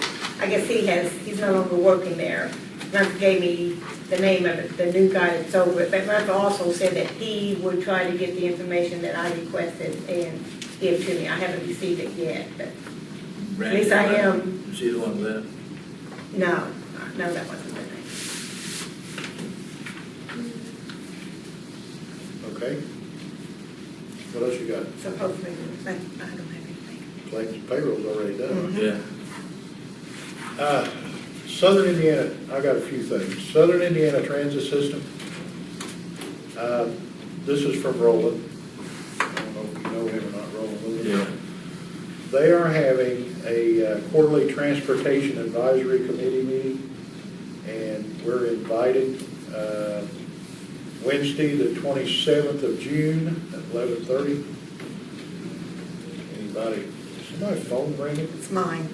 I guess he's no longer working there. Runza gave me the name of it, the new guy that's over it, but Runza also said that he would try to get the information that I requested and give to me. I haven't received it yet, but at least I am.
Is he the one with that?
No, that wasn't the name.
Okay. What else you got?
So hopefully, I don't have anything.
Claims payroll's already done.
Yeah.
Southern Indiana, I got a few things. Southern Indiana Transit System. This is from Roland. I don't know if you know him or not, Roland Williams.
Yeah.
They are having a quarterly transportation advisory committee meeting, and we're invited Wednesday, the 27th of June at 11:30. Anybody? Is somebody's phone ringing?
It's mine.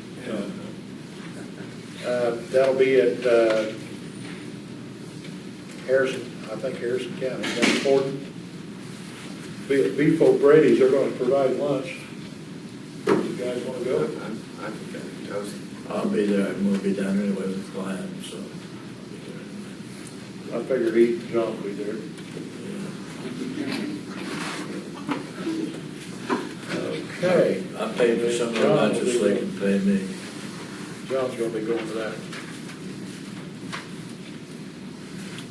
That'll be at Harrison County, down Fordon. Beef O'Brady's, they're going to provide lunch. You guys want to go?
I think I was.
I'll be there, I'm gonna be down anyway with the client, so.
I figured he and John will be there. Okay.
I paid for some of the lunches, so they can pay me.
John's going to be going to that.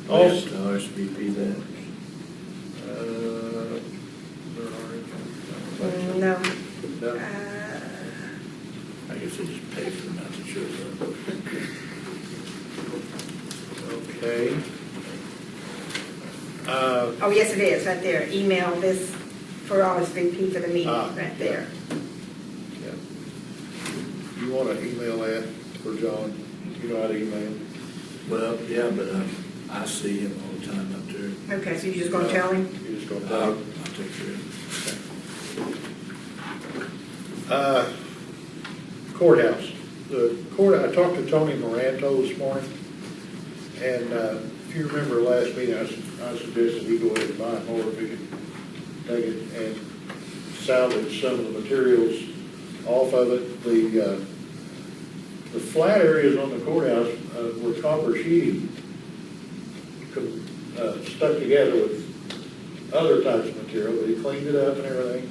Also, RSVP that.
No.
No.
I guess they just pay for them, not to show up.
Okay.
Oh, yes, it is, right there. Email this for RSVP for the meeting, right
yeah.
there.
Yeah. You want to email that for John? You know how to email?
Well, yeah, but I see him all the time up there.
Okay, so you're just going to tell him?
You're just going to
I'll
tell him?
take care of
Courthouse. I talked to Tony Moranto this morning, and if you remember last meeting, I suggested he go ahead and buy more if he could take it and salvage some of the materials off of it. The flat areas on the courthouse were copper sheeting stuck together with other types of material, but he cleaned it up and everything.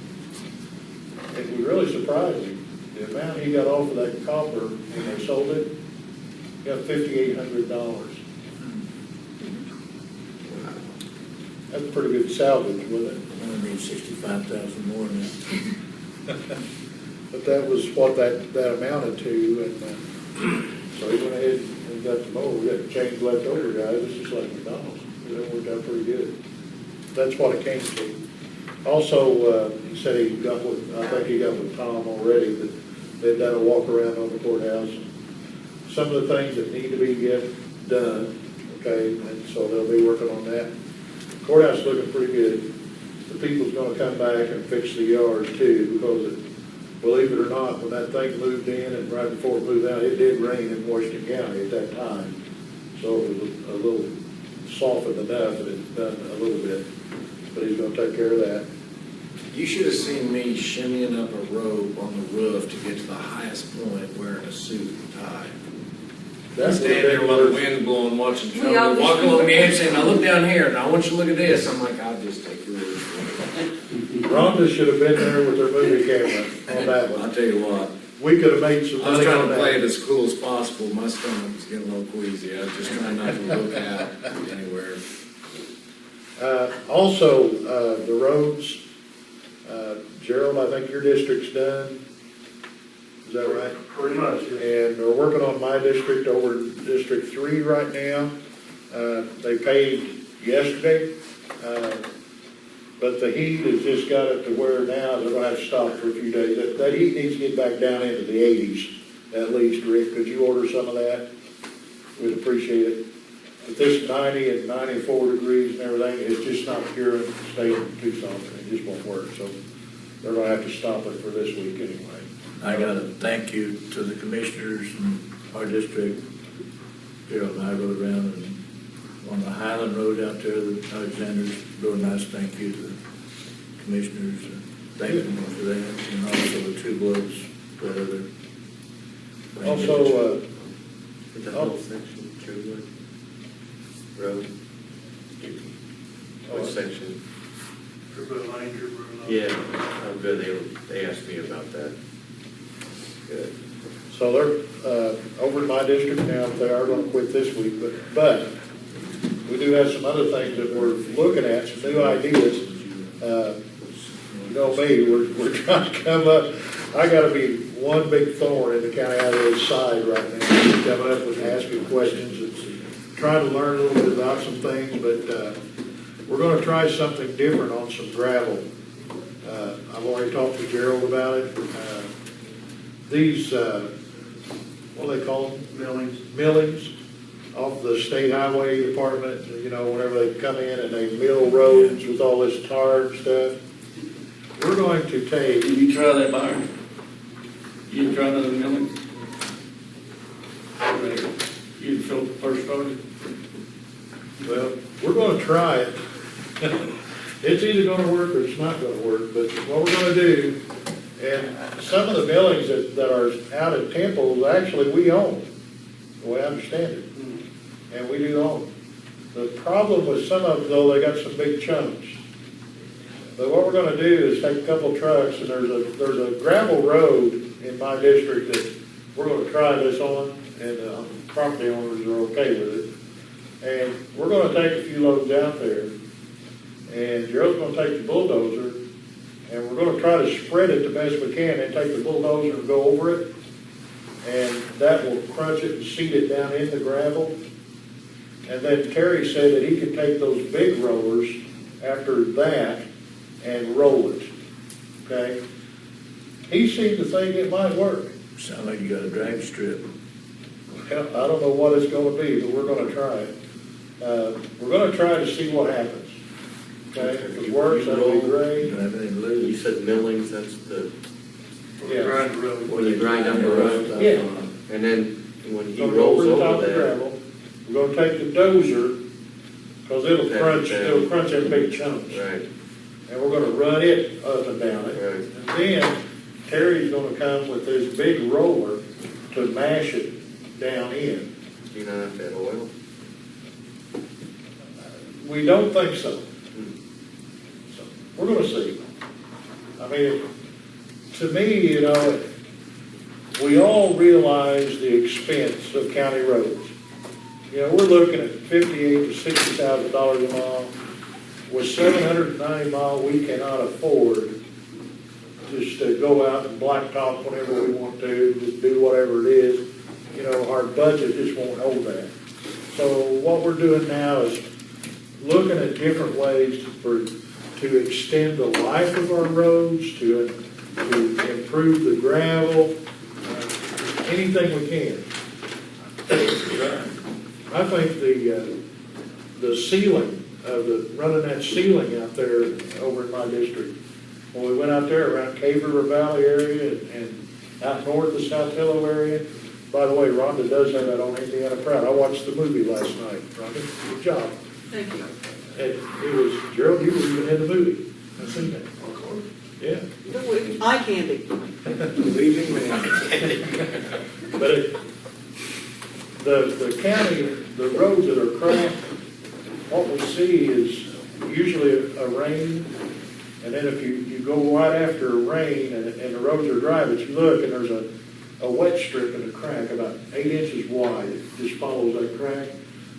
It was really surprising. The amount he got off of that copper when they sold it, he got $5,800. That's pretty good salvage, wasn't it?
I only need 65,000 more than that.
But that was what that amounted to, and so he went ahead and got the mower. We got to change leftover guys. This is like McDonald's. That worked out pretty good. That's what it came to. Also, he said I think he got with Tom already, that they've done a walk around on the courthouse. Some of the things that need to be done, okay, and so they'll be working on that. Courthouse is looking pretty good. The people's gonna come back and fix the yards too, because believe it or not, when that thing moved in and right before it moved out, it did rain in Washington County at that time. So it was a little softened enough that it's done a little bit, but he's gonna take care of that.
You should have seen me shimmying up a rope on the roof to get to the highest point wearing a suit and tie.
That's
Stand there while the wind's blowing, watching
We all
trouble, walk along the edge saying, now look down here, now I want you to look at this. I'm like, I'll just take your word for it.
Rhonda should have been there with her movie camera on that one.
I'll tell you what,
We could have made some
I was
money
trying
on
to play it
that.
as cool as possible. My stomach was getting a little queasy. I was just trying not to look out anywhere.
Also, the roads, Gerald, I think your district's done. Is that right?
Pretty much, yeah.
And they're working on my district over in District 3 right now. They paid yesterday, but the heat has just got it to where now they're gonna have to stop for a few days. That heat needs to get back down into the 80s at least. Rick, could you order some of that? We'd appreciate it. But this 90 and 94 degrees and everything, it's just not pure and staying in Tucson. It just won't work, so they're gonna have to stop it for this week anyway.
I got to thank you to the commissioners in our district. Gerald and I rode around and on the Highland Road out there, the Alexander's, real nice thank you to the commissioners. Thank them for that, and also the two blokes for other.
Also,
The whole section, Truewood Road. Which section? Yeah, I'm good. They asked me about that. Good.
so they're, over in my district now, they are gonna quit this week, but we do have some other things that we're looking at, some new ideas. You know me, we're trying to come up, I gotta be one big thorn in the county highway side right now, coming up with asking questions and trying to learn a little bit about some things, but, we're gonna try something different on some gravel. I've already talked to Gerald about it. These, what do they call them? Millings off the state highway department, you know, whenever they come in and they mill roads with all this tar and stuff. We're going to take.
Did you try that, Byron? You tried another milling? You felt the first started?
Well, we're gonna try it. It's either gonna work or it's not gonna work, but what we're gonna do, and some of the buildings that are out at Temple, actually, we own, the way I understand it. And we do own. The problem with some of them, though, they got some big chunks. But what we're gonna do is take a couple trucks, and there's a gravel road in my district that we're gonna try this on, and property owners are okay with it. And we're gonna take a few loads out there, and Gerald's gonna take the bulldozer, and we're gonna try to spread it the best we can, and take the bulldozer and go over it, and that will crunch it and seed it down in the gravel. And then Terry said that he could take those big rollers after that and roll it, okay? He seemed to think it might work.
Sound like you got a drag strip.
Hell, I don't know what it's gonna be, but we're gonna try it. We're gonna try to see what happens. Okay, if it works, that'll be great.
Don't have anything to
You
lose.
said millings, that's the,
Yeah.
when you grind up the road?
Yeah.
And then when he
Gonna go
rolls
the top
over
of the
that,
gravel. We're gonna take the dozer, cause it'll crunch in big chunks.
right,
And we're gonna run it up and down it.
right.
And then Terry's gonna come with this big roller to mash it down in.
Do you not have to have oil?
We don't think so. So, we're gonna see. I mean, to me, you know, we all realize the expense of county roads. You know, we're looking at $58,000 to $60,000 a mile. With 790 miles, we cannot afford just to go out and blacktop whenever we want to, just do whatever it is. You know, our budget just won't hold that. So what we're doing now is looking at different ways to extend the life of our roads, to improve the gravel, anything we can. I think the ceiling running that ceiling out there over in my district, when we went out there around Cave River Valley area and out north of South Hillo area. By the way, Rhonda does have that on Indiana Proud. I watched the movie last night, Rhonda. Good job.
Thank you.
And it was, Gerald, you were even in the movie. I've seen that. Yeah.
Eye candy.
Leaving man.
But the county, the roads that are cracked, what we see is usually a rain, and then if you go right after a rain and the roads are dry, but you look and there's a wet strip in the crack about 8 inches wide, it just follows that crack.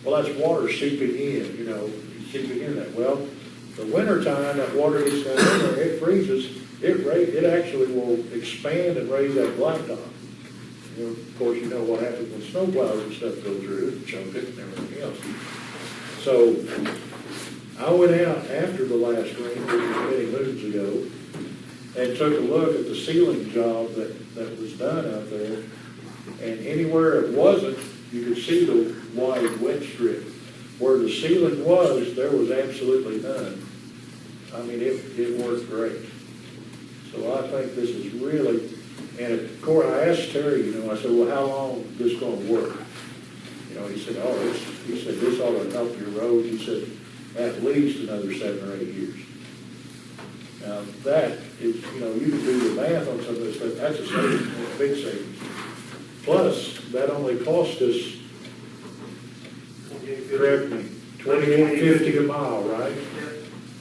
Well, that's water seeping in, seeping in that. Well, the wintertime, that water gets down in there, it freezes, it actually will expand and raise that blacktop. Of course, you know what happens when snow plows and stuff go through and choke it and everything else. So I went out after the last rain, which was many moons ago, and took a look at the sealing job that was done out there. And anywhere it wasn't, you could see the wide wet strip. Where the sealing was, there was absolutely none. I mean, it worked great. So I think this is really, and of course, I asked Terry, I said, well, how long is this going to work? He said, he said, this ought to help your roads. He said, at least another 7 or 8 years. Now, that is, you can do the math on some of this stuff. That's a savings, a big savings. Plus, that only cost us, correct me, $28.50 a mile, right?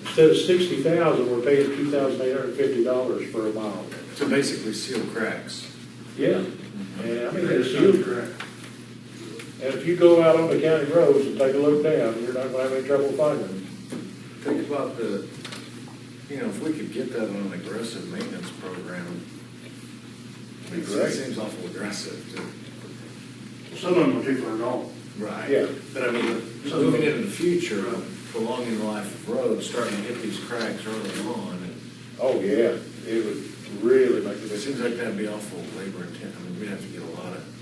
Instead of $60,000, we're paying $2,850 for a mile.
To basically seal cracks.
Yeah, and I mean, they're sealed crack. And if you go out on the county roads and take a look down, you're not gonna have any trouble finding them.
Think about if we could get that on an aggressive maintenance program. I mean, that seems awful aggressive too.
Some of them are too far gone.
Right.
Yeah.
But I mean, moving into the future, prolonging the life of roads, starting to hit these cracks early on.
Oh, yeah, it would really make a
It
difference.
seems like that'd be awful labor intensive. I mean, we'd have to get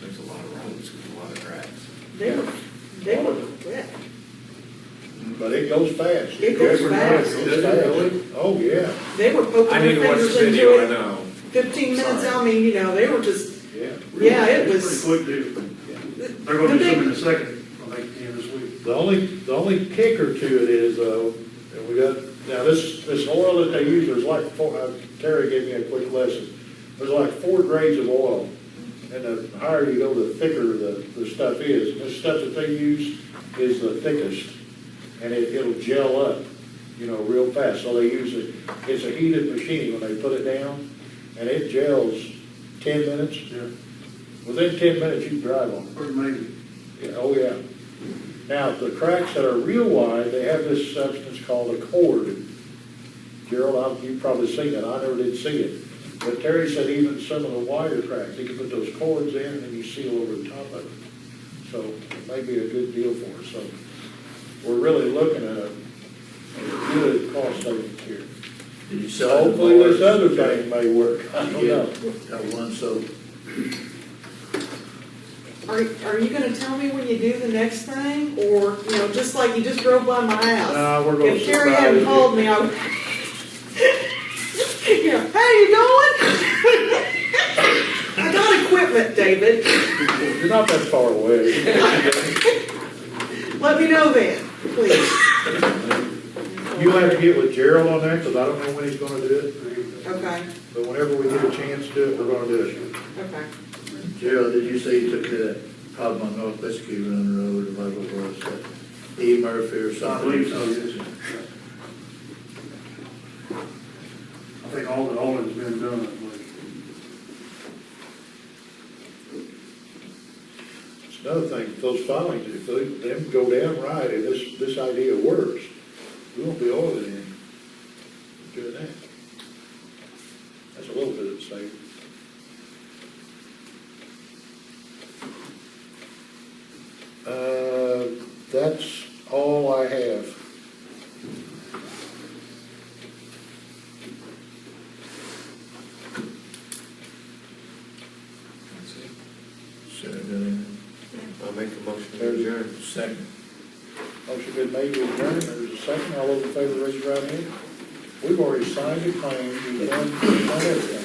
there's a lot of roads with a lot of cracks.
They were wet.
But it goes fast.
It goes
Every night
fast.
it goes fast. Oh, yeah,
They were poking
I
their
need to watch the
fingers
video, I
into it.
know.
15 minutes,
Sorry.
I mean, they were just,
yeah.
yeah, it
It's
was.
pretty quick deal. They're gonna do something in a second, I think, again this week.
The only kicker to it is, though, and we got, now this oil that they use, there's like Terry gave me a quick lesson. There's like 4 grades of oil. And the higher you go, the thicker the stuff is. The stuff that they use is the thickest. And it'll gel up, real fast. So they use it, it's a heated machine when they put it down, and it gels 10 minutes.
Yeah.
Within 10 minutes, you can drive on it.
Pretty amazing.
Yeah, oh, yeah. Now, the cracks that are real wide, they have this substance called a cord. Gerald, you've probably seen it. I never did see it. But Terry said even some of the wider cracks, you can put those cords in and then you seal over the top of it. So it may be a good deal for us. So we're really looking at a good cost savings here.
Did you sell the
Hopefully this
bars?
other thing may work. I don't know.
Got one, so
Are you gonna tell me when you do the next thing, or, just like you just drove by my house?
Nah, we're gonna
If Terry
surprise
hadn't
you.
called me, I would, hey, you going? I got equipment, David.
You're not that far away.
Let me know then, please.
You'll have to get with Gerald on that, because I don't know when he's gonna do it.
Okay,
But whenever we get a chance to do it, we're gonna do it.
okay.
Gerald, did you say you took care of that problem on Northwest Key Run Road, whatever it was, E. Murphy or
I
something?
believe so, yes. I think all has been done, I believe.
It's another thing, if those filings, if them go down right and this idea works, we won't be oiling in doing that. That's a little bit of a savings. That's all I have.
Should have done anything.
I'll make a motion to adjourn.
Second.
Motion been made to adjourn, there's a second, all those in favor raise your right hand. We've already signed the claim, we've done everything.